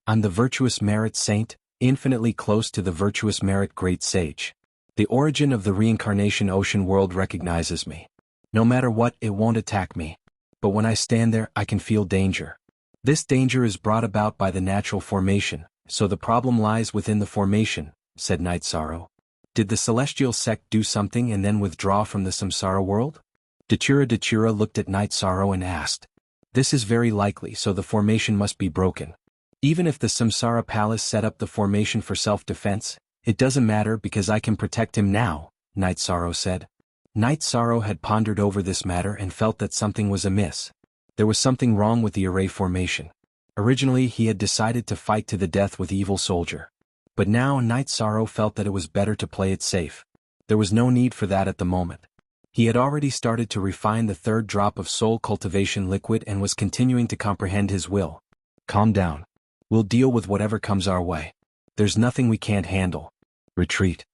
I'm the virtuous merit saint, infinitely close to the virtuous merit great sage. The origin of the reincarnation ocean world recognizes me. No matter what, it won't attack me. But when I stand there, I can feel danger. This danger is brought about by the natural formation, so the problem lies within the formation, said Night Sorrow. Did the celestial sect do something and then withdraw from the samsara world? Datura looked at Night Sorrow and asked. This is very likely, so the formation must be broken. Even if the samsara palace set up the formation for self-defense, it doesn't matter because I can protect him now, Night Sorrow said. Night Sorrow had pondered over this matter and felt that something was amiss. There was something wrong with the array formation. Originally he had decided to fight to the death with Evil Soldier. But now Night Sorrow felt that it was better to play it safe. There was no need for that at the moment. He had already started to refine the third drop of soul cultivation liquid and was continuing to comprehend his will. Calm down. We'll deal with whatever comes our way. There's nothing we can't handle. Retreat.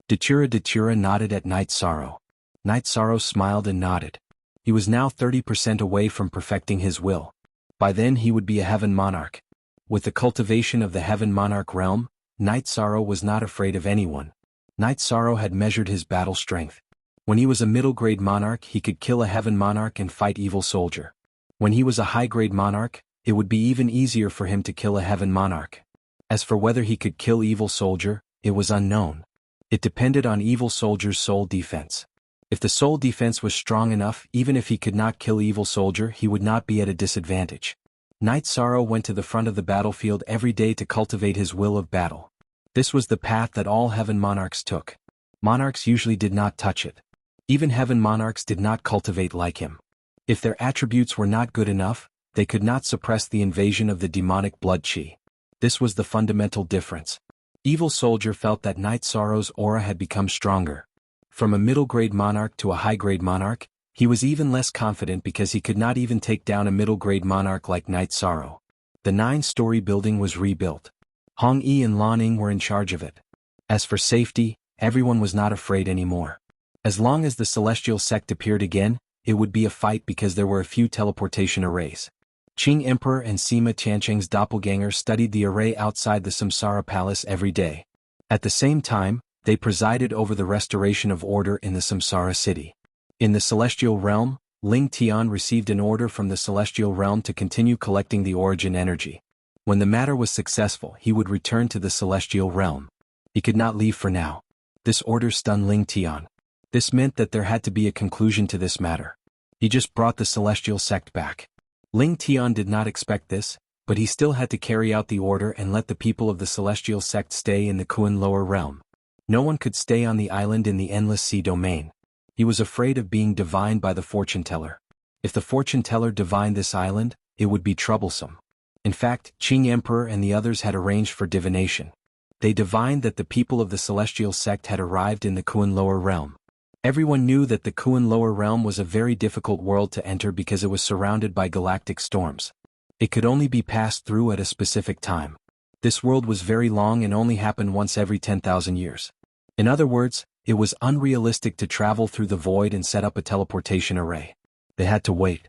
Datura nodded at Night Sorrow. Night Sorrow smiled and nodded. He was now 30% away from perfecting his will. By then he would be a heaven monarch. With the cultivation of the heaven monarch realm, Night Sorrow was not afraid of anyone. Night Sorrow had measured his battle strength. When he was a middle-grade monarch, he could kill a heaven monarch and fight Evil Soldier. When he was a high-grade monarch, it would be even easier for him to kill a heaven monarch. As for whether he could kill Evil Soldier, it was unknown. It depended on Evil Soldier's soul defense. If the soul defense was strong enough, even if he could not kill Evil Soldier, he would not be at a disadvantage. Night Sorrow went to the front of the battlefield every day to cultivate his will of battle. This was the path that all heaven monarchs took. Monarchs usually did not touch it. Even heaven monarchs did not cultivate like him. If their attributes were not good enough, they could not suppress the invasion of the demonic blood chi. This was the fundamental difference. Evil Soldier felt that Night Sorrow's aura had become stronger. From a middle-grade monarch to a high-grade monarch, he was even less confident because he could not even take down a middle-grade monarch like Night Sorrow. The 9-story building was rebuilt. Hong Yi and Lan Ning were in charge of it. As for safety, everyone was not afraid anymore. As long as the celestial sect appeared again, it would be a fight because there were a few teleportation arrays. Qing Emperor and Sima Tiancheng's doppelganger studied the array outside the Samsara Palace every day. At the same time, they presided over the restoration of order in the Samsara city. In the celestial realm, Ling Tian received an order from the celestial realm to continue collecting the origin energy. When the matter was successful, he would return to the celestial realm. He could not leave for now. This order stunned Ling Tian. This meant that there had to be a conclusion to this matter. He just brought the celestial sect back. Ling Tian did not expect this, but he still had to carry out the order and let the people of the celestial sect stay in the Kuan lower realm. No one could stay on the island in the endless sea domain. He was afraid of being divined by the fortune teller. If the fortune teller divined this island, it would be troublesome. In fact, Qing Emperor and the others had arranged for divination. They divined that the people of the celestial sect had arrived in the Kuan lower realm. Everyone knew that the Kuan lower realm was a very difficult world to enter because it was surrounded by galactic storms. It could only be passed through at a specific time. This world was very long and only happened once every 10,000 years. In other words, it was unrealistic to travel through the void and set up a teleportation array. They had to wait.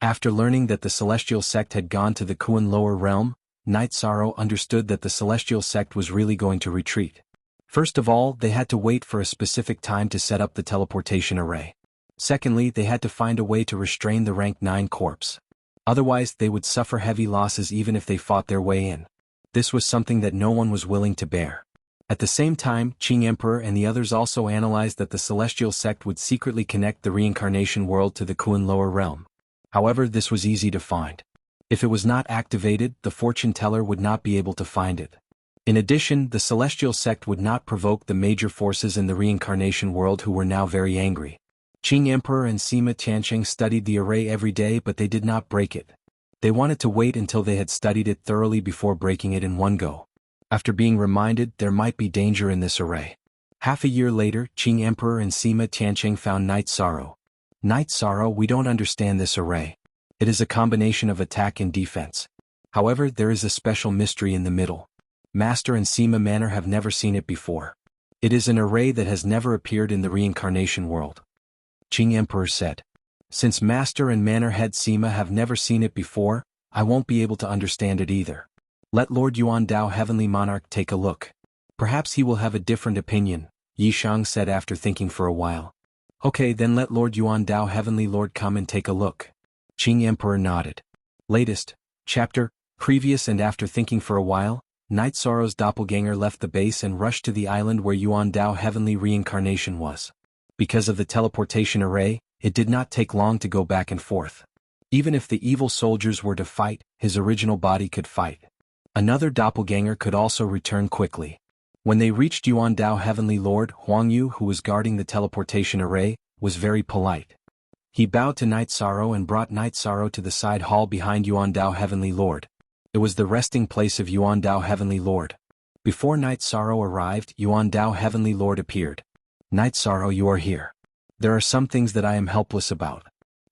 After learning that the celestial sect had gone to the Kuan lower realm, Night Sorrow understood that the celestial sect was really going to retreat. First of all, they had to wait for a specific time to set up the teleportation array. Secondly, they had to find a way to restrain the rank 9 corpse. Otherwise, they would suffer heavy losses even if they fought their way in. This was something that no one was willing to bear. At the same time, Qing Emperor and the others also analyzed that the celestial sect would secretly connect the reincarnation world to the Kuan lower realm. However, this was easy to find. If it was not activated, the fortune teller would not be able to find it. In addition, the celestial sect would not provoke the major forces in the reincarnation world who were now very angry. Qing Emperor and Sima Tiancheng studied the array every day, but they did not break it. They wanted to wait until they had studied it thoroughly before breaking it in one go. after being reminded there might be danger in this array. Half a year later, Qing Emperor and Sima Tianqing found Night Sorrow. Night Sorrow, we don't understand this array. It is a combination of attack and defense. However, there is a special mystery in the middle. Master and Sima Manor have never seen it before. It is an array that has never appeared in the reincarnation world. Qing Emperor said. Since Master and Manor Head Sima have never seen it before, I won't be able to understand it either. Let Lord Yuan Dao Heavenly Monarch take a look. Perhaps he will have a different opinion, Yishang said after thinking for a while. Okay, then let Lord Yuan Dao Heavenly Lord come and take a look. Qing Emperor nodded. Latest chapter, previous and after thinking for a while, Night Sorrow's doppelganger left the base and rushed to the island where Yuan Dao Heavenly Reincarnation was. Because of the teleportation array, it did not take long to go back and forth. Even if the evil soldiers were to fight, his original body could fight. Another doppelganger could also return quickly. When they reached Yuan Dao Heavenly Lord, Huang Yu, who was guarding the teleportation array, was very polite. He bowed to Night Sorrow and brought Night Sorrow to the side hall behind Yuan Dao Heavenly Lord. It was the resting place of Yuan Dao Heavenly Lord. Before Night Sorrow arrived, Yuan Dao Heavenly Lord appeared. Night Sorrow, you are here. There are some things that I am helpless about.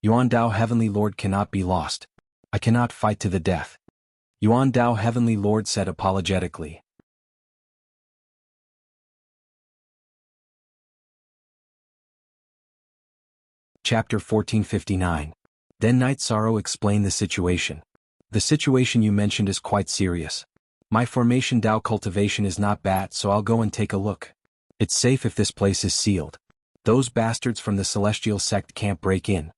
Yuan Dao Heavenly Lord cannot be lost. I cannot fight to the death. Yuan Dao Heavenly Lord said apologetically. Chapter 1459. Then Night Sorrow explained the situation. The situation you mentioned is quite serious. My formation Dao cultivation is not bad, so I'll go and take a look. It's safe if this place is sealed. Those bastards from the celestial sect can't break in.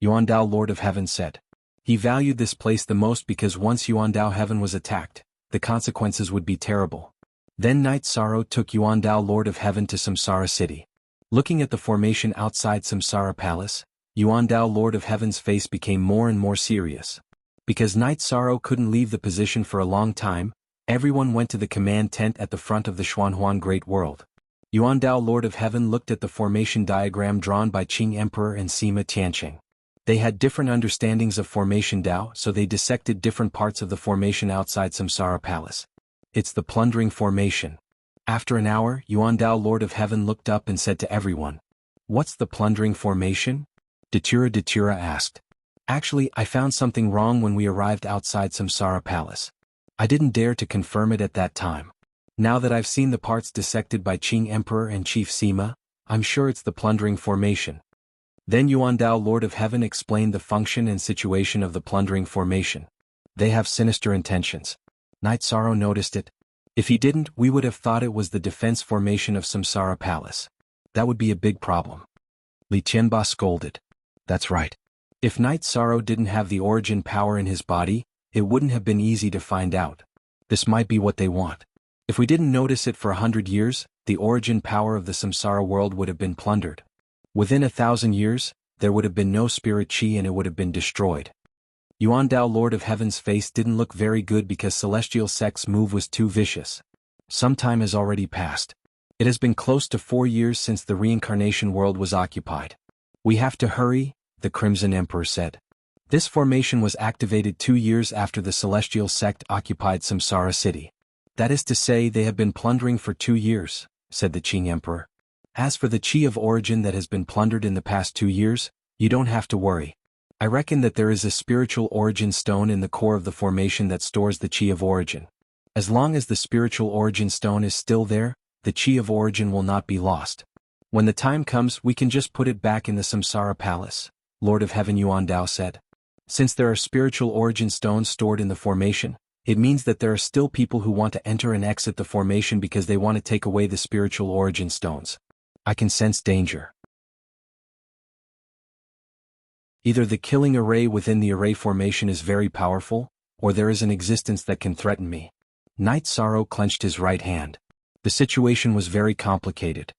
Yuan Dao Lord of Heaven said. He valued this place the most because once Yuan Dao Heaven was attacked, the consequences would be terrible. Then Night Sorrow took Yuan Dao Lord of Heaven to Samsara City. Looking at the formation outside Samsara Palace, Yuan Dao Lord of Heaven's face became more and more serious. Because Night Sorrow couldn't leave the position for a long time, everyone went to the command tent at the front of the Xuanhuan Great World. Yuan Dao Lord of Heaven looked at the formation diagram drawn by Qing Emperor and Sima Tianqing. They had different understandings of formation Dao, so they dissected different parts of the formation outside Samsara Palace. It's the plundering formation. After an hour, Yuan Dao Lord of Heaven looked up and said to everyone, "What's the plundering formation?" Datura asked. Actually, I found something wrong when we arrived outside Samsara Palace. I didn't dare to confirm it at that time. Now that I've seen the parts dissected by Qing Emperor and Chief Sima, I'm sure it's the plundering formation. Then Yuan Dao Lord of Heaven explained the function and situation of the plundering formation. They have sinister intentions. Night Sorrow noticed it. If he didn't, we would have thought it was the defense formation of Samsara Palace. That would be a big problem. Li Tianba scolded. That's right. If Night Sorrow didn't have the origin power in his body, it wouldn't have been easy to find out. This might be what they want. If we didn't notice it for 100 years, the origin power of the Samsara world would have been plundered. Within 1,000 years, there would have been no spirit chi and it would have been destroyed. Yuan Dao Lord of Heaven's face didn't look very good because Celestial Sect's move was too vicious. Some time has already passed. It has been close to 4 years since the reincarnation world was occupied. We have to hurry, the Crimson Emperor said. This formation was activated 2 years after the Celestial Sect occupied Samsara City. That is to say, they have been plundering for 2 years, said the Qing Emperor. As for the chi of origin that has been plundered in the past 2 years, you don't have to worry. I reckon that there is a spiritual origin stone in the core of the formation that stores the chi of origin. As long as the spiritual origin stone is still there, the chi of origin will not be lost. When the time comes, we can just put it back in the Samsara Palace, Lord of Heaven Yuan Dao said. Since there are spiritual origin stones stored in the formation, it means that there are still people who want to enter and exit the formation because they want to take away the spiritual origin stones. I can sense danger. Either the killing array within the array formation is very powerful, or there is an existence that can threaten me. Night Sorrow clenched his right hand. The situation was very complicated.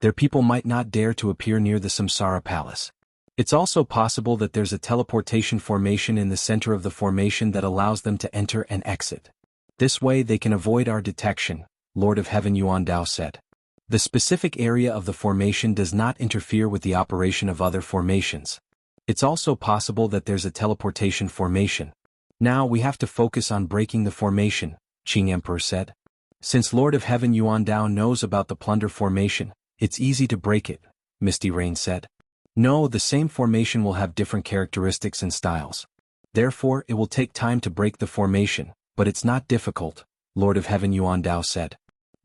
Their people might not dare to appear near the Samsara Palace. It's also possible that there's a teleportation formation in the center of the formation that allows them to enter and exit. This way they can avoid our detection, Lord of Heaven Yuan Dao said. The specific area of the formation does not interfere with the operation of other formations. It's also possible that there's a teleportation formation. Now we have to focus on breaking the formation, Qing Emperor said. Since Lord of Heaven Yuan Dao knows about the plunder formation, it's easy to break it, Misty Rain said. No, the same formation will have different characteristics and styles. Therefore, it will take time to break the formation, but it's not difficult, Lord of Heaven Yuan Dao said.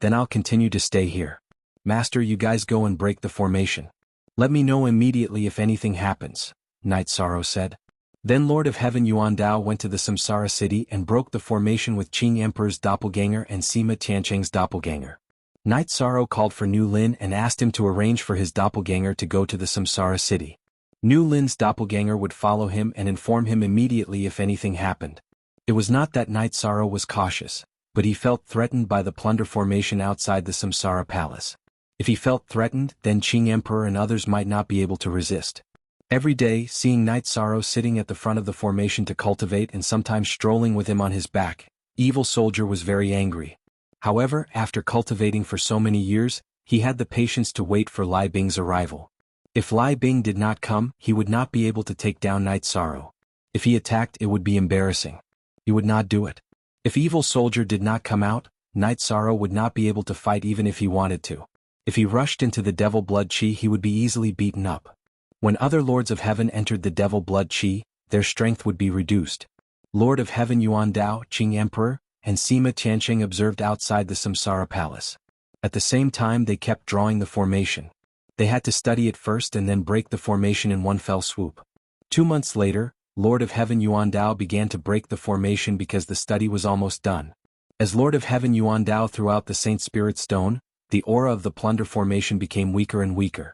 Then I'll continue to stay here. Master, you guys go and break the formation. Let me know immediately if anything happens, Night Sorrow said. Then Lord of Heaven Yuan Dao went to the Samsara city and broke the formation with Qing Emperor's doppelganger and Sima Tiancheng's doppelganger. Night Sorrow called for Nu Lin and asked him to arrange for his doppelganger to go to the Samsara city. Nu Lin's doppelganger would follow him and inform him immediately if anything happened. It was not that Night Sorrow was cautious, but he felt threatened by the plunder formation outside the Samsara palace. If he felt threatened, then Qing Emperor and others might not be able to resist. Every day, seeing Night Sorrow sitting at the front of the formation to cultivate and sometimes strolling with him on his back, Evil Soldier was very angry. However, after cultivating for so many years, he had the patience to wait for Lai Bing's arrival. If Lai Bing did not come, he would not be able to take down Night Sorrow. If he attacked, it would be embarrassing. He would not do it. If Evil Soldier did not come out, Night Sorrow would not be able to fight even if he wanted to. If he rushed into the Devil Blood Chi, he would be easily beaten up. When other Lords of Heaven entered the Devil Blood Chi, their strength would be reduced. Lord of Heaven Yuan Dao, Qing Emperor, and Sima Tiancheng observed outside the Samsara Palace. At the same time they kept drawing the formation. They had to study it first and then break the formation in one fell swoop. 2 months later, Lord of Heaven Yuan Dao began to break the formation because the study was almost done. As Lord of Heaven Yuan Dao threw out the Saint Spirit Stone, the aura of the plunder formation became weaker and weaker.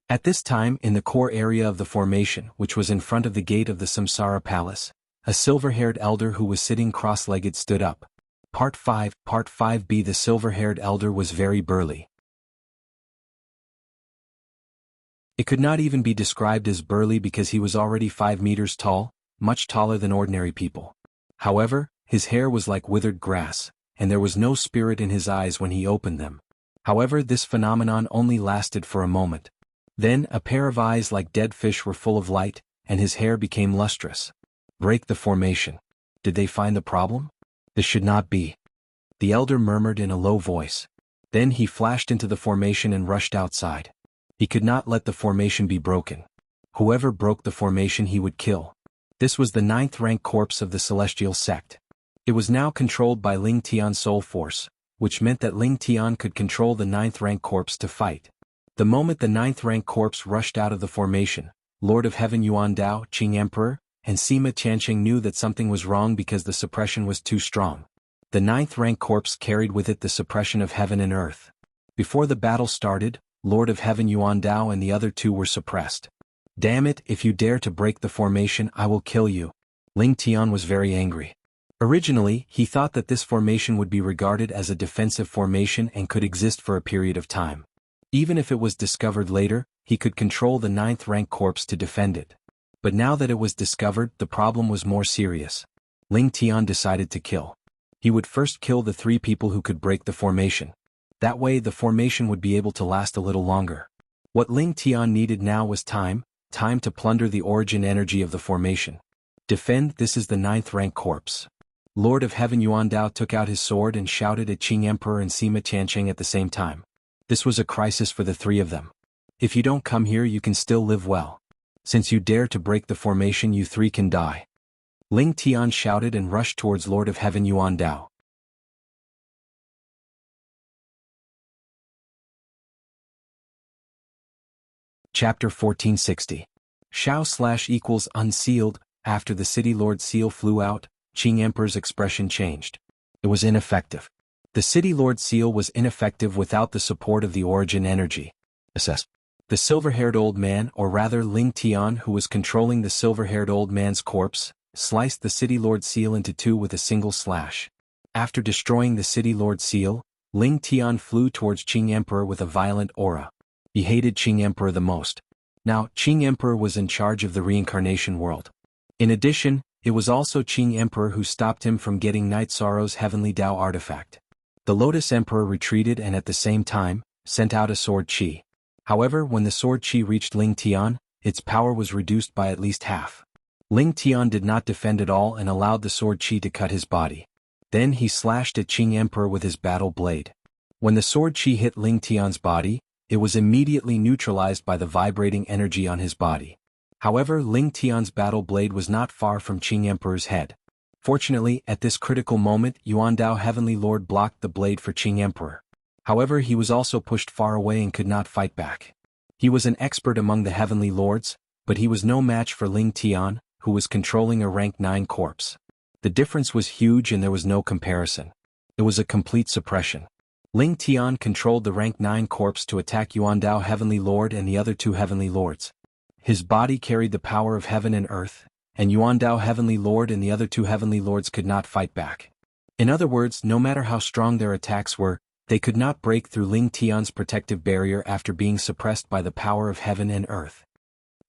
At this time, in the core area of the formation, which was in front of the gate of the Samsara Palace, a silver-haired elder who was sitting cross-legged stood up. Part 5b. The silver-haired elder was very burly. It could not even be described as burly because he was already 5 meters tall, much taller than ordinary people. However, his hair was like withered grass, and there was no spirit in his eyes when he opened them. However, this phenomenon only lasted for a moment. Then, a pair of eyes like dead fish were full of light, and his hair became lustrous. Break the formation. Did they find the problem? This should not be. The elder murmured in a low voice. Then he flashed into the formation and rushed outside. He could not let the formation be broken. Whoever broke the formation he would kill. This was the 9th rank corpse of the celestial sect. It was now controlled by Ling Tian's soul force, which meant that Ling Tian could control the 9th rank corpse to fight. The moment the 9th rank corpse rushed out of the formation, Lord of Heaven Yuan Dao, Qing Emperor, and Sima Tiancheng knew that something was wrong because the suppression was too strong. The 9th rank corpse carried with it the suppression of heaven and earth. Before the battle started, Lord of Heaven Yuan Dao and the other 2 were suppressed. Damn it, if you dare to break the formation, I will kill you. Ling Tian was very angry. Originally, he thought that this formation would be regarded as a defensive formation and could exist for a period of time. Even if it was discovered later, he could control the 9th rank corpse to defend it. But now that it was discovered, the problem was more serious. Ling Tian decided to kill. He would first kill the 3 people who could break the formation. That way the formation would be able to last a little longer. What Ling Tian needed now was time to plunder the origin energy of the formation. Defend, this is the 9th rank corpse. Lord of Heaven Yuan Dao took out his sword and shouted at Qing Emperor and Sima Tiancheng at the same time. This was a crisis for the 3 of them. If you don't come here, you can still live well. Since you dare to break the formation, you 3 can die. Ling Tian shouted and rushed towards Lord of Heaven Yuan Dao. Chapter 1460. Shao/=unsealed. After the City Lord seal flew out, Qing Emperor's expression changed. It was ineffective. The City Lord seal was ineffective without the support of the origin energy. Assess. The silver-haired old man, or rather Ling Tian, who was controlling the silver-haired old man's corpse, sliced the City Lord seal into 2 with a single slash. After destroying the City Lord seal, Ling Tian flew towards Qing Emperor with a violent aura. He hated Qing Emperor the most. Now, Qing Emperor was in charge of the reincarnation world. In addition, it was also Qing Emperor who stopped him from getting Night Sorrow's heavenly Dao artifact. The Lotus Emperor retreated and at the same time, sent out a sword chi. However, when the sword chi reached Ling Tian, its power was reduced by at least half. Ling Tian did not defend at all and allowed the sword chi to cut his body. Then he slashed at Qing Emperor with his battle blade. When the sword chi hit Ling Tian's body, it was immediately neutralized by the vibrating energy on his body. However, Ling Tian's battle blade was not far from Qing Emperor's head. Fortunately, at this critical moment, Yuan Dao Heavenly Lord blocked the blade for Qing Emperor. However, he was also pushed far away and could not fight back. He was an expert among the Heavenly Lords, but he was no match for Ling Tian, who was controlling a rank 9 corpse. The difference was huge and there was no comparison. It was a complete suppression. Ling Tian controlled the rank 9 corpse to attack Yuan Dao Heavenly Lord and the other 2 Heavenly Lords. His body carried the power of heaven and earth, and Yuan Dao Heavenly Lord and the other 2 Heavenly Lords could not fight back. In other words, no matter how strong their attacks were, they could not break through Ling Tian's protective barrier after being suppressed by the power of heaven and earth.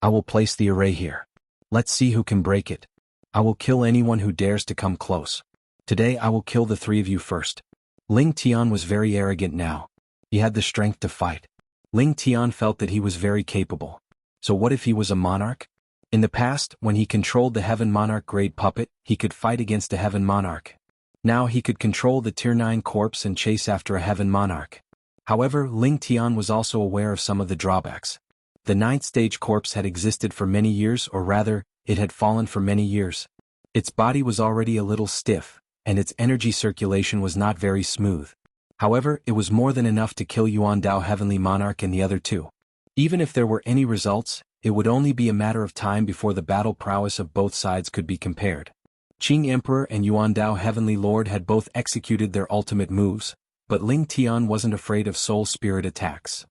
I will place the array here. Let's see who can break it. I will kill anyone who dares to come close. Today I will kill the 3 of you first. Ling Tian was very arrogant now. He had the strength to fight. Ling Tian felt that he was very capable. So what if he was a monarch? In the past, when he controlled the Heaven Monarch grade puppet, he could fight against a Heaven Monarch. Now he could control the Tier 9 corpse and chase after a Heaven Monarch. However, Ling Tian was also aware of some of the drawbacks. The 9th stage corpse had existed for many years, or rather, it had fallen for many years. Its body was already a little stiff, and its energy circulation was not very smooth. However, it was more than enough to kill Yuan Dao Heavenly Monarch and the other 2. Even if there were any results, it would only be a matter of time before the battle prowess of both sides could be compared. Qing Emperor and Yuan Dao Heavenly Lord had both executed their ultimate moves, but Ling Tian wasn't afraid of soul spirit attacks.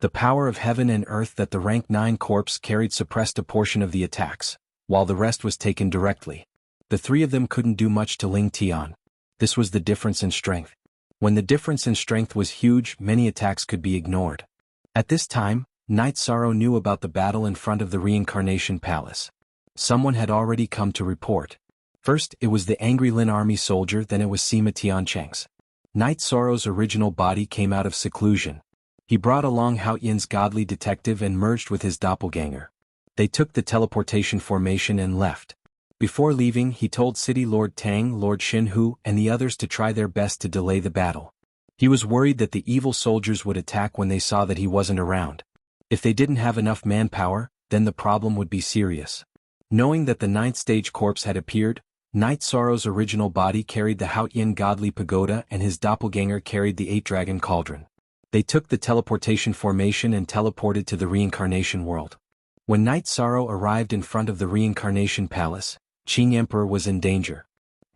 The power of heaven and earth that the rank 9 corpse carried suppressed a portion of the attacks, while the rest was taken directly. The 3 of them couldn't do much to Ling Tian. This was the difference in strength. When the difference in strength was huge, many attacks could be ignored. At this time, Night Sorrow knew about the battle in front of the Reincarnation Palace. Someone had already come to report. First, it was the angry Lin army soldier, then it was Sima Tiancheng's. Night Sorrow's original body came out of seclusion. He brought along Hao Yin's godly detective and merged with his doppelganger. They took the teleportation formation and left. Before leaving, he told City Lord Tang, Lord Xinhu, and the others to try their best to delay the battle. He was worried that the evil soldiers would attack when they saw that he wasn't around. If they didn't have enough manpower, then the problem would be serious. Knowing that the 9th stage corpse had appeared, Night Sorrow's original body carried the Hao Yin godly pagoda and his doppelganger carried the 8-dragon cauldron. They took the teleportation formation and teleported to the reincarnation world. When Night Sorrow arrived in front of the reincarnation palace, Qing Emperor was in danger.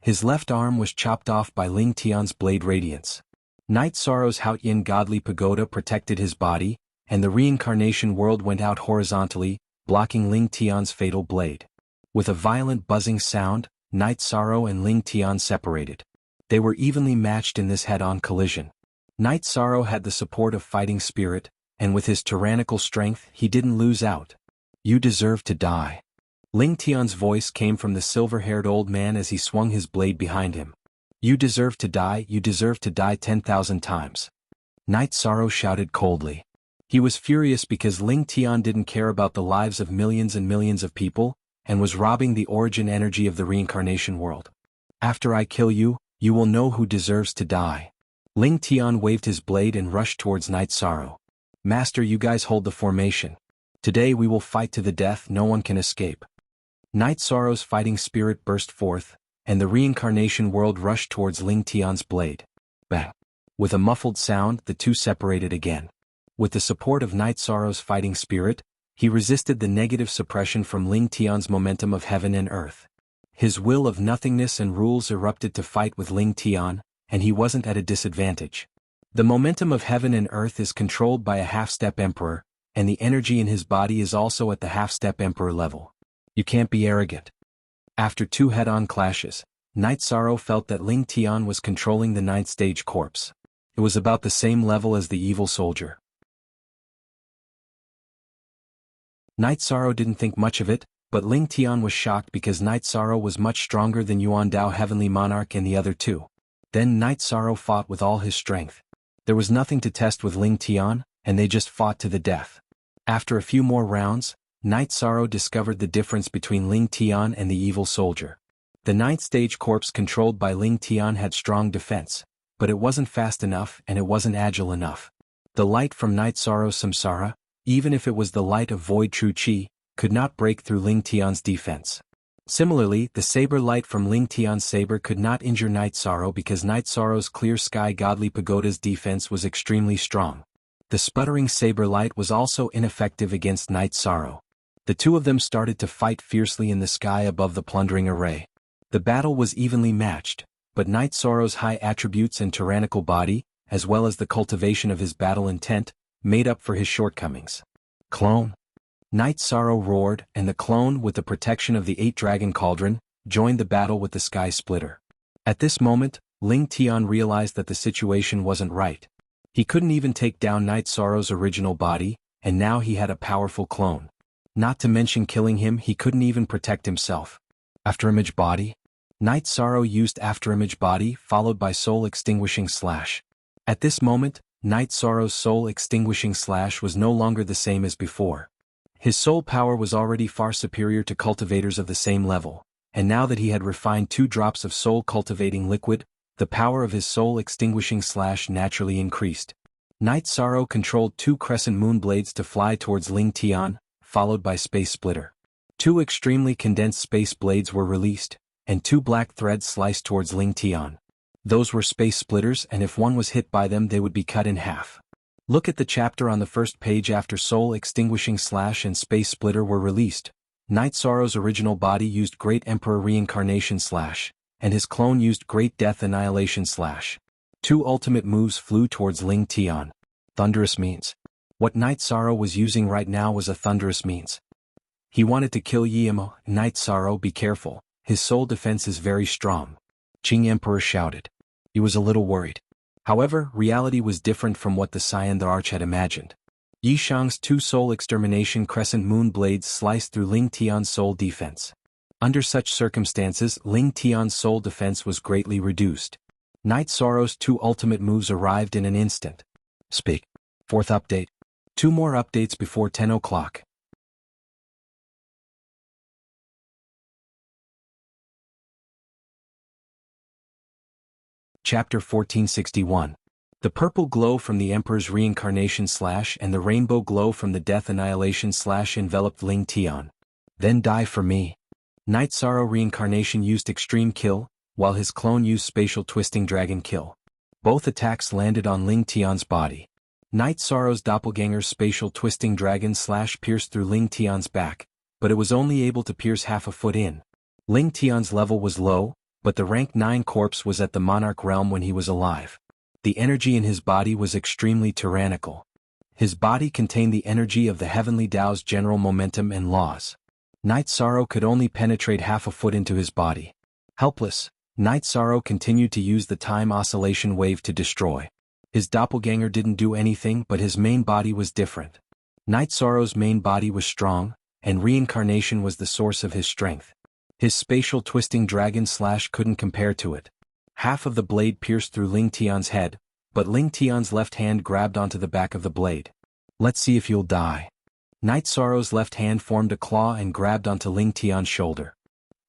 His left arm was chopped off by Ling Tian's blade radiance. Night Sorrow's Hao Yin godly pagoda protected his body, and the reincarnation world went out horizontally, blocking Ling Tian's fatal blade. With a violent buzzing sound, Night Sorrow and Ling Tian separated. They were evenly matched in this head-on collision. Night Sorrow had the support of fighting spirit, and with his tyrannical strength, he didn't lose out. You deserve to die. Ling Tian's voice came from the silver-haired old man as he swung his blade behind him. You deserve to die 10,000 times. Night Sorrow shouted coldly. He was furious because Ling Tian didn't care about the lives of millions and millions of people, and was robbing the origin energy of the reincarnation world. After I kill you, you will know who deserves to die. Ling Tian waved his blade and rushed towards Night Sorrow. Master, you guys hold the formation. Today we will fight to the death, no one can escape. Night Sorrow's fighting spirit burst forth, and the reincarnation world rushed towards Ling Tian's blade. Bang! With a muffled sound, the two separated again. With the support of Night Sorrow's fighting spirit, he resisted the negative suppression from Ling Tian's momentum of heaven and earth. His will of nothingness and rules erupted to fight with Ling Tian, and he wasn't at a disadvantage. The momentum of heaven and earth is controlled by a half-step emperor, and the energy in his body is also at the half-step emperor level. You can't be arrogant. After 2 head-on clashes, Night Sorrow felt that Ling Tian was controlling the 9th stage corpse. It was about the same level as the evil soldier. Night Sorrow didn't think much of it, but Ling Tian was shocked because Night Sorrow was much stronger than Yuan Dao Heavenly Monarch and the other 2. Then Night Sorrow fought with all his strength. There was nothing to test with Ling Tian, and they just fought to the death. After a few more rounds, Night Sorrow discovered the difference between Ling Tian and the evil soldier. The ninth stage corpse controlled by Ling Tian had strong defense, but it wasn't fast enough and it wasn't agile enough. The light from Night Sorrow's Samsara, even if it was the light of Void True Qi, could not break through Ling Tian's defense. Similarly, the saber light from Ling Tian's saber could not injure Night Sorrow because Night Sorrow's clear sky godly pagoda's defense was extremely strong. The sputtering saber light was also ineffective against Night Sorrow. The two of them started to fight fiercely in the sky above the plundering array. The battle was evenly matched, but Night Sorrow's high attributes and tyrannical body, as well as the cultivation of his battle intent, made up for his shortcomings. Clone. Night Sorrow roared, and the clone, with the protection of the 8-dragon cauldron, joined the battle with the Sky Splitter. At this moment, Ling Tian realized that the situation wasn't right. He couldn't even take down Night Sorrow's original body, and now he had a powerful clone. Not to mention killing him, he couldn't even protect himself. Afterimage body? Night Sorrow used Afterimage body followed by Soul Extinguishing Slash. At this moment, Night Sorrow's Soul Extinguishing Slash was no longer the same as before. His soul power was already far superior to cultivators of the same level, and now that he had refined 2 drops of soul cultivating liquid, the power of his Soul Extinguishing Slash naturally increased. Night Sorrow controlled 2 crescent moon blades to fly towards Ling Tian, followed by Space Splitter. 2 extremely condensed space blades were released, and 2 black threads sliced towards Ling Tian. Those were space splitters, and if one was hit by them they would be cut in half. Look at the chapter on the first page. After Soul Extinguishing Slash and Space Splitter were released, Night Sorrow's original body used Great Emperor Reincarnation Slash, and his clone used Great Death Annihilation Slash. 2 ultimate moves flew towards Ling Tian. Thunderous means. What Night Sorrow was using right now was a thunderous means. He wanted to kill Yimo. Night Sorrow, be careful, his soul defense is very strong. Qing Emperor shouted. He was a little worried. However, reality was different from what the Scion the Arch had imagined. Yi Shang's 2 soul extermination crescent moon blades sliced through Ling Tian's soul defense. Under such circumstances, Ling Tian's soul defense was greatly reduced. Night Sorrow's 2 ultimate moves arrived in an instant. Speak. 4th update. 2 more updates before 10 o'clock. Chapter 1461. The purple glow from the Emperor's Reincarnation Slash and the rainbow glow from the Death Annihilation Slash enveloped Ling Tian. Then die for me. Night Sorrow Reincarnation used Extreme Kill, while his clone used Spatial Twisting Dragon Kill. Both attacks landed on Ling Tian's body. Night Sorrow's Doppelganger's Spatial Twisting Dragon Slash pierced through Ling Tian's back, but it was only able to pierce half a foot in. Ling Tian's level was low, but the rank 9 corpse was at the Monarch realm when he was alive. The energy in his body was extremely tyrannical. His body contained the energy of the heavenly Tao's general momentum and laws. Night Sorrow could only penetrate half a foot into his body. Helpless, Night Sorrow continued to use the time oscillation wave to destroy. His doppelganger didn't do anything, but his main body was different. Night Sorrow's main body was strong, and reincarnation was the source of his strength. His Spatial Twisting Dragon Slash couldn't compare to it. Half of the blade pierced through Ling Tian's head, but Ling Tian's left hand grabbed onto the back of the blade. Let's see if you'll die. Night Sorrow's left hand formed a claw and grabbed onto Ling Tian's shoulder.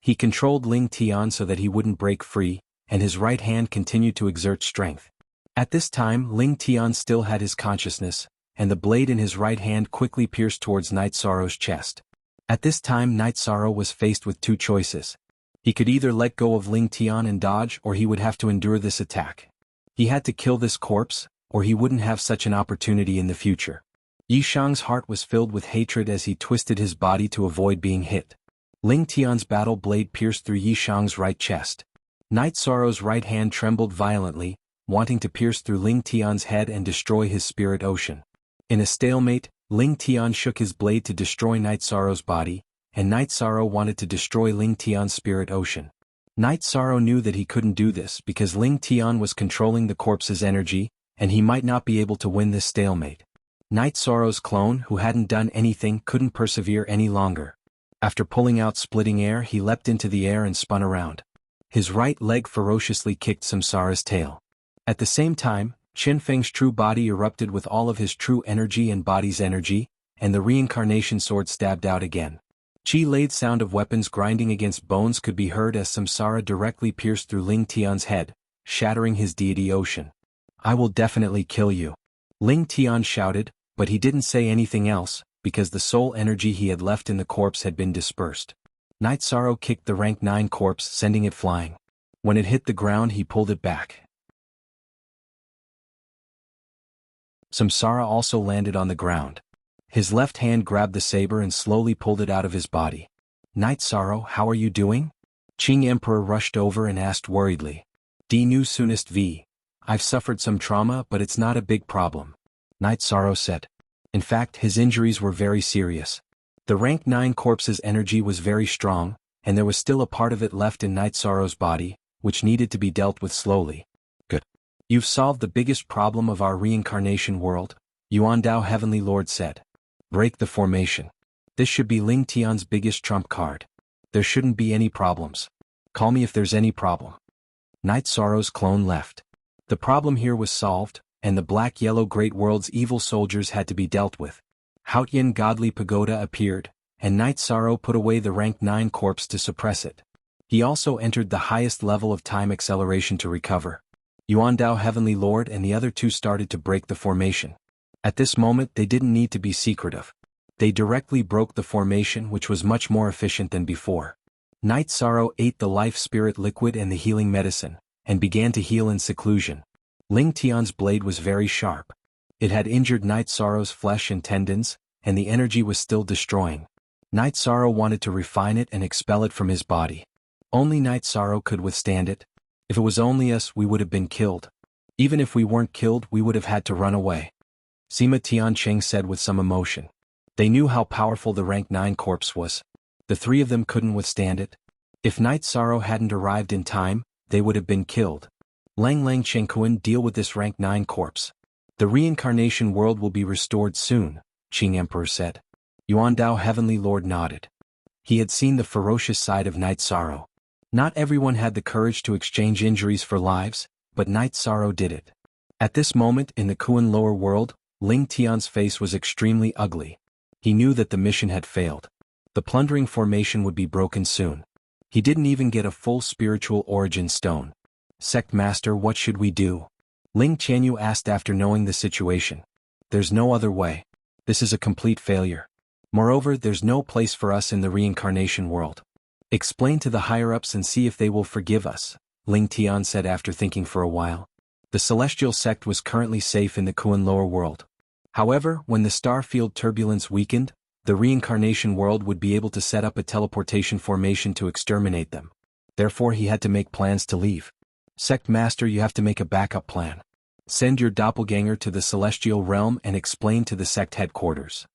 He controlled Ling Tian so that he wouldn't break free, and his right hand continued to exert strength. At this time, Ling Tian still had his consciousness, and the blade in his right hand quickly pierced towards Night Sorrow's chest. At this time, Night Sorrow was faced with 2 choices. He could either let go of Ling Tian and dodge, or he would have to endure this attack. He had to kill this corpse, or he wouldn't have such an opportunity in the future. Yi Shang's heart was filled with hatred as he twisted his body to avoid being hit. Ling Tian's battle blade pierced through Yi Shang's right chest. Night Sorrow's right hand trembled violently, wanting to pierce through Ling Tian's head and destroy his spirit ocean. In a stalemate, Ling Tian shook his blade to destroy Night Sorrow's body, and Night Sorrow wanted to destroy Ling Tian's spirit ocean. Night Sorrow knew that he couldn't do this because Ling Tian was controlling the corpse's energy, and he might not be able to win this stalemate. Night Sorrow's clone, who hadn't done anything, couldn't persevere any longer. After pulling out splitting air, he leapt into the air and spun around. His right leg ferociously kicked Samsara's tail. At the same time, Qin Feng's true body erupted with all of his true energy and body's energy, and the reincarnation sword stabbed out again. Chi-laid sound of weapons grinding against bones could be heard as Samsara directly pierced through Ling Tian's head, shattering his deity ocean. I will definitely kill you. Ling Tian shouted, but he didn't say anything else, because the soul energy he had left in the corpse had been dispersed. Night Sorrow kicked the rank 9 corpse, sending it flying. When it hit the ground, he pulled it back. Samsara also landed on the ground. His left hand grabbed the saber and slowly pulled it out of his body. Night Sorrow, how are you doing? Qing Emperor rushed over and asked worriedly. D nu soonest v. I've suffered some trauma, but it's not a big problem. Night Sorrow said. In fact, his injuries were very serious. The rank 9 corpse's energy was very strong, and there was still a part of it left in Night Sorrow's body, which needed to be dealt with slowly. Good. You've solved the biggest problem of our reincarnation world, Yuan Dao Heavenly Lord said. Break the formation. This should be Ling Tian's biggest trump card. There shouldn't be any problems. Call me if there's any problem. Night Sorrow's clone left. The problem here was solved, and the black-yellow Great World's evil soldiers had to be dealt with. Haotian Godly Pagoda appeared, and Night Sorrow put away the rank 9 corpse to suppress it. He also entered the highest level of time acceleration to recover. Yuan Dao Heavenly Lord and the other two started to break the formation. At this moment they didn't need to be secretive. They directly broke the formation, which was much more efficient than before. Night Sorrow ate the life spirit liquid and the healing medicine, and began to heal in seclusion. Ling Tian's blade was very sharp. It had injured Night Sorrow's flesh and tendons, and the energy was still destroying. Night Sorrow wanted to refine it and expel it from his body. Only Night Sorrow could withstand it. If it was only us, we would have been killed. Even if we weren't killed, we would have had to run away. Sima Tiancheng said with some emotion. They knew how powerful the rank 9 corpse was. The three of them couldn't withstand it. If Night Sorrow hadn't arrived in time, they would have been killed. Lang Lang Chengkuan, deal with this rank 9 corpse. The reincarnation world will be restored soon, Qing Emperor said. Yuan Dao Heavenly Lord nodded. He had seen the ferocious side of Night Sorrow. Not everyone had the courage to exchange injuries for lives, but Night Sorrow did it. At this moment in the Kuan lower world, Ling Tian's face was extremely ugly. He knew that the mission had failed. The plundering formation would be broken soon. He didn't even get a full spiritual origin stone. Sect Master, what should we do? Ling Qianyu asked after knowing the situation. There's no other way. This is a complete failure. Moreover, there's no place for us in the reincarnation world. Explain to the higher-ups and see if they will forgive us, Ling Tian said after thinking for a while. The celestial sect was currently safe in the Kuan lower world. However, when the star field turbulence weakened, the reincarnation world would be able to set up a teleportation formation to exterminate them. Therefore he had to make plans to leave. Sect Master, you have to make a backup plan. Send your doppelganger to the celestial realm and explain to the sect headquarters.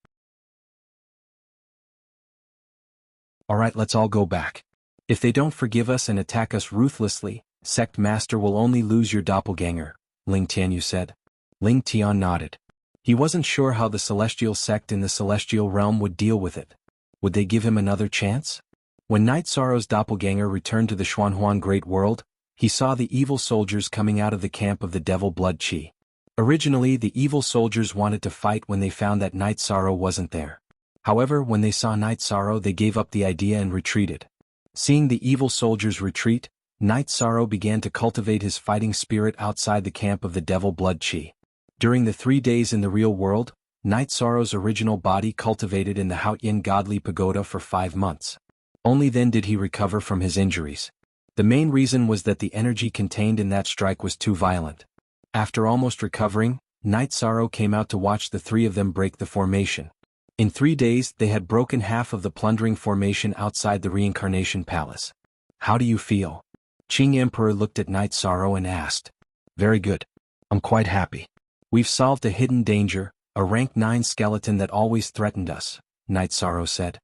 Alright, let's all go back. If they don't forgive us and attack us ruthlessly, Sect Master will only lose your doppelganger, Ling Tianyu said. Ling Tian nodded. He wasn't sure how the celestial sect in the celestial realm would deal with it. Would they give him another chance? When Night Sorrow's doppelganger returned to the Xuanhuan Great World, he saw the evil soldiers coming out of the camp of the Devil Blood Chi. Originally, the evil soldiers wanted to fight when they found that Night Sorrow wasn't there. However, when they saw Night Sorrow, they gave up the idea and retreated. Seeing the evil soldiers retreat, Night Sorrow began to cultivate his fighting spirit outside the camp of the Devil Blood Chi. During the 3 days in the real world, Night Sorrow's original body cultivated in the Haotian Godly Pagoda for 5 months. Only then did he recover from his injuries. The main reason was that the energy contained in that strike was too violent. After almost recovering, Night Sorrow came out to watch the three of them break the formation. In 3 days, they had broken half of the plundering formation outside the reincarnation palace. How do you feel? Qing Emperor looked at Night Sorrow and asked. Very good. I'm quite happy. We've solved a hidden danger, a rank 9 skeleton that always threatened us, Night Sorrow said.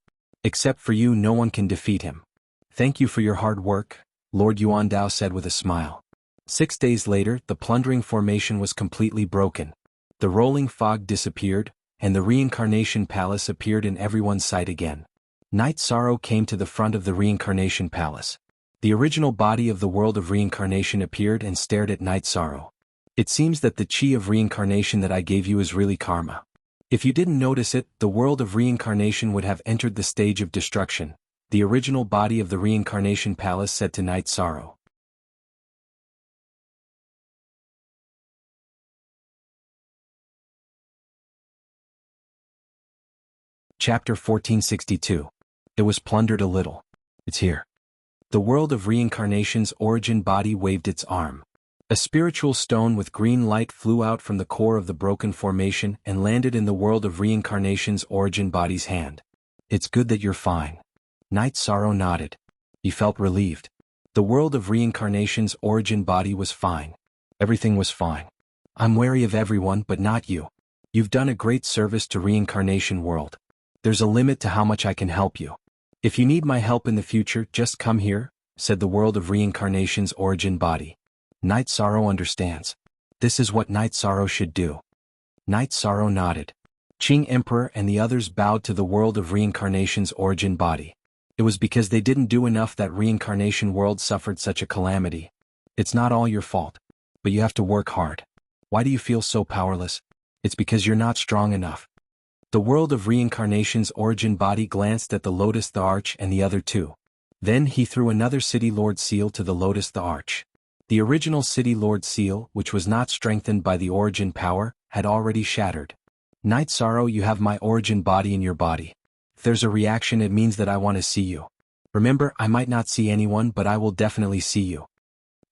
Except for you, no one can defeat him. Thank you for your hard work, Lord Yuan Dao said with a smile. 6 days later, the plundering formation was completely broken. The rolling fog disappeared, and the reincarnation palace appeared in everyone's sight again. Night Sorrow came to the front of the reincarnation palace. The original body of the world of reincarnation appeared and stared at Night Sorrow. It seems that the chi of reincarnation that I gave you is really karma. If you didn't notice it, the world of reincarnation would have entered the stage of destruction. The original body of the reincarnation palace said to Night Sorrow. Chapter 1462. It was plundered a little. It's here. The world of reincarnation's origin body waved its arm. A spiritual stone with green light flew out from the core of the broken formation and landed in the world of reincarnation's origin body's hand. It's good that you're fine. Night Sorrow nodded. He felt relieved. The world of reincarnation's origin body was fine. Everything was fine. I'm wary of everyone but not you. You've done a great service to reincarnation world. There's a limit to how much I can help you. If you need my help in the future, just come here, said the world of reincarnation's origin body. Night Sorrow understands. This is what Night Sorrow should do. Night Sorrow nodded. Qing Emperor and the others bowed to the world of reincarnation's origin body. It was because they didn't do enough that reincarnation world suffered such a calamity. It's not all your fault. But you have to work hard. Why do you feel so powerless? It's because you're not strong enough. The world of reincarnation's origin body glanced at the Lotus the Arch and the other two. Then he threw another City Lord seal to the Lotus the Arch. The original City Lord seal, which was not strengthened by the origin power, had already shattered. Night Sorrow, you have my origin body in your body. If there's a reaction, it means that I want to see you. Remember, I might not see anyone, but I will definitely see you.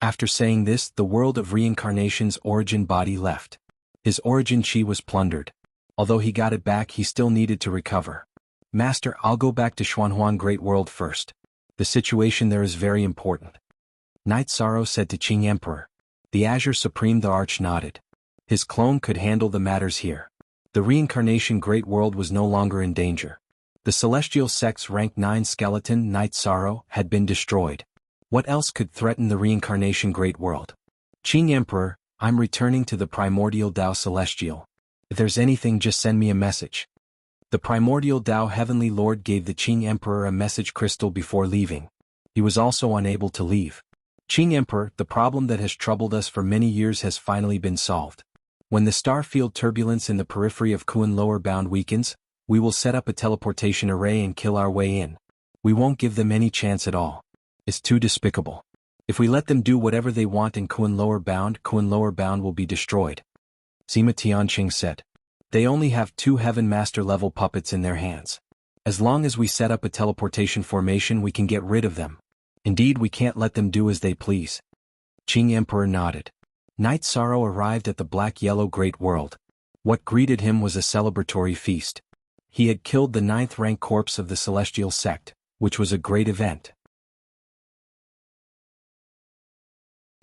After saying this, the world of reincarnation's origin body left. His origin chi was plundered. Although he got it back, he still needed to recover. Master, I'll go back to Xuanhuan Great World first. The situation there is very important. Night Sorrow said to Qing Emperor. The Azure Supreme the Arch nodded. His clone could handle the matters here. The reincarnation Great World was no longer in danger. The Celestial Sect's Rank 9 skeleton, Night Sorrow, had been destroyed. What else could threaten the reincarnation Great World? Qing Emperor, I'm returning to the Primordial Tao Celestial. If there's anything, just send me a message. The Primordial Tao Heavenly Lord gave the Qing Emperor a message crystal before leaving. He was also unable to leave. Qing Emperor, the problem that has troubled us for many years has finally been solved. When the star field turbulence in the periphery of Kuan lower bound weakens, we will set up a teleportation array and kill our way in. We won't give them any chance at all. It's too despicable. If we let them do whatever they want in Kuan lower bound will be destroyed. Sima Tianqing said. They only have 2 Heaven Master level puppets in their hands. As long as we set up a teleportation formation, we can get rid of them. Indeed, we can't let them do as they please. Qing Emperor nodded. Night Sorrow arrived at the Black-Yellow Great World. What greeted him was a celebratory feast. He had killed the 9th rank corpse of the Celestial Sect, which was a great event.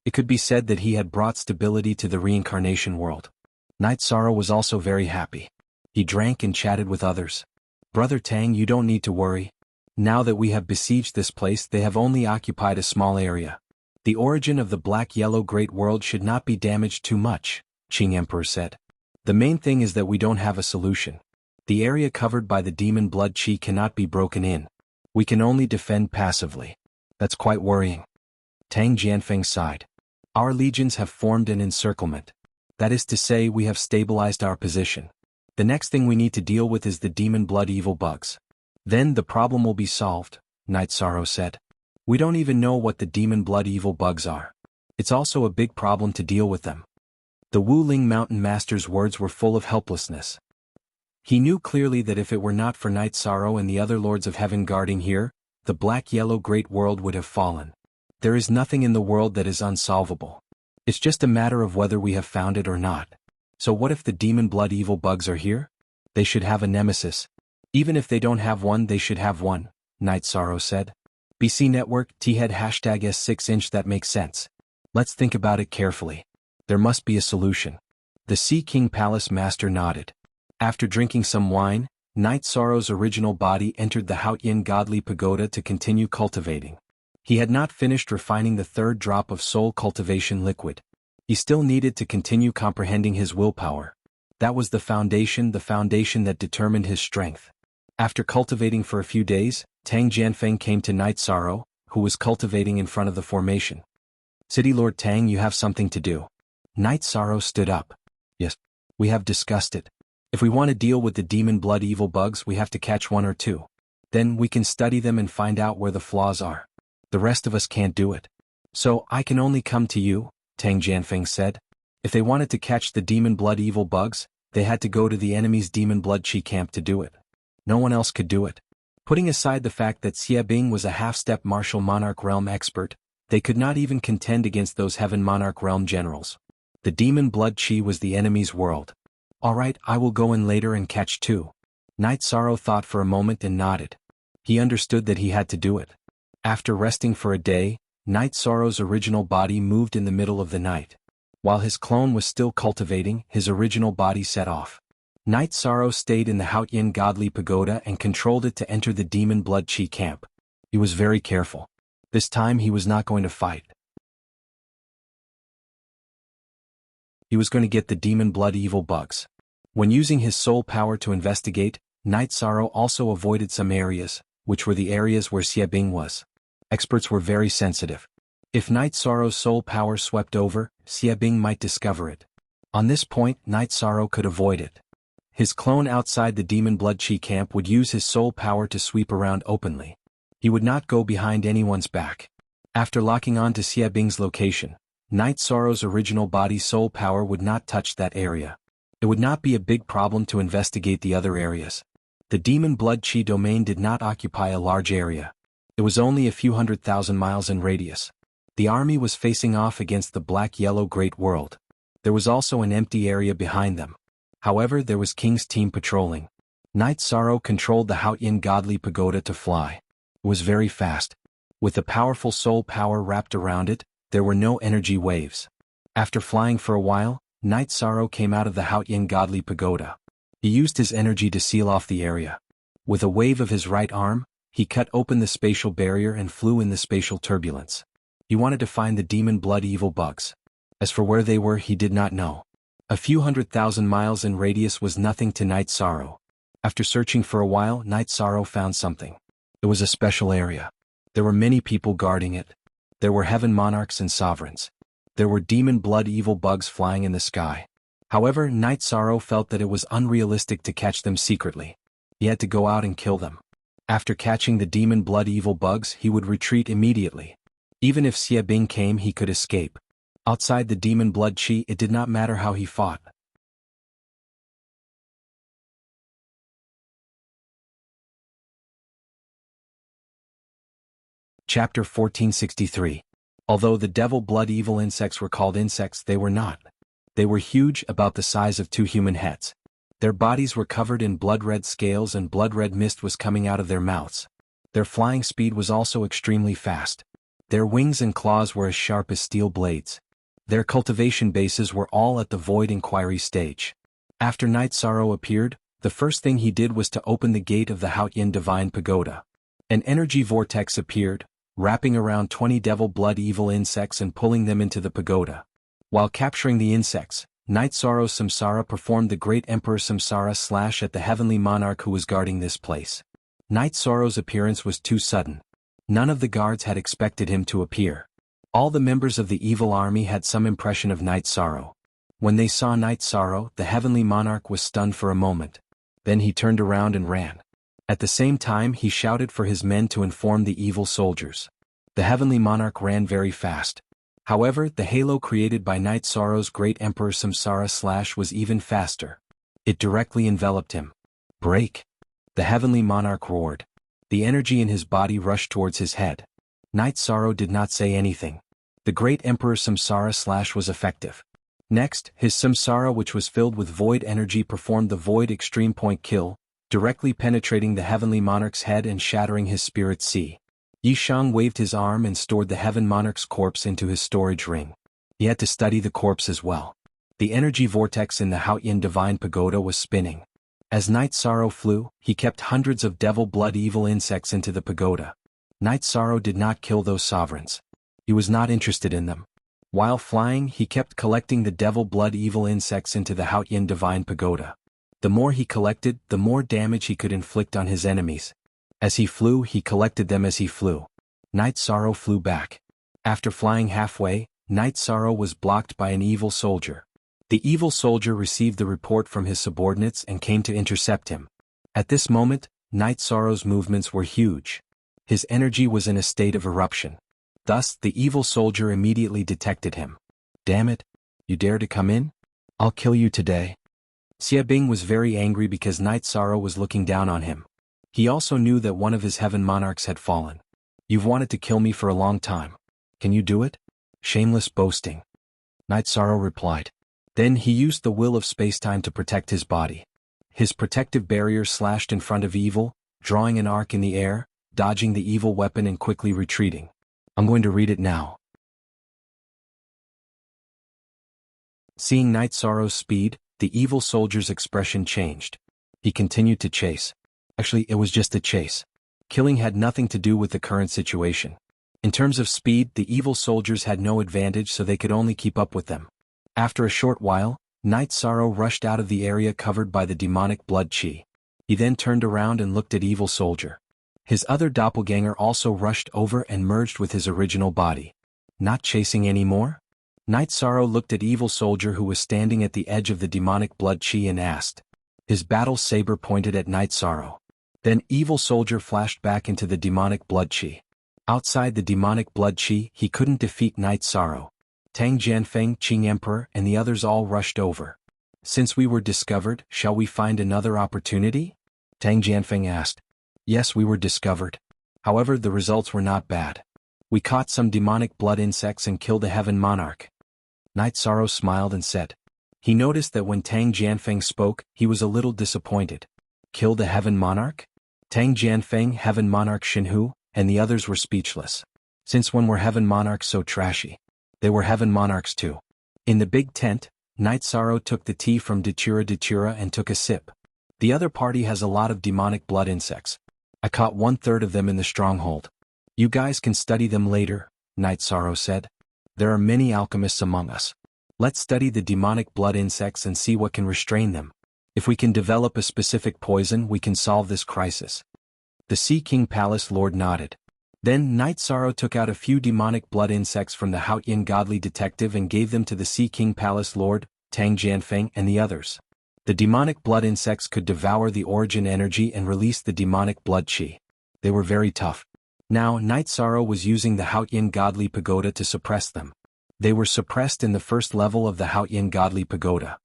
It could be said that he had brought stability to the reincarnation world. Night Sorrow was also very happy. He drank and chatted with others. Brother Tang, you don't need to worry. Now that we have besieged this place, they have only occupied a small area. The origin of the Black-Yellow Great World should not be damaged too much, Qing Emperor said. The main thing is that we don't have a solution. The area covered by the demon blood chi cannot be broken in. We can only defend passively. That's quite worrying. Tang Jianfeng sighed. Our legions have formed an encirclement. That is to say, we have stabilized our position. The next thing we need to deal with is the demon blood evil bugs. Then the problem will be solved, Night Sorrow said. We don't even know what the demon blood evil bugs are. It's also a big problem to deal with them. The Wuling Mountain Master's words were full of helplessness. He knew clearly that if it were not for Night Sorrow and the other Lords of Heaven guarding here, the Black-Yellow Great World would have fallen. There is nothing in the world that is unsolvable. It's just a matter of whether we have found it or not. So what if the demon blood evil bugs are here? They should have a nemesis. Even if they don't have one, they should have one, Night Sorrow said. BC Network, T-Head #S6-inch, that makes sense. Let's think about it carefully. There must be a solution. The Sea King Palace Master nodded. After drinking some wine, Night Sorrow's original body entered the Haotian Godly Pagoda to continue cultivating. He had not finished refining the 3rd drop of soul cultivation liquid. He still needed to continue comprehending his willpower. That was the foundation that determined his strength. After cultivating for a few days, Tang Jianfeng came to Night Sorrow, who was cultivating in front of the formation. City Lord Tang, you have something to do. Night Sorrow stood up. Yes, we have discussed it. If we want to deal with the demon blood evil bugs, we have to catch one or two. Then we can study them and find out where the flaws are. The rest of us can't do it. So I can only come to you, Tang Jianfeng said. If they wanted to catch the demon blood evil bugs, they had to go to the enemy's demon blood chi camp to do it. No one else could do it. Putting aside the fact that Xie Bing was a half-step martial monarch realm expert, they could not even contend against those heaven monarch realm generals. The demon blood chi was the enemy's world. All right, I will go in later and catch two. Night Sorrow thought for a moment and nodded. He understood that he had to do it. After resting for a day, Night Sorrow's original body moved in the middle of the night. While his clone was still cultivating, his original body set off. Night Sorrow stayed in the Haotian godly pagoda and controlled it to enter the demon blood chi camp. He was very careful. This time he was not going to fight. He was going to get the demon blood evil bugs. When using his soul power to investigate, Night Sorrow also avoided some areas, which were the areas where Xie Bing was. Experts were very sensitive. If Night Sorrow's soul power swept over, Xie Bing might discover it. On this point, Night Sorrow could avoid it. His clone outside the demon blood chi camp would use his soul power to sweep around openly. He would not go behind anyone's back. After locking on to Xie Bing's location, Night Sorrow's original body soul power would not touch that area. It would not be a big problem to investigate the other areas. The demon blood chi domain did not occupy a large area. It was only a few 100,000 miles in radius. The army was facing off against the black-yellow Great World. There was also an empty area behind them. However, there was King's team patrolling. Night Sorrow controlled the Haotian godly pagoda to fly. It was very fast. With the powerful soul power wrapped around it, there were no energy waves. After flying for a while, Night Sorrow came out of the Haotian godly pagoda. He used his energy to seal off the area. With a wave of his right arm, he cut open the spatial barrier and flew in the spatial turbulence. He wanted to find the demon blood evil bugs. As for where they were, he did not know. A few 100,000 miles in radius was nothing to Night Sorrow. After searching for a while, Night Sorrow found something. It was a special area. There were many people guarding it. There were heaven monarchs and sovereigns. There were demon blood evil bugs flying in the sky. However, Night Sorrow felt that it was unrealistic to catch them secretly. He had to go out and kill them. After catching the demon blood evil bugs, he would retreat immediately. Even if Xie Bing came, he could escape. Outside the demon blood chi, it did not matter how he fought. Chapter 1463. Although the devil blood evil insects were called insects, they were not. They were huge, about the size of 2 human heads. Their bodies were covered in blood-red scales and blood-red mist was coming out of their mouths. Their flying speed was also extremely fast. Their wings and claws were as sharp as steel blades. Their cultivation bases were all at the void inquiry stage. After Night Sorrow appeared, the first thing he did was to open the gate of the Haotian Divine Pagoda. An energy vortex appeared, wrapping around 20 devil blood evil insects and pulling them into the pagoda. While capturing the insects, Night Sorrow's Samsara performed the great Emperor Samsara slash at the heavenly monarch who was guarding this place. Night Sorrow's appearance was too sudden. None of the guards had expected him to appear. All the members of the evil army had some impression of Night Sorrow. When they saw Night Sorrow, the heavenly monarch was stunned for a moment. Then he turned around and ran. At the same time, he shouted for his men to inform the evil soldiers. The heavenly monarch ran very fast. However, the halo created by Night Sorrow's great Emperor Samsara slash was even faster. It directly enveloped him. Break! The heavenly monarch roared. The energy in his body rushed towards his head. Night Sorrow did not say anything. The great Emperor Samsara slash was effective. Next, his Samsara, which was filled with void energy, performed the void extreme point kill, directly penetrating the heavenly monarch's head and shattering his spirit sea. Yishang waved his arm and stored the heaven monarch's corpse into his storage ring. He had to study the corpse as well. The energy vortex in the Haotian Divine Pagoda was spinning. As Night Sorrow flew, he kept hundreds of devil blood evil insects into the pagoda. Night Sorrow did not kill those sovereigns. He was not interested in them. While flying, he kept collecting the devil blood evil insects into the Haotian Divine Pagoda. The more he collected, the more damage he could inflict on his enemies. As he flew, he collected them as he flew. Night Sorrow flew back. After flying halfway, Night Sorrow was blocked by an evil soldier. The evil soldier received the report from his subordinates and came to intercept him. At this moment, Night Sorrow's movements were huge. His energy was in a state of eruption. Thus, the evil soldier immediately detected him. "Damn it! You dare to come in? I'll kill you today." Xie Bing was very angry because Night Sorrow was looking down on him. He also knew that one of his heaven monarchs had fallen. "You've wanted to kill me for a long time. Can you do it?" "Shameless boasting," Night Sorrow replied. Then he used the will of spacetime to protect his body. His protective barrier slashed in front of evil, drawing an arc in the air, dodging the evil weapon and quickly retreating. I'm going to read it now. Seeing Night Sorrow's speed, the evil soldier's expression changed. He continued to chase. Actually, it was just a chase. Killing had nothing to do with the current situation. In terms of speed, the evil soldiers had no advantage, so they could only keep up with them. After a short while, Night Sorrow rushed out of the area covered by the demonic blood chi. He then turned around and looked at evil soldier. His other doppelganger also rushed over and merged with his original body. Not chasing anymore? Night Sorrow looked at evil soldier who was standing at the edge of the demonic blood chi and asked. His battle saber pointed at Night Sorrow. Then evil soldier flashed back into the demonic blood chi. Outside the demonic blood chi, he couldn't defeat Night Sorrow. Tang Jianfeng, Qing Emperor, and the others all rushed over. "Since we were discovered, shall we find another opportunity?" Tang Jianfeng asked. "Yes, we were discovered. However, the results were not bad. We caught some demonic blood insects and killed a heaven monarch." Night Sorrow smiled and said. He noticed that when Tang Jianfeng spoke, he was a little disappointed. "Killed a heaven monarch?" Tang Jianfeng, heaven monarch Shinhu, and the others were speechless. Since when were heaven monarchs so trashy? They were heaven monarchs too. In the big tent, Night Sorrow took the tea from Datura and took a sip. "The other party has a lot of demonic blood insects. I caught 1/3 of them in the stronghold. You guys can study them later," Night Sorrow said. "There are many alchemists among us. Let's study the demonic blood insects and see what can restrain them. If we can develop a specific poison, we can solve this crisis." The Sea King Palace Lord nodded. Then Night Sorrow took out a few demonic blood insects from the Haotian godly detective and gave them to the Sea King Palace Lord, Tang Jianfeng, and the others. The demonic blood insects could devour the origin energy and release the demonic blood chi. They were very tough. Now Night Sorrow was using the Haotian godly pagoda to suppress them. They were suppressed in the first level of the Haotian godly pagoda.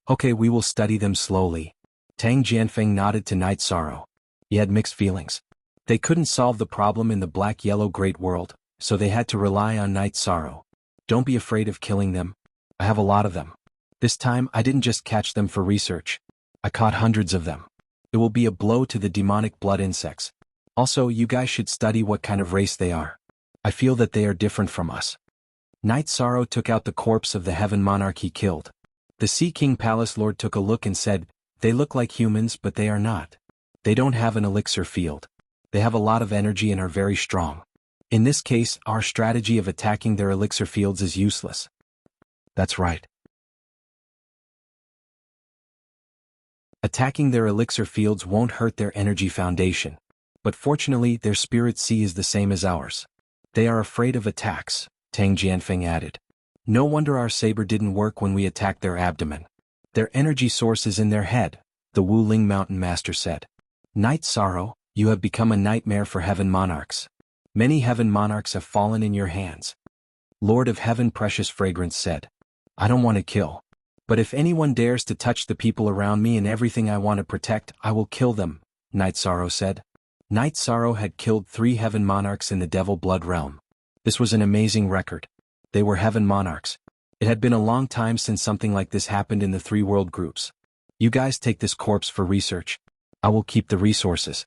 "Okay, we will study them slowly." Tang Jianfeng nodded to Night Sorrow. He had mixed feelings. They couldn't solve the problem in the black-yellow great world, so they had to rely on Night Sorrow. "Don't be afraid of killing them. I have a lot of them. This time I didn't just catch them for research. I caught hundreds of them. It will be a blow to the demonic blood insects. Also, you guys should study what kind of race they are. I feel that they are different from us." Night Sorrow took out the corpse of the heaven monarch he killed. The Sea King Palace Lord took a look and said, "They look like humans, but they are not. They don't have an elixir field. They have a lot of energy and are very strong. In this case, our strategy of attacking their elixir fields is useless." "That's right. Attacking their elixir fields won't hurt their energy foundation. But fortunately, their spirit sea is the same as ours. They are afraid of attacks," Tang Jianfeng added. "No wonder our saber didn't work when we attacked their abdomen. Their energy source is in their head," the Wu Ling Mountain Master said. "Night Sorrow, you have become a nightmare for heaven monarchs. Many heaven monarchs have fallen in your hands." Lord of Heaven Precious Fragrance said. "I don't want to kill. But if anyone dares to touch the people around me and everything I want to protect, I will kill them," Night Sorrow said. Night Sorrow had killed 3 heaven monarchs in the Devil Blood realm. This was an amazing record. They were heaven monarchs. It had been a long time since something like this happened in the 3 world groups. "You guys take this corpse for research. I will keep the resources."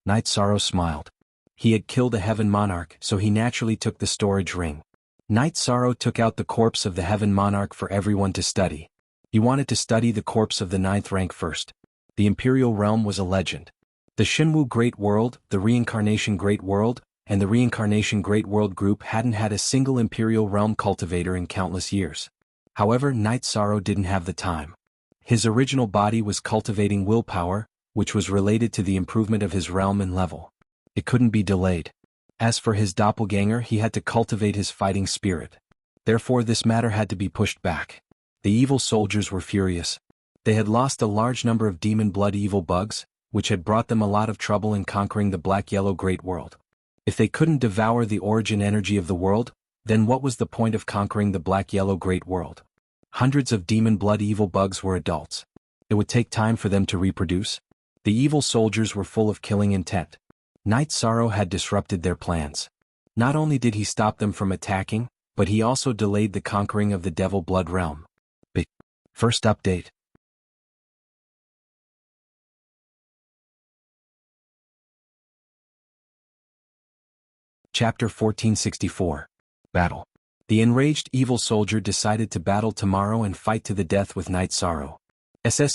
Night Sorrow smiled. He had killed a heaven monarch, so he naturally took the storage ring. Night Sorrow took out the corpse of the heaven monarch for everyone to study. He wanted to study the corpse of the 9th rank first. The Imperial Realm was a legend. The Shinwu Great World, the Reincarnation Great World, and the Reincarnation Great World group hadn't had a single Imperial Realm cultivator in countless years. However, Night Sorrow didn't have the time. His original body was cultivating willpower, which was related to the improvement of his realm and level. It couldn't be delayed. As for his doppelganger, he had to cultivate his fighting spirit. Therefore this matter had to be pushed back. The evil soldiers were furious. They had lost a large number of demon blood evil bugs, which had brought them a lot of trouble in conquering the black-yellow great world. If they couldn't devour the origin energy of the world, then what was the point of conquering the black-yellow great world? Hundreds of demon blood evil bugs were adults. It would take time for them to reproduce. The evil soldiers were full of killing intent. Night Sorrow had disrupted their plans. Not only did he stop them from attacking, but he also delayed the conquering of the Devil Blood realm. First update. Chapter 1464. Battle. The enraged evil soldier decided to battle tomorrow and fight to the death with Night Sorrow.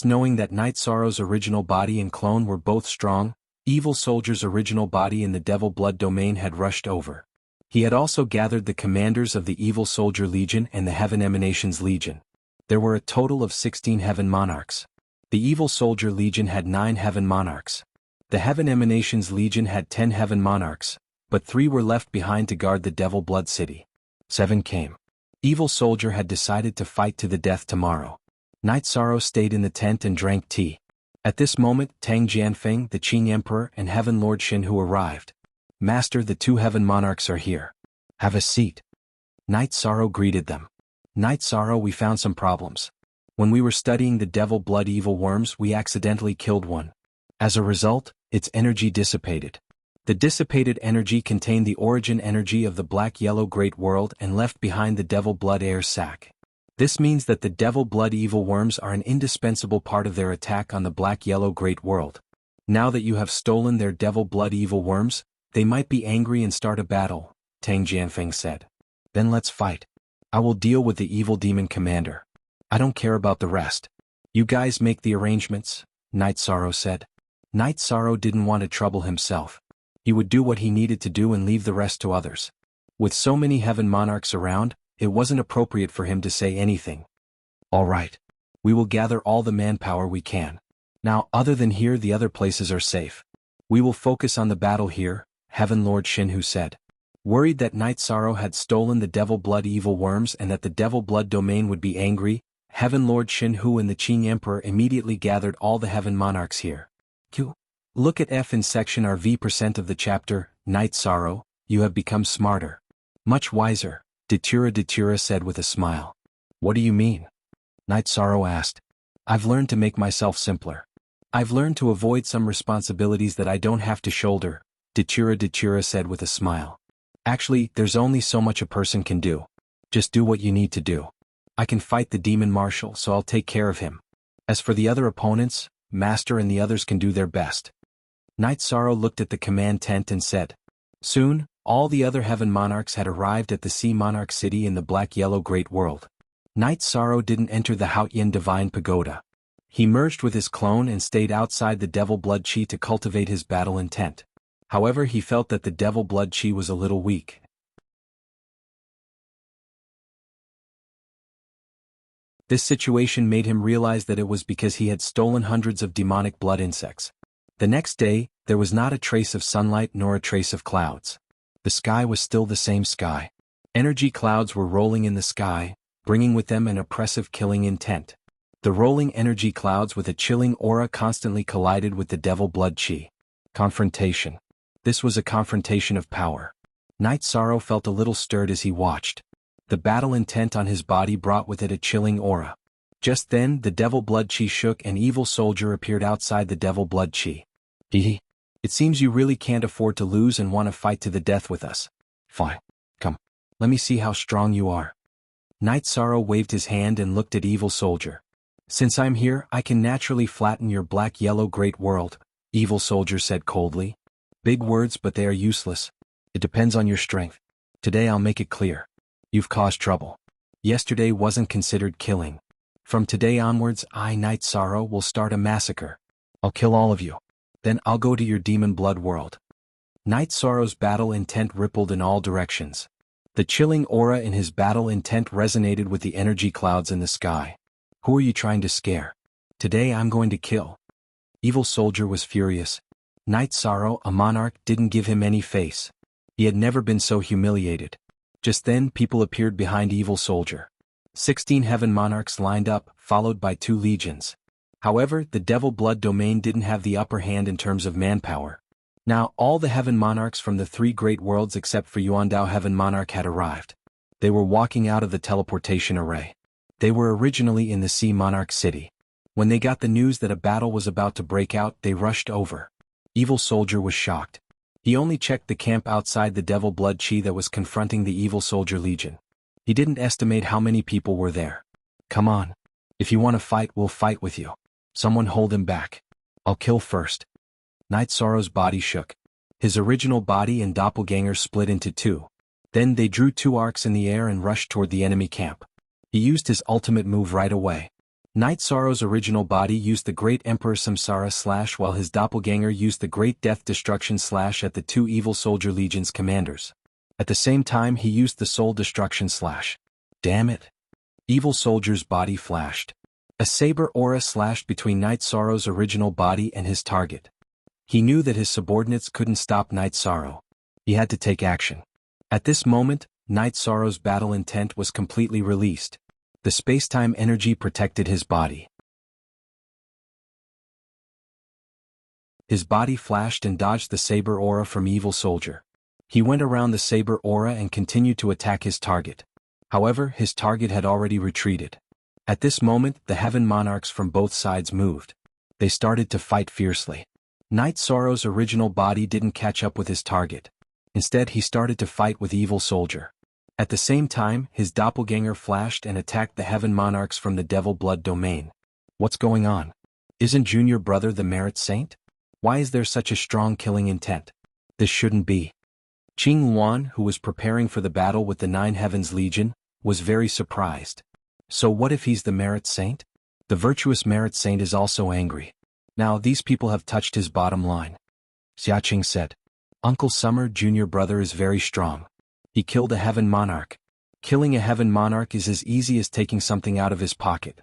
Knowing that Night Sorrow's original body and clone were both strong, evil soldier's original body in the Devil Blood domain had rushed over. He had also gathered the commanders of the Evil Soldier Legion and the Heaven Emanations Legion. There were a total of 16 Heaven Monarchs. The Evil Soldier Legion had 9 Heaven Monarchs. The Heaven Emanations Legion had 10 Heaven Monarchs, but 3 were left behind to guard the Devil Blood City. 7 came. Evil Soldier had decided to fight to the death tomorrow. Night Sorrow stayed in the tent and drank tea. At this moment, Tang Jianfeng, the Qing Emperor, and Heaven Lord Shinhu arrived. Master, the 2 Heaven Monarchs are here. Have a seat. Night Sorrow greeted them. Night Sorrow, we found some problems. When we were studying the Devil Blood evil worms, we accidentally killed one. As a result, its energy dissipated. The dissipated energy contained the origin energy of the black-yellow great world and left behind the Devil Blood air sac. This means that the Devil Blood evil worms are an indispensable part of their attack on the black-yellow great world. Now that you have stolen their Devil Blood evil worms, they might be angry and start a battle, Tang Jianfeng said. Then let's fight. I will deal with the evil demon commander. I don't care about the rest. You guys make the arrangements, Night Sorrow said. Night Sorrow didn't want to trouble himself. He would do what he needed to do and leave the rest to others. With so many Heaven Monarchs around, it wasn't appropriate for him to say anything. All right. We will gather all the manpower we can. Now, other than here, the other places are safe. We will focus on the battle here, Heaven Lord Shinhu said. Worried that Night Sorrow had stolen the Devil Blood evil worms and that the Devil Blood domain would be angry, Heaven Lord Shinhu and the Qing Emperor immediately gathered all the Heaven Monarchs here. Q. Look at F in section RV% of the chapter, Night Sorrow, you have become smarter. Much wiser, Datura said with a smile. What do you mean? Night Sorrow asked. I've learned to make myself simpler. I've learned to avoid some responsibilities that I don't have to shoulder, Datura said with a smile. Actually, there's only so much a person can do. Just do what you need to do. I can fight the demon marshal, so I'll take care of him. As for the other opponents, Master and the others can do their best. Night Sorrow looked at the command tent and said. Soon, all the other Heaven Monarchs had arrived at the Sea Monarch City in the black-yellow great world. Night Sorrow didn't enter the Haotian Divine Pagoda. He merged with his clone and stayed outside the Devil Blood Chi to cultivate his battle intent. However, he felt that the Devil Blood Chi was a little weak. This situation made him realize that it was because he had stolen hundreds of demonic blood insects. The next day, there was not a trace of sunlight nor a trace of clouds. The sky was still the same sky. Energy clouds were rolling in the sky, bringing with them an oppressive killing intent. The rolling energy clouds with a chilling aura constantly collided with the Devil Blood Chi. Confrontation. This was a confrontation of power. Night Sorrow felt a little stirred as he watched. The battle intent on his body brought with it a chilling aura. Just then, the Devil Blood Chi shook and Evil Soldier appeared outside the Devil Blood Chi. Hehe. It seems you really can't afford to lose and want to fight to the death with us. Fine. Come. Let me see how strong you are. Night Sorrow waved his hand and looked at Evil Soldier. Since I'm here, I can naturally flatten your black-yellow great world, Evil Soldier said coldly. Big words, but they are useless. It depends on your strength. Today I'll make it clear. You've caused trouble. Yesterday wasn't considered killing. From today onwards, I, Night Sorrow, will start a massacre. I'll kill all of you. Then I'll go to your demon blood world. Night Sorrow's battle intent rippled in all directions. The chilling aura in his battle intent resonated with the energy clouds in the sky. Who are you trying to scare? Today I'm going to kill. Evil Soldier was furious. Night Sorrow, a monarch, didn't give him any face. He had never been so humiliated. Just then, people appeared behind Evil Soldier. 16 heaven monarchs lined up, followed by 2 legions. However, the devil blood domain didn't have the upper hand in terms of manpower. Now, all the heaven monarchs from the 3 great worlds except for Yuandao heaven monarch had arrived. They were walking out of the teleportation array. They were originally in the sea monarch city. When they got the news that a battle was about to break out, they rushed over. Evil Soldier was shocked. He only checked the camp outside the devil blood chi that was confronting the Evil Soldier Legion. He didn't estimate how many people were there. Come on. If you want to fight, we'll fight with you. Someone hold him back. I'll kill first. Night Sorrow's body shook. His original body and doppelganger split into 2. Then they drew 2 arcs in the air and rushed toward the enemy camp. He used his ultimate move right away. Night Sorrow's original body used the Great Emperor Samsara slash while his doppelganger used the Great Death Destruction slash at the 2 Evil Soldier Legion's commanders. At the same time he used the Soul Destruction slash. Damn it. Evil Soldier's body flashed. A saber aura slashed between Night Sorrow's original body and his target. He knew that his subordinates couldn't stop Night Sorrow. He had to take action. At this moment, Night Sorrow's battle intent was completely released. The space-time energy protected his body. His body flashed and dodged the saber aura from Evil Soldier. He went around the saber aura and continued to attack his target. However, his target had already retreated. At this moment, the heaven monarchs from both sides moved. They started to fight fiercely. Night Sorrow's original body didn't catch up with his target. Instead, he started to fight with Evil Soldier. At the same time, his doppelganger flashed and attacked the heaven monarchs from the devil blood domain. What's going on? Isn't Junior Brother the merit saint? Why is there such a strong killing intent? This shouldn't be. Qing Luan, who was preparing for the battle with the 9 Heavens Legion, was very surprised. So what if he's the merit saint? The virtuous merit saint is also angry. Now these people have touched his bottom line. Xiaqing said. Uncle Summer Junior Brother is very strong. He killed a heaven monarch. Killing a heaven monarch is as easy as taking something out of his pocket.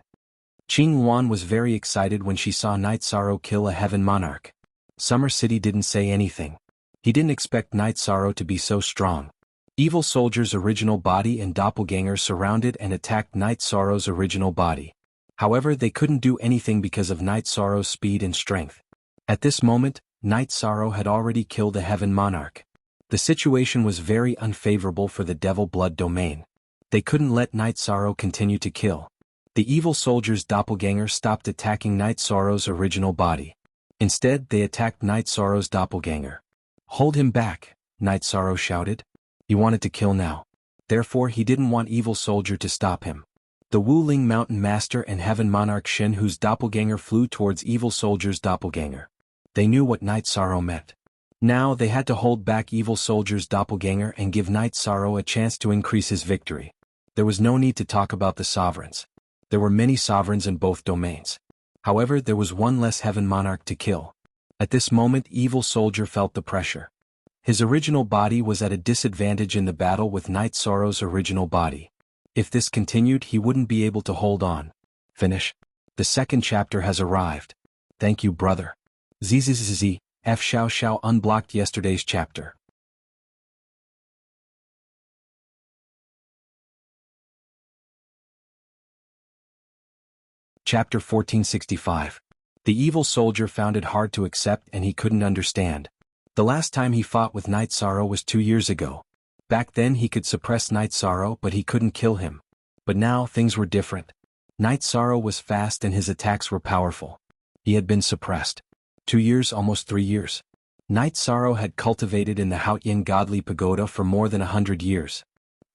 Qing Luan was very excited when she saw Night Sorrow kill a heaven monarch. Summer City didn't say anything. He didn't expect Night Sorrow to be so strong. Evil Soldier's original body and doppelganger surrounded and attacked Night Sorrow's original body. However, they couldn't do anything because of Night Sorrow's speed and strength. At this moment, Night Sorrow had already killed a heaven monarch. The situation was very unfavorable for the devil blood domain. They couldn't let Night Sorrow continue to kill. The Evil Soldier's doppelganger stopped attacking Night Sorrow's original body. Instead, they attacked Night Sorrow's doppelganger. Hold him back, Night Sorrow shouted. He wanted to kill now. Therefore, he didn't want Evil Soldier to stop him. The Wuling Mountain Master and Heaven Monarch Shin, whose doppelganger flew towards Evil Soldier's doppelganger. They knew what Night Sorrow meant. Now they had to hold back Evil Soldier's doppelganger and give Night Sorrow a chance to increase his victory. There was no need to talk about the sovereigns. There were many sovereigns in both domains. However, there was one less heaven monarch to kill. At this moment, Evil Soldier felt the pressure. His original body was at a disadvantage in the battle with Night Sorrow's original body. If this continued, he wouldn't be able to hold on. Finish. The second chapter has arrived. Thank you, brother. ZZZZ, F Xiao Xiao unblocked yesterday's chapter. Chapter 1465. The Evil Soldier found it hard to accept and he couldn't understand. The last time he fought with Night Sorrow was 2 years ago. Back then he could suppress Night Sorrow but he couldn't kill him. But now things were different. Night Sorrow was fast and his attacks were powerful. He had been suppressed. 2 years, almost 3 years. Night Sorrow had cultivated in the Haoyin Godly Pagoda for more than 100 years.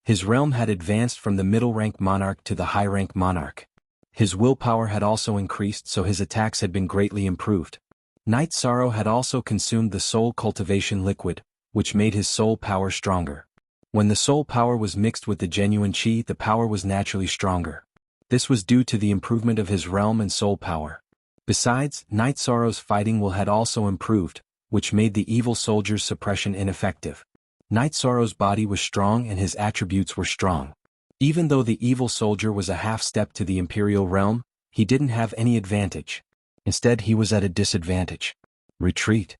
His realm had advanced from the middle-rank monarch to the high-rank monarch. His willpower had also increased, so his attacks had been greatly improved. Night Sorrow had also consumed the soul cultivation liquid, which made his soul power stronger. When the soul power was mixed with the genuine chi, the power was naturally stronger. This was due to the improvement of his realm and soul power. Besides, Night Sorrow's fighting will had also improved, which made the Evil Soldier's suppression ineffective. Night Sorrow's body was strong and his attributes were strong. Even though the Evil Soldier was a half-step to the Imperial realm, he didn't have any advantage. Instead, he was at a disadvantage. Retreat.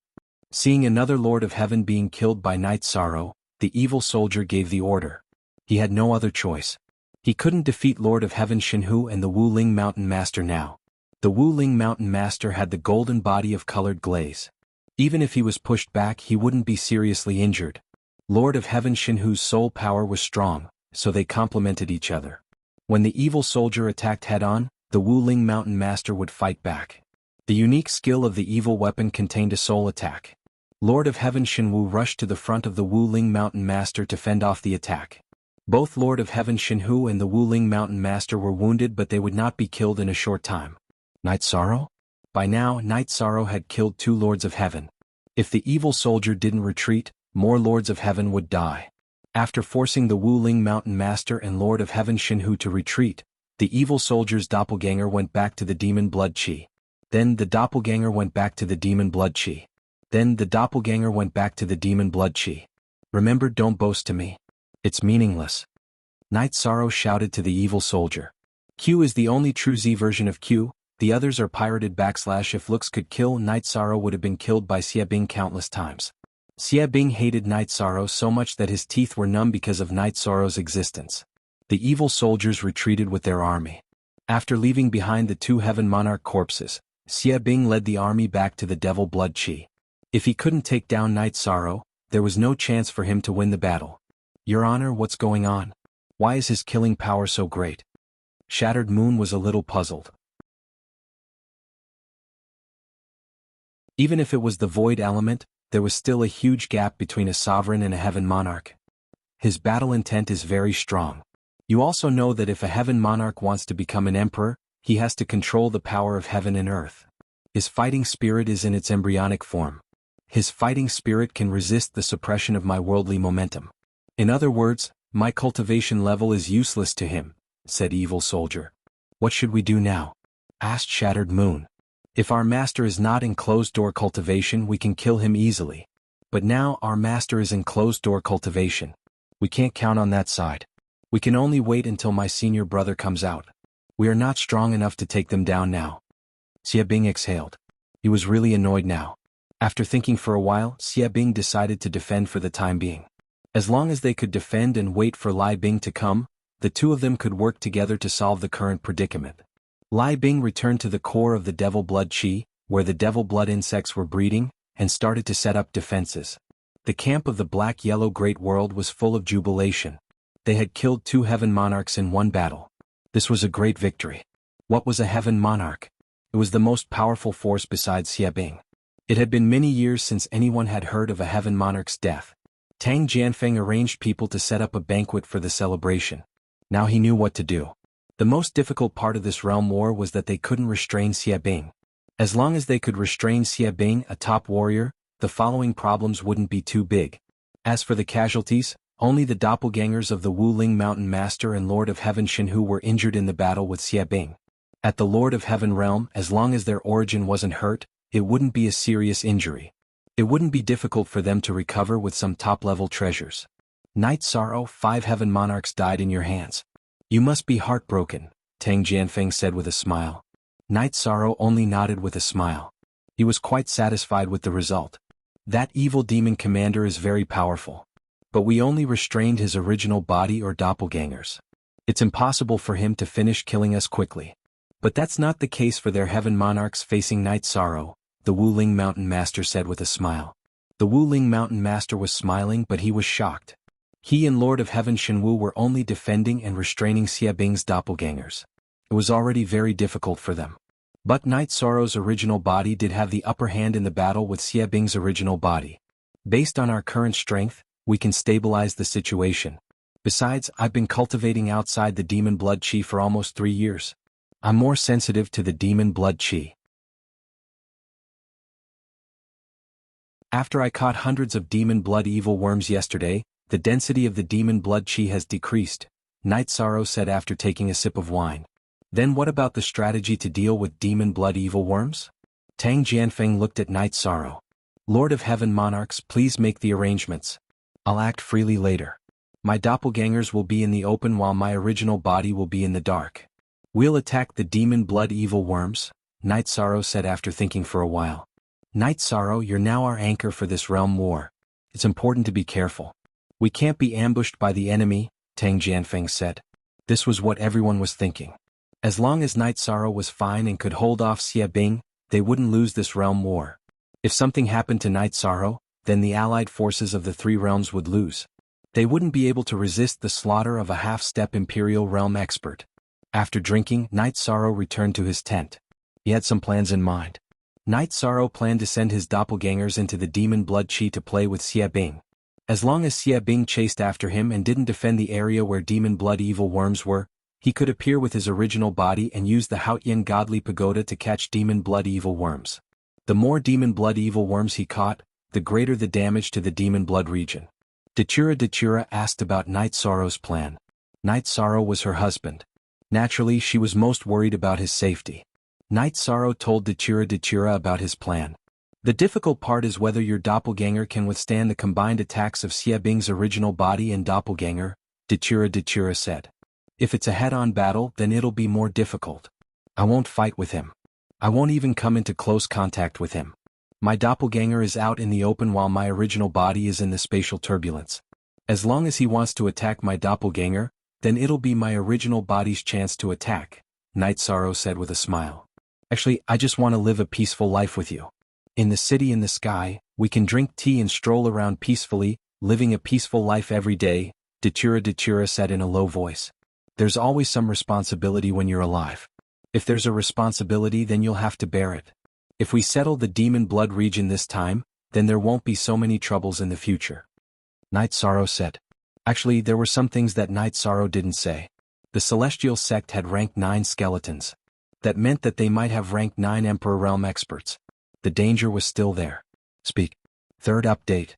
Seeing another Lord of Heaven being killed by Night Sorrow, the Evil Soldier gave the order. He had no other choice. He couldn't defeat Lord of Heaven Shenhu and the Wuling Mountain Master now. The Wuling Mountain Master had the golden body of colored glaze. Even if he was pushed back, he wouldn't be seriously injured. Lord of Heaven Shenhu's soul power was strong, so they complemented each other. When the evil soldier attacked head-on, the Wuling Mountain Master would fight back. The unique skill of the evil weapon contained a soul attack. Lord of Heaven Shenwu rushed to the front of the Wuling Mountain Master to fend off the attack. Both Lord of Heaven Shenhu and the Wuling Mountain Master were wounded, but they would not be killed in a short time. Night Sorrow? By now, Night Sorrow had killed 2 Lords of Heaven. If the evil soldier didn't retreat, more Lords of Heaven would die. After forcing the Wuling Mountain Master and Lord of Heaven Shenhu to retreat, the evil soldier's doppelganger went back to the demon blood chi. Then the doppelganger went back to the demon blood chi. Then the doppelganger went back to the demon blood chi. Remember, don't boast to me. It's meaningless. Night Sorrow shouted to the evil soldier. Q is the only true Z version of Q, the others are pirated / if looks could kill, Night Sorrow would have been killed by Xie Bing countless times. Xie Bing hated Night Sorrow so much that his teeth were numb because of Night Sorrow's existence. The evil soldiers retreated with their army. After leaving behind the 2 Heaven Monarch corpses, Xie Bing led the army back to the Devil Blood Chi. If he couldn't take down Night Sorrow, there was no chance for him to win the battle. Your Honor, what's going on? Why is his killing power so great? Shattered Moon was a little puzzled. Even if it was the void element, there was still a huge gap between a sovereign and a heaven monarch. His battle intent is very strong. You also know that if a heaven monarch wants to become an emperor, he has to control the power of heaven and earth. His fighting spirit is in its embryonic form. His fighting spirit can resist the suppression of my worldly momentum. In other words, my cultivation level is useless to him, said Evil Soldier. What should we do now? Asked Shattered Moon. If our master is not in closed-door cultivation, we can kill him easily. But now our master is in closed-door cultivation. We can't count on that side. We can only wait until my senior brother comes out. We are not strong enough to take them down now. Xie Bing exhaled. He was really annoyed now. After thinking for a while, Xie Bing decided to defend for the time being. As long as they could defend and wait for Lai Bing to come, the 2 of them could work together to solve the current predicament. Lai Bing returned to the core of the Devil Blood Chi, where the Devil Blood insects were breeding, and started to set up defenses. The camp of the Black-Yellow Great World was full of jubilation. They had killed 2 Heaven Monarchs in one battle. This was a great victory. What was a Heaven Monarch? It was the most powerful force besides Xie Bing. It had been many years since anyone had heard of a Heaven Monarch's death. Tang Jianfeng arranged people to set up a banquet for the celebration. Now he knew what to do. The most difficult part of this realm war was that they couldn't restrain Xie Bing. As long as they could restrain Xie Bing, a top warrior, the following problems wouldn't be too big. As for the casualties, only the doppelgangers of the Wuling Mountain Master and Lord of Heaven Shenhu were injured in the battle with Xie Bing. At the Lord of Heaven realm, as long as their origin wasn't hurt, it wouldn't be a serious injury. It wouldn't be difficult for them to recover with some top-level treasures. Night Sorrow, 5 Heaven Monarchs died in your hands. You must be heartbroken, Tang Jianfeng said with a smile. Night Sorrow only nodded with a smile. He was quite satisfied with the result. That evil demon commander is very powerful. But we only restrained his original body or doppelgangers. It's impossible for him to finish killing us quickly. But that's not the case for their Heaven Monarchs facing Night Sorrow, the Wuling Mountain Master said with a smile. The Wuling Mountain Master was smiling, but he was shocked. He and Lord of Heaven Shenwu were only defending and restraining Xie Bing's doppelgangers. It was already very difficult for them. But Night Sorrow's original body did have the upper hand in the battle with Xie Bing's original body. Based on our current strength, we can stabilize the situation. Besides, I've been cultivating outside the Demon Blood Chi for almost 3 years. I'm more sensitive to the Demon Blood Chi. After I caught hundreds of Demon Blood evil worms yesterday, the density of the Demon Blood Chi has decreased, Night Sorrow said after taking a sip of wine. Then what about the strategy to deal with Demon Blood evil worms? Tang Jianfeng looked at Night Sorrow. Lord of Heaven Monarchs, please make the arrangements. I'll act freely later. My doppelgangers will be in the open while my original body will be in the dark. We'll attack the Demon Blood evil worms, Night Sorrow said after thinking for a while. Night Sorrow, you're now our anchor for this realm war. It's important to be careful. We can't be ambushed by the enemy, Tang Jianfeng said. This was what everyone was thinking. As long as Night Sorrow was fine and could hold off Xie Bing, they wouldn't lose this realm war. If something happened to Night Sorrow, then the allied forces of the three realms would lose. They wouldn't be able to resist the slaughter of a half-step Imperial realm expert. After drinking, Night Sorrow returned to his tent. He had some plans in mind. Night Sorrow planned to send his doppelgangers into the Demon Blood Chi to play with Xie Bing. As long as Xie Bing chased after him and didn't defend the area where Demon Blood evil worms were, he could appear with his original body and use the Haotian Godly Pagoda to catch Demon Blood evil worms. The more Demon Blood evil worms he caught, the greater the damage to the Demon Blood region. Datura asked about Night Sorrow's plan. Night Sorrow was her husband. Naturally, she was most worried about his safety. Night Sorrow told Datura about his plan. The difficult part is whether your doppelganger can withstand the combined attacks of Xie Bing's original body and doppelganger, Datura said. If it's a head-on battle, then it'll be more difficult. I won't fight with him. I won't even come into close contact with him. My doppelganger is out in the open while my original body is in the spatial turbulence. As long as he wants to attack my doppelganger, then it'll be my original body's chance to attack, Night Sorrow said with a smile. Actually, I just want to live a peaceful life with you. In the city in the sky, we can drink tea and stroll around peacefully, living a peaceful life every day, Datura said in a low voice. There's always some responsibility when you're alive. If there's a responsibility, then you'll have to bear it. If we settle the Demon Blood region this time, then there won't be so many troubles in the future. Night Sorrow said. Actually, there were some things that Night Sorrow didn't say. The Celestial Sect had rank 9 skeletons. That meant that they might have rank 9 Emperor Realm experts. The danger was still there. Speak. Third update.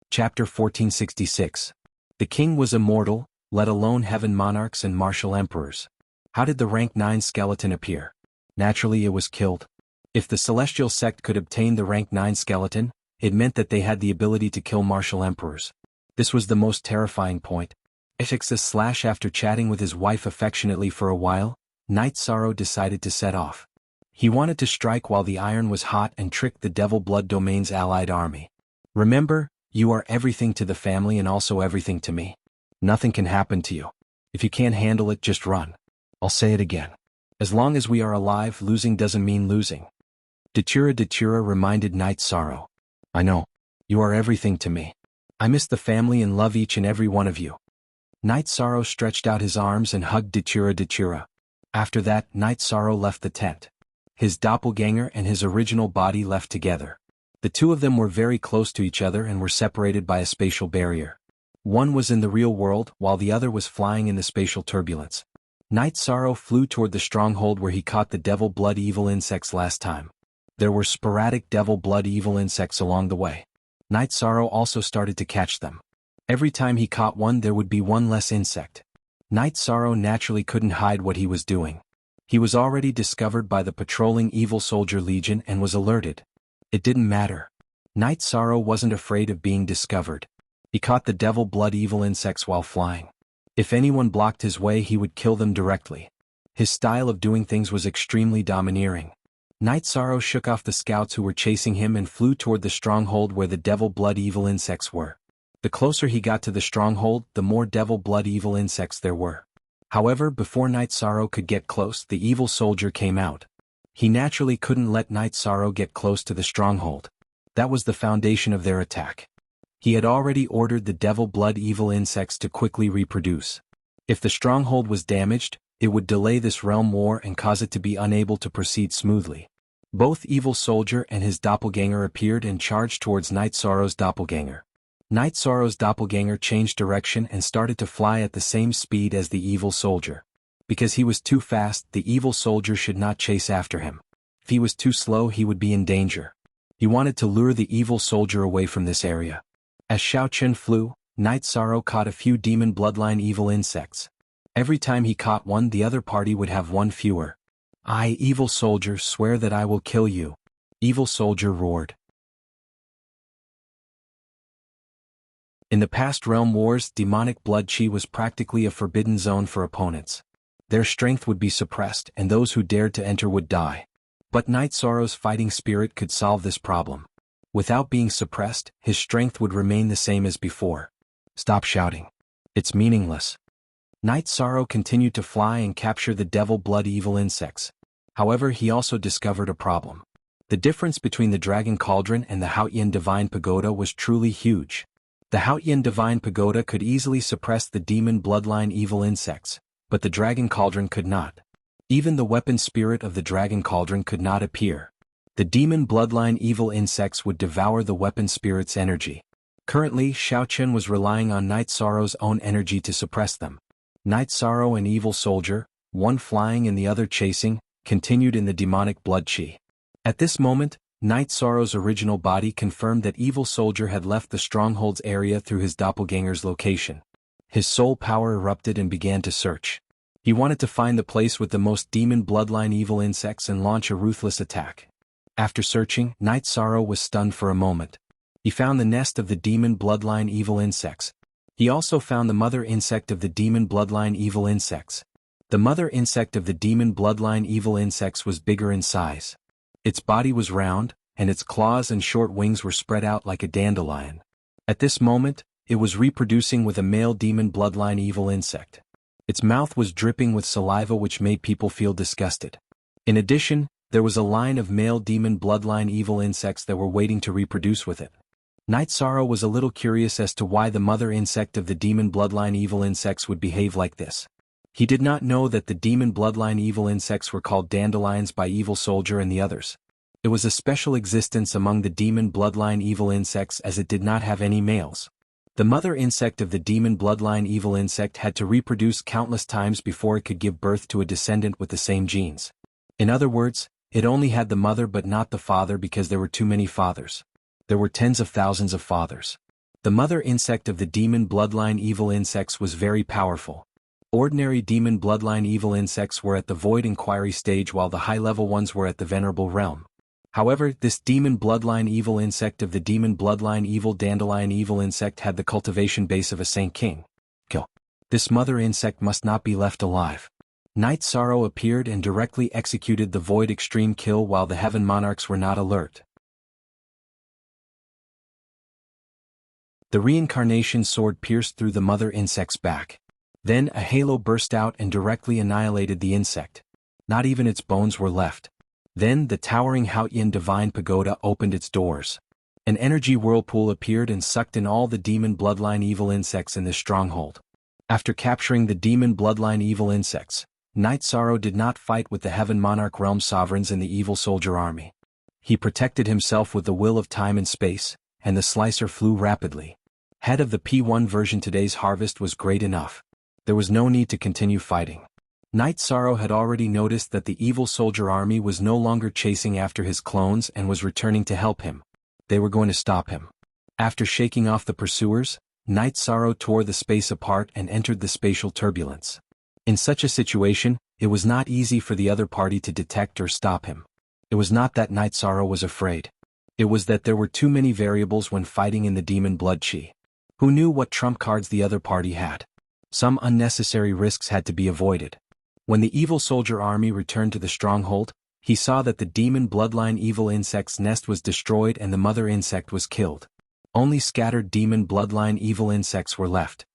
Chapter 1466. The king was immortal, let alone heaven monarchs and martial emperors. How did the rank 9 skeleton appear? Naturally, it was killed. If the Celestial Sect could obtain the rank 9 skeleton, it meant that they had the ability to kill martial emperors. This was the most terrifying point. After chatting with his wife affectionately for a while, Night Sorrow decided to set off. He wanted to strike while the iron was hot and trick the Devil Blood Domain's allied army. Remember, you are everything to the family and also everything to me. Nothing can happen to you. If you can't handle it, just run. I'll say it again. As long as we are alive, losing doesn't mean losing. Datura reminded Night Sorrow. I know. You are everything to me. I miss the family and love each and every one of you. Night Sorrow stretched out his arms and hugged Datura. After that, Night Sorrow left the tent. His doppelganger and his original body left together. The two of them were very close to each other and were separated by a spatial barrier. One was in the real world, while the other was flying in the spatial turbulence. Night Sorrow flew toward the stronghold where he caught the Devil Blood evil insects last time. There were sporadic Devil Blood evil insects along the way. Night Sorrow also started to catch them. Every time he caught one, there would be one less insect. Night Sorrow naturally couldn't hide what he was doing. He was already discovered by the patrolling Evil Soldier Legion and was alerted. It didn't matter. Night Sorrow wasn't afraid of being discovered. He caught the Devil Blood evil insects while flying. If anyone blocked his way, he would kill them directly. His style of doing things was extremely domineering. Night Sorrow shook off the scouts who were chasing him and flew toward the stronghold where the Devil Blood evil insects were. The closer he got to the stronghold, the more Devil Blood evil insects there were. However, before Night Sorrow could get close, the evil soldier came out. He naturally couldn't let Night Sorrow get close to the stronghold. That was the foundation of their attack. He had already ordered the Devil Blood evil insects to quickly reproduce. If the stronghold was damaged, it would delay this realm war and cause it to be unable to proceed smoothly. Both Evil Soldier and his doppelganger appeared and charged towards Night Sorrow's doppelganger. Night Sorrow's doppelganger changed direction and started to fly at the same speed as the Evil Soldier. Because he was too fast, the Evil Soldier should not chase after him. If he was too slow, he would be in danger. He wanted to lure the Evil Soldier away from this area. As Xiao Chen flew, Night Sorrow caught a few Demon Bloodline evil insects. Every time he caught one, the other party would have one fewer. I, Evil Soldier, swear that I will kill you. Evil Soldier roared. In the past realm wars, demonic blood chi was practically a forbidden zone for opponents. Their strength would be suppressed and those who dared to enter would die. But Night Sorrow's fighting spirit could solve this problem. Without being suppressed, his strength would remain the same as before. Stop shouting. It's meaningless. Night Sorrow continued to fly and capture the devil blood evil insects. However, he also discovered a problem. The difference between the Dragon Cauldron and the Haotian Divine Pagoda was truly huge. The Haotian Divine Pagoda could easily suppress the demon bloodline evil insects, but the Dragon Cauldron could not. Even the weapon spirit of the Dragon Cauldron could not appear. The demon bloodline evil insects would devour the weapon spirit's energy. Currently, Xiaochen was relying on Night Sorrow's own energy to suppress them. Night Sorrow and Evil Soldier, one flying and the other chasing, continued in the demonic blood chi. At this moment, Night Sorrow's original body confirmed that Evil Soldier had left the stronghold's area through his doppelganger's location. His soul power erupted and began to search. He wanted to find the place with the most demon bloodline evil insects and launch a ruthless attack. After searching, Night Sorrow was stunned for a moment. He found the nest of the demon bloodline evil insects. He also found the mother insect of the demon bloodline evil insects. The mother insect of the demon bloodline evil insects was bigger in size. Its body was round, and its claws and short wings were spread out like a dandelion. At this moment, it was reproducing with a male demon bloodline evil insect. Its mouth was dripping with saliva which made people feel disgusted. In addition, there was a line of male demon bloodline evil insects that were waiting to reproduce with it. Night Sorrow was a little curious as to why the mother insect of the demon bloodline evil insects would behave like this. He did not know that the demon bloodline evil insects were called dandelions by Evil Soldier and the others. It was a special existence among the demon bloodline evil insects as it did not have any males. The mother insect of the demon bloodline evil insect had to reproduce countless times before it could give birth to a descendant with the same genes. In other words, it only had the mother but not the father because there were too many fathers. There were tens of thousands of fathers. The mother insect of the demon bloodline evil insects was very powerful. Ordinary demon bloodline evil insects were at the void inquiry stage while the high-level ones were at the venerable realm. However, this demon bloodline evil insect of the demon bloodline evil dandelion evil insect had the cultivation base of a Saint King. Kill. This mother insect must not be left alive. Night Sorrow appeared and directly executed the void extreme kill while the heaven monarchs were not alert. The reincarnation sword pierced through the mother insect's back. Then a halo burst out and directly annihilated the insect. Not even its bones were left. Then the towering Haotian Divine Pagoda opened its doors. An energy whirlpool appeared and sucked in all the demon bloodline evil insects in this stronghold. After capturing the demon bloodline evil insects, Night Sorrow did not fight with the Heaven Monarch Realm Sovereigns and the Evil Soldier army. He protected himself with the will of time and space, and the slicer flew rapidly. Head of the P1 version, today's harvest was great enough. There was no need to continue fighting. Night Sorrow had already noticed that the Evil Soldier army was no longer chasing after his clones and was returning to help him. They were going to stop him. After shaking off the pursuers, Night Sorrow tore the space apart and entered the spatial turbulence. In such a situation, it was not easy for the other party to detect or stop him. It was not that Night Sorrow was afraid. It was that there were too many variables when fighting in the demon blood chi. Who knew what trump cards the other party had? Some unnecessary risks had to be avoided. When the Evil Soldier army returned to the stronghold, he saw that the demon bloodline evil insect's nest was destroyed and the mother insect was killed. Only scattered demon bloodline evil insects were left.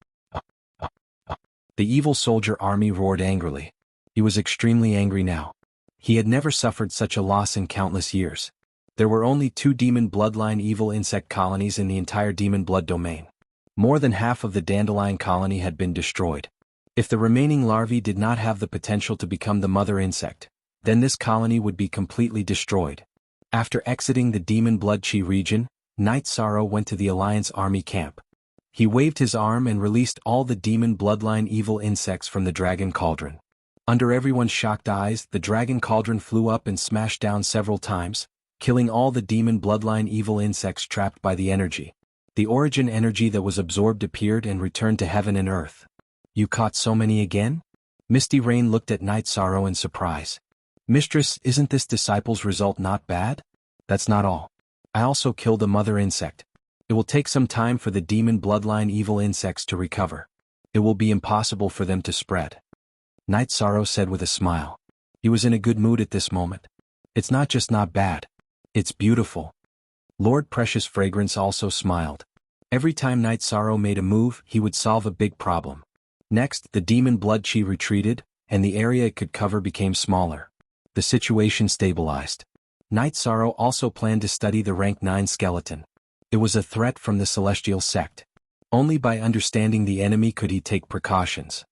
The Evil Soldier army roared angrily. He was extremely angry now. He had never suffered such a loss in countless years. There were only 2 demon bloodline evil insect colonies in the entire demon blood domain. More than half of the dandelion colony had been destroyed. If the remaining larvae did not have the potential to become the mother insect, then this colony would be completely destroyed. After exiting the demon blood chi region, Night Sorrow went to the Alliance army camp. He waved his arm and released all the demon bloodline evil insects from the Dragon Cauldron. Under everyone's shocked eyes, the Dragon Cauldron flew up and smashed down several times, killing all the demon bloodline evil insects trapped by the energy. The origin energy that was absorbed appeared and returned to heaven and earth. You caught so many again? Misty Rain looked at Night Sorrow in surprise. Mistress, isn't this disciple's result not bad? That's not all. I also killed a mother insect. It will take some time for the demon bloodline evil insects to recover. It will be impossible for them to spread. Night Sorrow said with a smile. He was in a good mood at this moment. It's not just not bad. It's beautiful. Lord Precious Fragrance also smiled. Every time Night Sorrow made a move, he would solve a big problem. Next, the demon blood chi retreated, and the area it could cover became smaller. The situation stabilized. Night Sorrow also planned to study the rank 9 skeleton. It was a threat from the celestial sect. Only by understanding the enemy could he take precautions.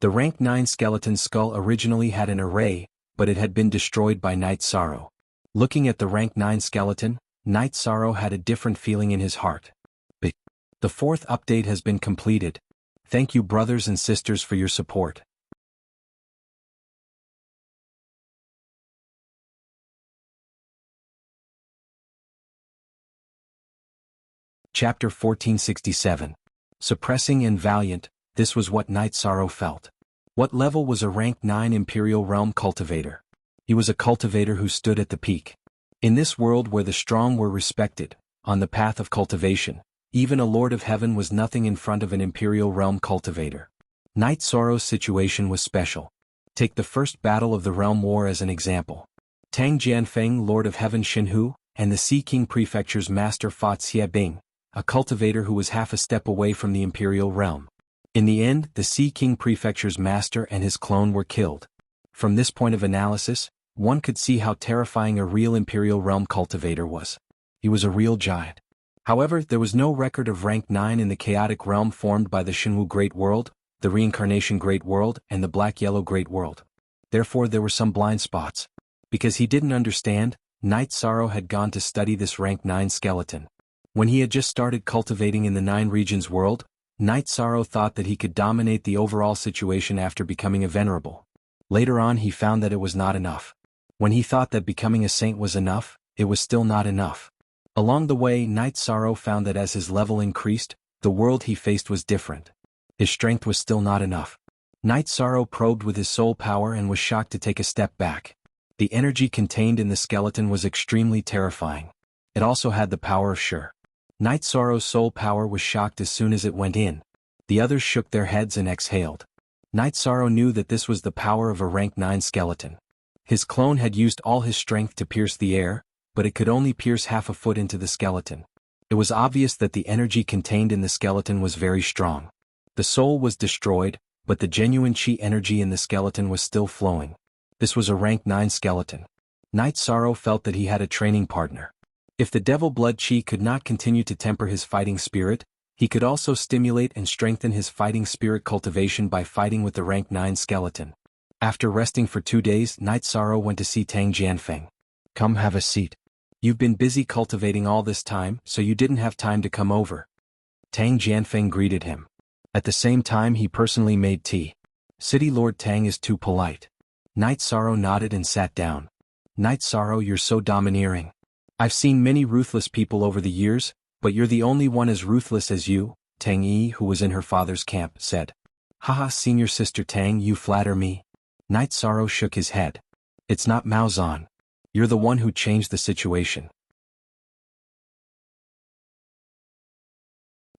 The rank 9 skeleton skull originally had an array, but it had been destroyed by Night Sorrow. Looking at the rank 9 skeleton, Night Sorrow had a different feeling in his heart. The 4th update has been completed. Thank you brothers and sisters for your support. Chapter 1467. Suppressing and Valiant, this was what Night Sorrow felt. What level was a rank 9 Imperial Realm cultivator? He was a cultivator who stood at the peak. In this world where the strong were respected, on the path of cultivation, even a Lord of Heaven was nothing in front of an Imperial Realm cultivator. Night Sorrow's situation was special. Take the first battle of the Realm War as an example. Tang Jianfeng, Lord of Heaven Xinhu, and the Sea King Prefecture's master fought Xie Bing, a cultivator who was half a step away from the Imperial Realm. In the end, the Sea King Prefecture's master and his clone were killed. From this point of analysis, one could see how terrifying a real Imperial Realm cultivator was. He was a real giant. However, there was no record of rank 9 in the chaotic realm formed by the Xinwu Great World, the Reincarnation Great World, and the Black-Yellow Great World. Therefore there were some blind spots. Because he didn't understand, Night Sorrow had gone to study this rank 9 skeleton. When he had just started cultivating in the 9 regions world, Night Sorrow thought that he could dominate the overall situation after becoming a venerable. Later on he found that it was not enough. When he thought that becoming a saint was enough, it was still not enough. Along the way, Night Sorrow found that as his level increased, the world he faced was different. His strength was still not enough. Night Sorrow probed with his soul power and was shocked to take a step back. The energy contained in the skeleton was extremely terrifying. It also had the power of Sure. Night Sorrow's soul power was shocked as soon as it went in. The others shook their heads and exhaled. Night Sorrow knew that this was the power of a rank 9 skeleton. His clone had used all his strength to pierce the air, but it could only pierce half a foot into the skeleton. It was obvious that the energy contained in the skeleton was very strong. The soul was destroyed, but the genuine chi energy in the skeleton was still flowing. This was a rank 9 skeleton. Night Sorrow felt that he had a training partner. If the devil blood chi could not continue to temper his fighting spirit, he could also stimulate and strengthen his fighting spirit cultivation by fighting with the rank 9 skeleton. After resting for 2 days, Night Sorrow went to see Tang Jianfeng. Come have a seat. You've been busy cultivating all this time, so you didn't have time to come over. Tang Jianfeng greeted him. At the same time he personally made tea. City Lord Tang is too polite. Night Sorrow nodded and sat down. Night Sorrow, you're so domineering. I've seen many ruthless people over the years, but you're the only one as ruthless as you, Tang Yi, who was in her father's camp, said. Haha, senior sister Tang, you flatter me. Night Sorrow shook his head. It's not Maozan. You're the one who changed the situation.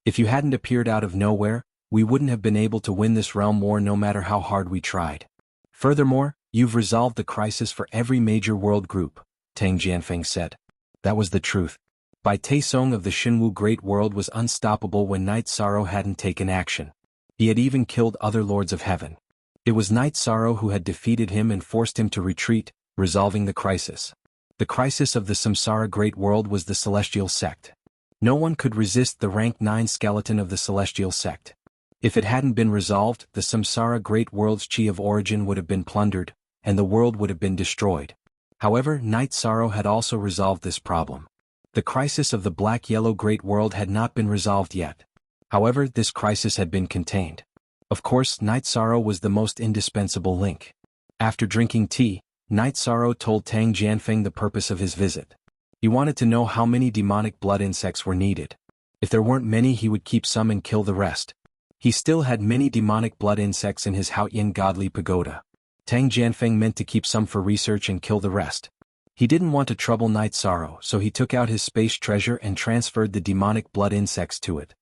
If you hadn't appeared out of nowhere, we wouldn't have been able to win this realm war no matter how hard we tried. Furthermore, you've resolved the crisis for every major world group, Tang Jianfeng said. That was the truth. Bai Taisong of the Xinwu Great World was unstoppable when Night Sorrow hadn't taken action. He had even killed other lords of heaven. It was Night Sorrow who had defeated him and forced him to retreat, resolving the crisis. The crisis of the Samsara Great World was the Celestial Sect. No one could resist the rank 9 skeleton of the Celestial Sect. If it hadn't been resolved, the Samsara Great World's chi of origin would have been plundered, and the world would have been destroyed. However, Night Sorrow had also resolved this problem. The crisis of the Black-Yellow Great World had not been resolved yet. However, this crisis had been contained. Of course, Night Sorrow was the most indispensable link. After drinking tea, Night Sorrow told Tang Jianfeng the purpose of his visit. He wanted to know how many demonic blood insects were needed. If there weren't many, he would keep some and kill the rest. He still had many demonic blood insects in his Haoyin godly pagoda. Tang Jianfeng meant to keep some for research and kill the rest. He didn't want to trouble Night Sorrow, so he took out his space treasure and transferred the demonic blood insects to it.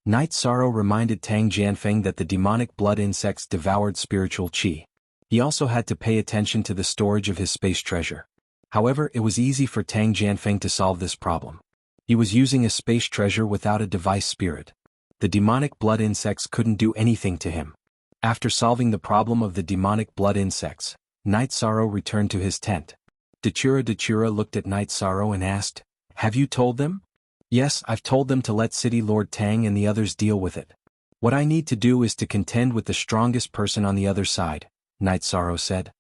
Night Sorrow reminded Tang Jianfeng that the demonic blood insects devoured spiritual qi. He also had to pay attention to the storage of his space treasure. However, it was easy for Tang Jianfeng to solve this problem. He was using a space treasure without a device spirit. The demonic blood insects couldn't do anything to him. After solving the problem of the demonic blood insects, Night Sorrow returned to his tent. Dachura looked at Night Sorrow and asked, "Have you told them?" "Yes, I've told them to let City Lord Tang and the others deal with it. What I need to do is to contend with the strongest person on the other side," Night Sorrow said.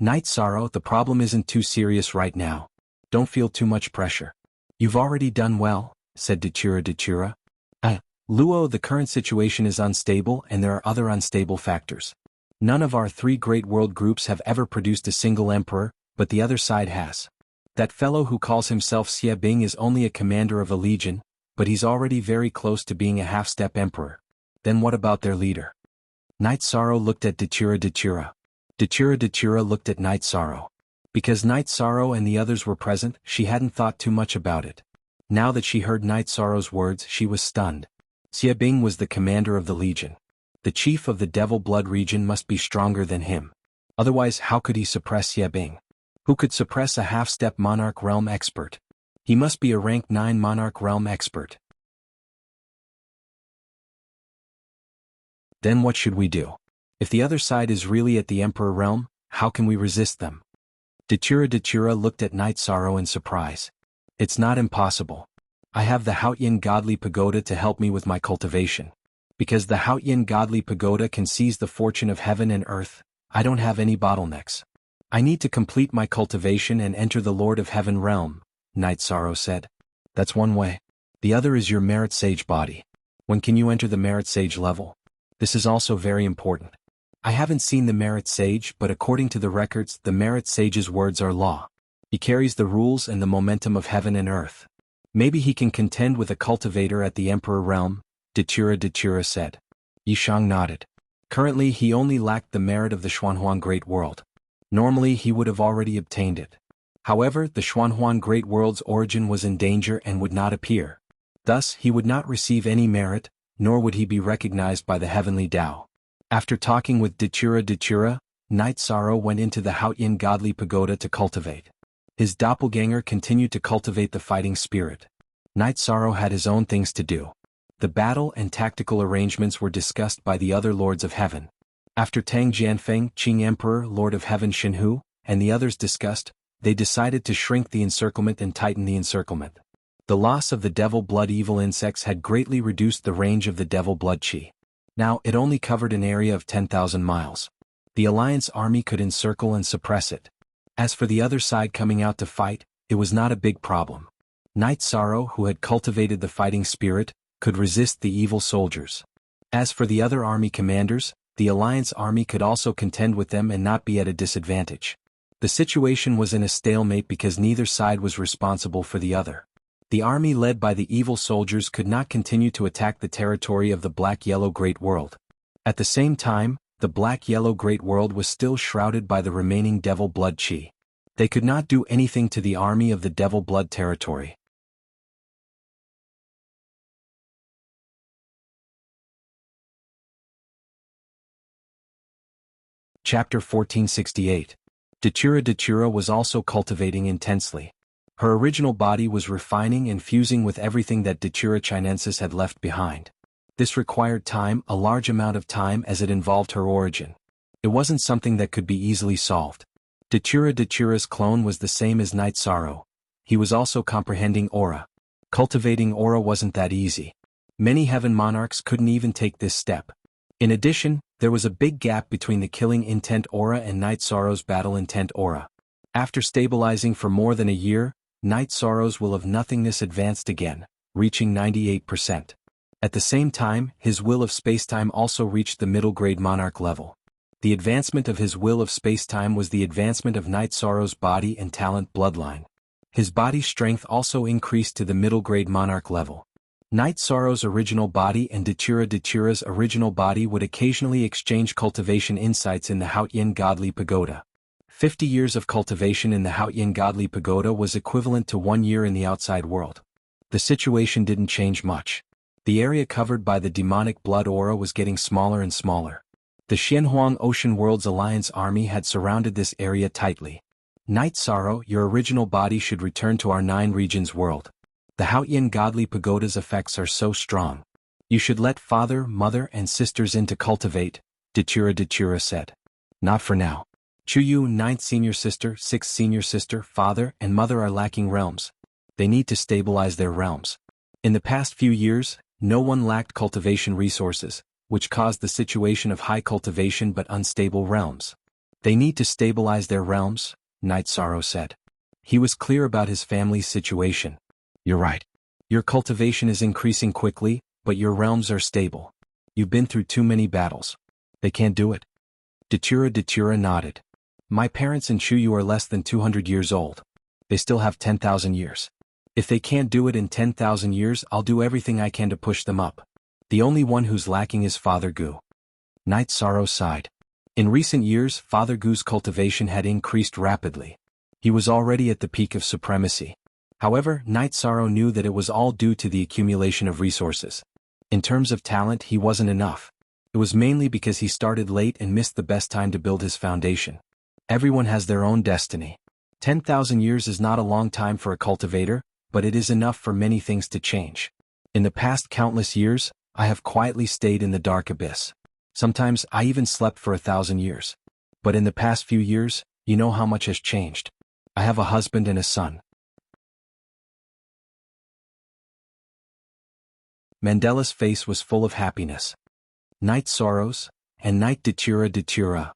"Night Sorrow, the problem isn't too serious right now. Don't feel too much pressure. You've already done well," said Dachura. Luo, the current situation is unstable and there are other unstable factors. None of our three great world groups have ever produced a single emperor, but the other side has. That fellow who calls himself Xie Bing is only a commander of a legion, but he's already very close to being a half-step emperor. Then what about their leader?" Night Sorrow looked at Dachura. Dachura looked at Night Sorrow. Because Night Sorrow and the others were present, she hadn't thought too much about it. Now that she heard Night Sorrow's words, she was stunned. Xie Bing was the commander of the legion. The chief of the Devil Blood region must be stronger than him. Otherwise, how could he suppress Xie Bing? Who could suppress a half-step Monarch Realm expert? He must be a rank 9 Monarch Realm expert. Then what should we do? If the other side is really at the Emperor Realm, how can we resist them? Dachura looked at Night Sorrow in surprise. "It's not impossible. I have the Haotian Godly Pagoda to help me with my cultivation. Because the Haotian Godly Pagoda can seize the fortune of heaven and earth, I don't have any bottlenecks. I need to complete my cultivation and enter the Lord of Heaven realm," Night Sorrow said. "That's one way. The other is your Merit Sage body. When can you enter the Merit Sage level? This is also very important. I haven't seen the Merit Sage, but according to the records, the Merit Sage's words are law. He carries the rules and the momentum of heaven and earth. Maybe he can contend with a cultivator at the Emperor realm," Dachura said. Yishang nodded. Currently he only lacked the merit of the Xuanhuan Great World. Normally he would have already obtained it. However, the Xuanhuan Great World's origin was in danger and would not appear. Thus he would not receive any merit, nor would he be recognized by the heavenly Tao. After talking with Dachura, Night Sorrow went into the Haotian Godly Pagoda to cultivate. His doppelganger continued to cultivate the fighting spirit. Night Sorrow had his own things to do. The battle and tactical arrangements were discussed by the other Lords of Heaven. After Tang Jianfeng, Qing Emperor, Lord of Heaven Shenhu, and the others discussed, they decided to shrink the encirclement and tighten the encirclement. The loss of the Devil Blood evil insects had greatly reduced the range of the Devil Blood Qi. Now it only covered an area of 10,000 miles. The Alliance army could encircle and suppress it. As for the other side coming out to fight, it was not a big problem. Night Sorrow, who had cultivated the fighting spirit, could resist the evil soldiers. As for the other army commanders, the Alliance army could also contend with them and not be at a disadvantage. The situation was in a stalemate because neither side was responsible for the other. The army led by the evil soldiers could not continue to attack the territory of the Black-Yellow Great World. At the same time, the Black-Yellow Great World was still shrouded by the remaining Devil Blood Qi. They could not do anything to the army of the Devil Blood territory. Chapter 1468. Dachura was also cultivating intensely. Her original body was refining and fusing with everything that Dachura Chinensis had left behind. This required time, a large amount of time, as it involved her origin. It wasn't something that could be easily solved. Dachura's clone was the same as Night Sorrow. He was also comprehending aura. Cultivating aura wasn't that easy. Many heaven monarchs couldn't even take this step. In addition, there was a big gap between the killing intent aura and Night Sorrow's battle intent aura. After stabilizing for more than a year, Night Sorrow's will of nothingness advanced again, reaching 98%. At the same time, his will of spacetime also reached the middle-grade monarch level. The advancement of his will of spacetime was the advancement of Night Sorrow's body and talent bloodline. His body strength also increased to the middle-grade monarch level. Night Sorrow's original body and Dachura's original body would occasionally exchange cultivation insights in the Haotian Godly Pagoda. 50 years of cultivation in the Haotian Godly Pagoda was equivalent to 1 year in the outside world. The situation didn't change much. The area covered by the demonic blood aura was getting smaller and smaller. The Xianhuang Ocean Worlds Alliance army had surrounded this area tightly. Night Sorrow, your original body should return to our 9 regions world. The Haotian godly pagoda's effects are so strong. You should let father, mother, and sisters in to cultivate, Datura said. Not for now. Chuyu, 9th senior sister, 6th senior sister, father, and mother are lacking realms. They need to stabilize their realms. In the past few years, no one lacked cultivation resources, which caused the situation of high cultivation but unstable realms. They need to stabilize their realms, Night Sorrow said. He was clear about his family's situation. You're right. Your cultivation is increasing quickly, but your realms are stable. You've been through too many battles. They can't do it. Datura nodded. My parents and Chuyu are less than 200 years old. They still have 10,000 years. If they can't do it in 10,000 years, I'll do everything I can to push them up. The only one who's lacking is Father Gu. Night Sorrow sighed. In recent years, Father Gu's cultivation had increased rapidly. He was already at the peak of supremacy. However, Night Sorrow knew that it was all due to the accumulation of resources. In terms of talent, he wasn't enough. It was mainly because he started late and missed the best time to build his foundation. Everyone has their own destiny. 10,000 years is not a long time for a cultivator, but it is enough for many things to change. In the past countless years, I have quietly stayed in the dark abyss. Sometimes I even slept for 1,000 years. But in the past few years, you know how much has changed. I have a husband and a son. Mandela's face was full of happiness. Night Sorrows, and Night Datura.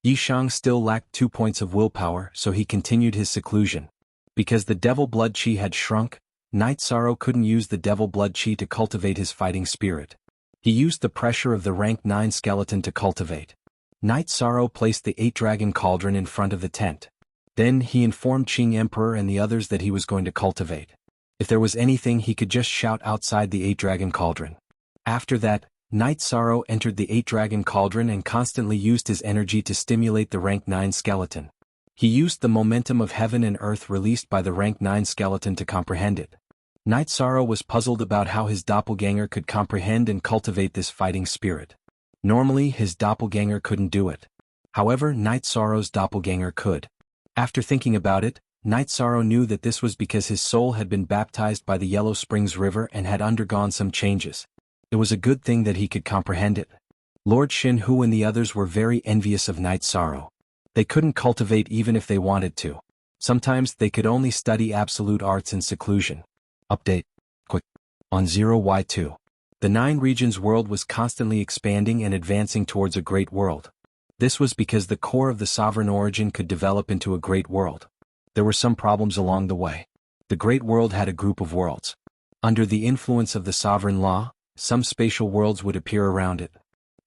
Yishang still lacked 2 points of willpower, so he continued his seclusion. Because the devil blood chi had shrunk, Night Sorrow couldn't use the devil blood chi to cultivate his fighting spirit. He used the pressure of the rank 9 skeleton to cultivate. Night Sorrow placed the 8-dragon cauldron in front of the tent. Then he informed Qing Emperor and the others that he was going to cultivate. If there was anything, he could just shout outside the 8-dragon cauldron. After that, Night Sorrow entered the 8-dragon cauldron and constantly used his energy to stimulate the rank 9 skeleton. He used the momentum of heaven and earth released by the rank 9 skeleton to comprehend it. Night Sorrow was puzzled about how his doppelganger could comprehend and cultivate this fighting spirit. Normally, his doppelganger couldn't do it. However, Night Sorrow's doppelganger could. After thinking about it, Night Sorrow knew that this was because his soul had been baptized by the Yellow Springs River and had undergone some changes. It was a good thing that he could comprehend it. Lord Shin Hu and the others were very envious of Night Sorrow. They couldn't cultivate even if they wanted to. Sometimes they could only study absolute arts in seclusion. Update. Quick. On 0Y2. The 9 regions world was constantly expanding and advancing towards a great world. This was because the core of the sovereign origin could develop into a great world. There were some problems along the way. The great world had a group of worlds. Under the influence of the sovereign law, some spatial worlds would appear around it.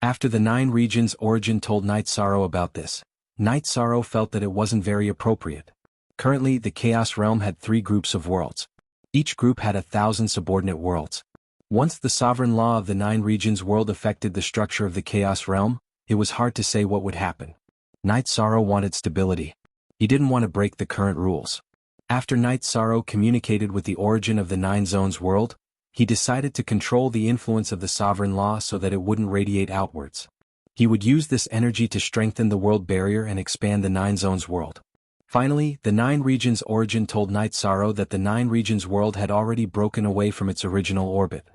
After the 9 regions origin told Night Sorrow about this, Night Sorrow felt that it wasn't very appropriate. Currently, the Chaos Realm had 3 groups of worlds. Each group had 1,000 subordinate worlds. Once the sovereign law of the 9 regions world affected the structure of the Chaos Realm, it was hard to say what would happen. Night Sorrow wanted stability. He didn't want to break the current rules. After Night Sorrow communicated with the origin of the 9 zones world, he decided to control the influence of the sovereign law so that it wouldn't radiate outwards. He would use this energy to strengthen the world barrier and expand the 9 zones world. Finally, the 9 regions origin told Night Sorrow that the 9 regions world had already broken away from its original orbit.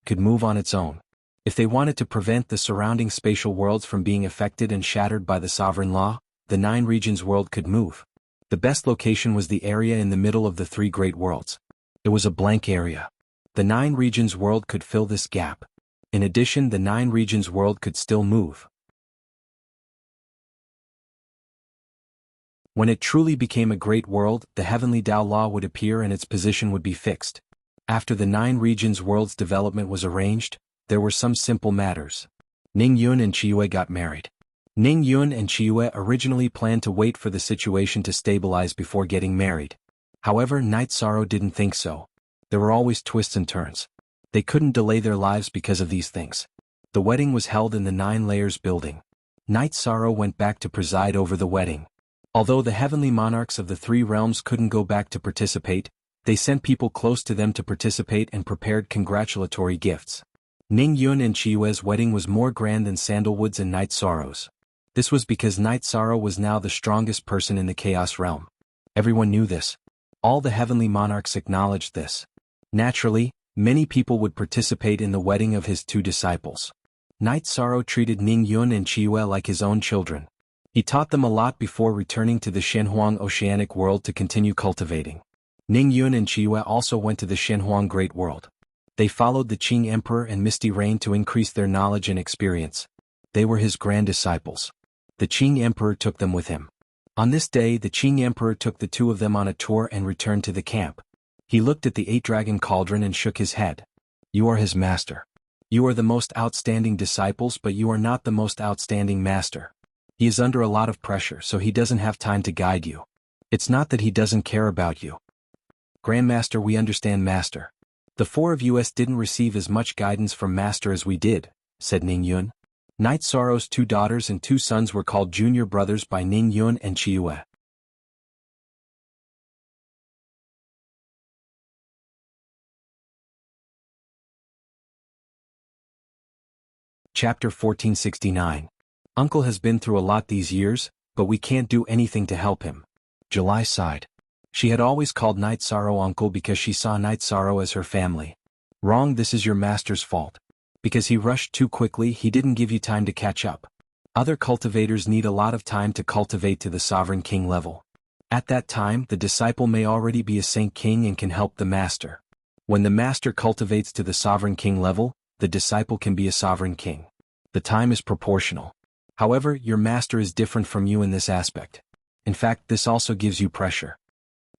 Could move on its own. If they wanted to prevent the surrounding spatial worlds from being affected and shattered by the sovereign law, the 9 regions world could move. The best location was the area in the middle of the 3 great worlds. It was a blank area. The 9 regions world could fill this gap. In addition, the 9 regions world could still move. When it truly became a great world, the heavenly Tao law would appear and its position would be fixed. After the 9 regions world's development was arranged, there were some simple matters. Ning Yun and Chiyue got married. Ning Yun and Chiyue originally planned to wait for the situation to stabilize before getting married. However, Night Sorrow didn't think so. There were always twists and turns. They couldn't delay their lives because of these things. The wedding was held in the 9 layers building. Night Sorrow went back to preside over the wedding. Although the heavenly monarchs of the 3 realms couldn't go back to participate, They sent people close to them to participate and prepared congratulatory gifts. Ning Yun and Chiyue's wedding was more grand than Sandalwood's and Night Sorrow's. This was because Night Sorrow was now the strongest person in the Chaos Realm. Everyone knew this. All the heavenly monarchs acknowledged this. Naturally, many people would participate in the wedding of his two disciples. Night Sorrow treated Ning Yun and Chiyue like his own children. He taught them a lot before returning to the Shenhuang Oceanic World to continue cultivating. Ning Yun and Chiyue also went to the Shenhuang Great World. They followed the Qing Emperor and Misty Rain to increase their knowledge and experience. They were his grand disciples. The Qing Emperor took them with him. On this day the Qing Emperor took the two of them on a tour and returned to the camp. He looked at the eight-dragon cauldron and shook his head. You are his master. You are the most outstanding disciples, but you are not the most outstanding master. He is under a lot of pressure, so he doesn't have time to guide you. It's not that he doesn't care about you. Grandmaster, we understand, Master. The four of us didn't receive as much guidance from Master as we did, said Ning Yun. Night Sorrow's two daughters and two sons were called junior brothers by Ning Yun and Chiyue. Chapter 1469. Uncle has been through a lot these years, but we can't do anything to help him. July sighed. She had always called Night Sorrow uncle because she saw Night Sorrow as her family. Wrong, this is your master's fault. Because he rushed too quickly, he didn't give you time to catch up. Other cultivators need a lot of time to cultivate to the Sovereign King level. At that time, the disciple may already be a Saint King and can help the master. When the master cultivates to the Sovereign King level, the disciple can be a Sovereign King. The time is proportional. However, your master is different from you in this aspect. In fact, this also gives you pressure.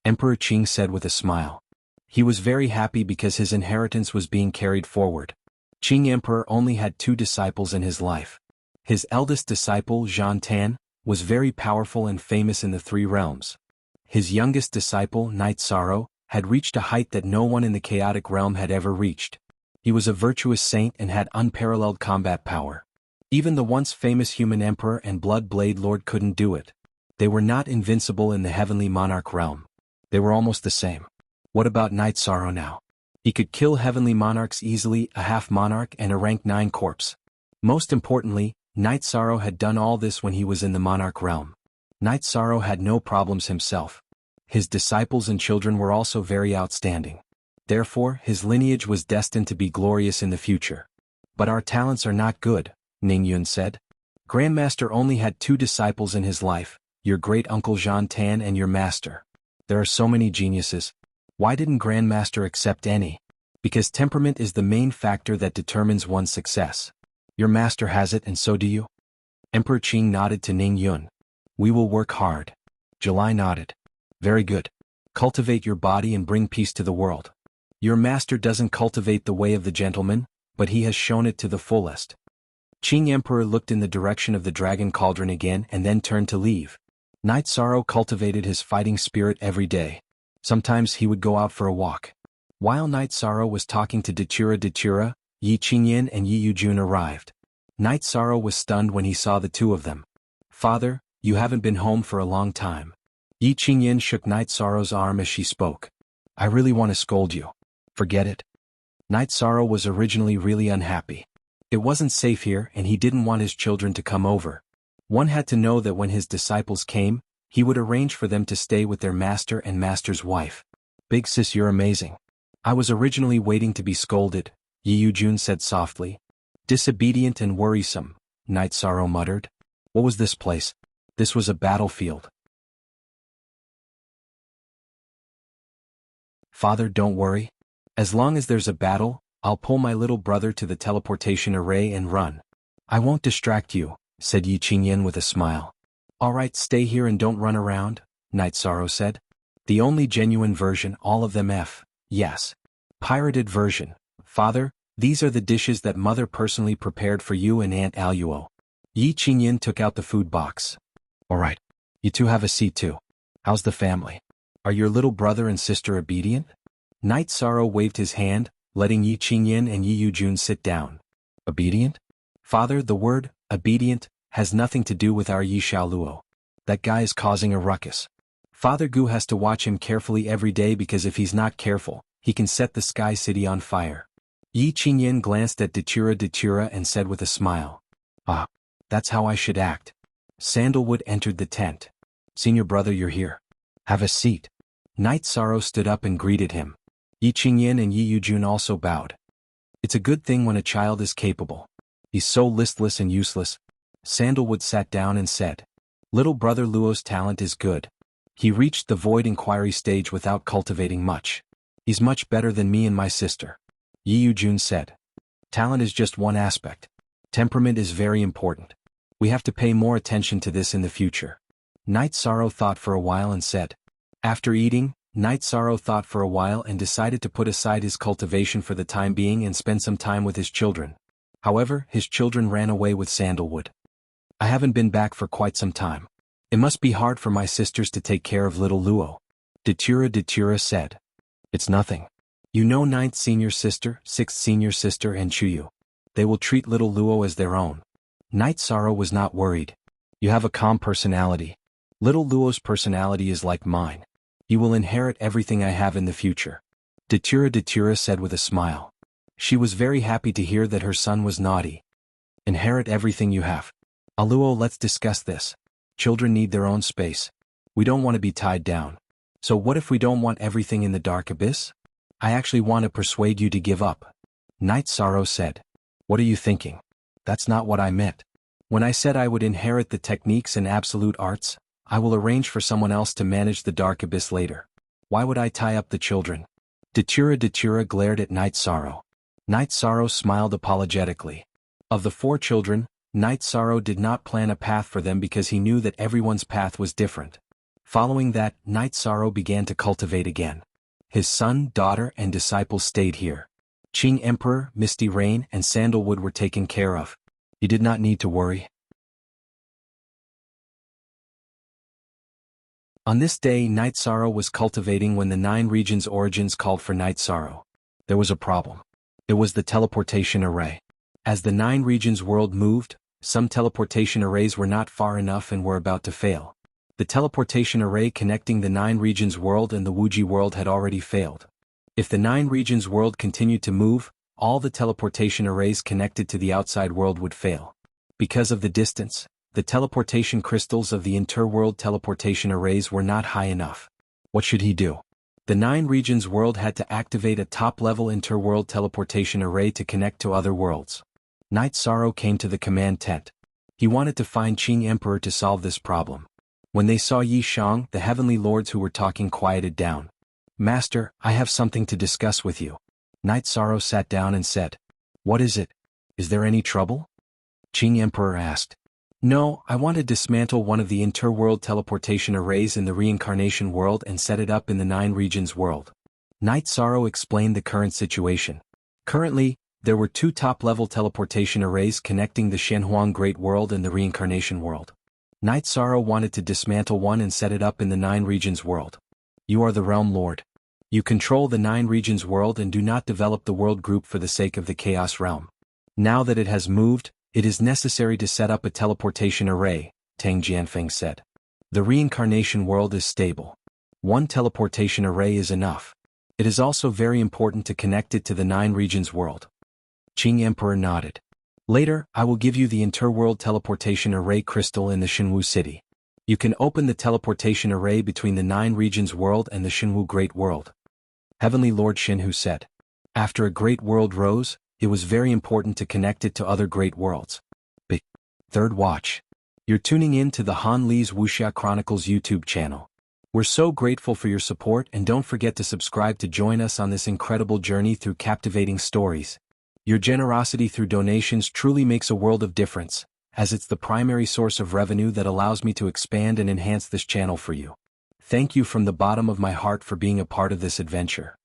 Emperor Qing said with a smile. He was very happy because his inheritance was being carried forward. Qing Emperor only had two disciples in his life. His eldest disciple, Zhan Tan, was very powerful and famous in the three realms. His youngest disciple, Night Sorrow, had reached a height that no one in the chaotic realm had ever reached. He was a virtuous saint and had unparalleled combat power. Even the once famous human emperor and blood blade lord couldn't do it. They were not invincible in the heavenly monarch realm. They were almost the same. What about Night Sorrow now? He could kill heavenly monarchs easily, a half monarch and a rank 9 corpse. Most importantly, Night Sorrow had done all this when he was in the monarch realm. Night Sorrow had no problems himself. His disciples and children were also very outstanding. Therefore, his lineage was destined to be glorious in the future. But our talents are not good, Ning Yun said. Grandmaster only had two disciples in his life, your great-uncle Zhan Tan and your master. There are so many geniuses. Why didn't Grandmaster accept any? Because temperament is the main factor that determines one's success. Your master has it and so do you? Emperor Qing nodded to Ning Yun. We will work hard. July nodded. Very good. Cultivate your body and bring peace to the world. Your master doesn't cultivate the way of the gentleman, but he has shown it to the fullest. Qing Emperor looked in the direction of the dragon cauldron again and then turned to leave. Night Sorrow cultivated his fighting spirit every day. Sometimes he would go out for a walk. While Night Sorrow was talking to Datura, Yi Qingyan and Yi Yujun arrived. Night Sorrow was stunned when he saw the two of them. Father, you haven't been home for a long time. Yi Qingyan shook Night Sorrow's arm as she spoke. I really want to scold you. Forget it. Night Sorrow was originally really unhappy. It wasn't safe here and he didn't want his children to come over. One had to know that when his disciples came, he would arrange for them to stay with their master and master's wife. Big sis, you're amazing. I was originally waiting to be scolded, Yi Yujun said softly. Disobedient and worrisome, Night Sorrow muttered. What was this place? This was a battlefield. Father, don't worry. As long as there's a battle, I'll pull my little brother to the teleportation array and run. I won't distract you, said Yi Qingyan with a smile. All right, stay here and don't run around, Night Sorrow said. The only genuine version, all of them yes. Pirated version. Father, these are the dishes that Mother personally prepared for you and Aunt Aluo. Yi Qingyan took out the food box. All right. You two have a seat too. How's the family? Are your little brother and sister obedient? Night Sorrow waved his hand, letting Yi Qingyan and Yi Yujun sit down. Obedient? Father, the word, obedient, has nothing to do with our Yi Xiaoluo. That guy is causing a ruckus. Father Gu has to watch him carefully every day because if he's not careful, he can set the Sky City on fire. Yi Qingyan glanced at Datura and said with a smile. Ah, that's how I should act. Sandalwood entered the tent. Senior brother, you're here. Have a seat. Night Sorrow stood up and greeted him. Yi Qingyan and Yi Yujun also bowed. It's a good thing when a child is capable. He's so listless and useless. Sandalwood sat down and said. Little brother Luo's talent is good. He reached the void inquiry stage without cultivating much. He's much better than me and my sister. Yi Yujun said. Talent is just one aspect. Temperament is very important. We have to pay more attention to this in the future. Night Sorrow thought for a while and said. After eating, Night Sorrow thought for a while and decided to put aside his cultivation for the time being and spend some time with his children. However, his children ran away with Sandalwood. I haven't been back for quite some time. It must be hard for my sisters to take care of little Luo. Datura said. It's nothing. You know 9th senior sister, 6th senior sister and Chuyu. They will treat little Luo as their own. Night Sorrow was not worried. You have a calm personality. Little Luo's personality is like mine. You will inherit everything I have in the future. Datura said with a smile. She was very happy to hear that her son was naughty. Inherit everything you have. Luo, let's discuss this. Children need their own space. We don't want to be tied down. So what if we don't want everything in the dark abyss? I actually want to persuade you to give up. Night Sorrow said. What are you thinking? That's not what I meant. When I said I would inherit the techniques and absolute arts, I will arrange for someone else to manage the dark abyss later. Why would I tie up the children? Datura glared at Night Sorrow. Night Sorrow smiled apologetically. Of the 4 children, Night Sorrow did not plan a path for them because he knew that everyone's path was different. Following that, Night Sorrow began to cultivate again. His son, daughter, and disciples stayed here. Qing Emperor, Misty Rain, and Sandalwood were taken care of. He did not need to worry. On this day, Night Sorrow was cultivating when the 9 regions' origins called for Night Sorrow. There was a problem. It was the teleportation array. As the 9 regions world moved, some teleportation arrays were not far enough and were about to fail. The teleportation array connecting the 9 regions world and the Wuji world had already failed. If the 9 regions world continued to move, all the teleportation arrays connected to the outside world would fail. Because of the distance, the teleportation crystals of the interworld teleportation arrays were not high enough. What should he do? The 9 regions world had to activate a top-level interworld teleportation array to connect to other worlds. Night Sorrow came to the command tent. He wanted to find Qing Emperor to solve this problem. When they saw Yi Shang, the heavenly lords who were talking quieted down. Master, I have something to discuss with you. Night Sorrow sat down and said. What is it? Is there any trouble? Qing Emperor asked. No, I want to dismantle one of the interworld teleportation arrays in the reincarnation world and set it up in the 9 regions world. Night Sorrow explained the current situation. Currently, there were 2 top-level teleportation arrays connecting the Shenhuang Great World and the reincarnation world. Night Sorrow wanted to dismantle one and set it up in the 9 regions world. You are the realm lord. You control the 9 regions world and do not develop the world group for the sake of the chaos realm. Now that it has moved, it is necessary to set up a teleportation array, Tang Jianfeng said. The reincarnation world is stable. 1 teleportation array is enough. It is also very important to connect it to the 9 regions world. Qing Emperor nodded. Later, I will give you the interworld teleportation array crystal in the Shenwu city. You can open the teleportation array between the 9 regions world and the Shenwu Great World. Heavenly Lord Shenhu said. After a great world rose, it was very important to connect it to other great worlds. Third watch. You're tuning in to the Han Li's Wuxia Chronicles YouTube channel. We're so grateful for your support and don't forget to subscribe to join us on this incredible journey through captivating stories. Your generosity through donations truly makes a world of difference, as it's the primary source of revenue that allows me to expand and enhance this channel for you. Thank you from the bottom of my heart for being a part of this adventure.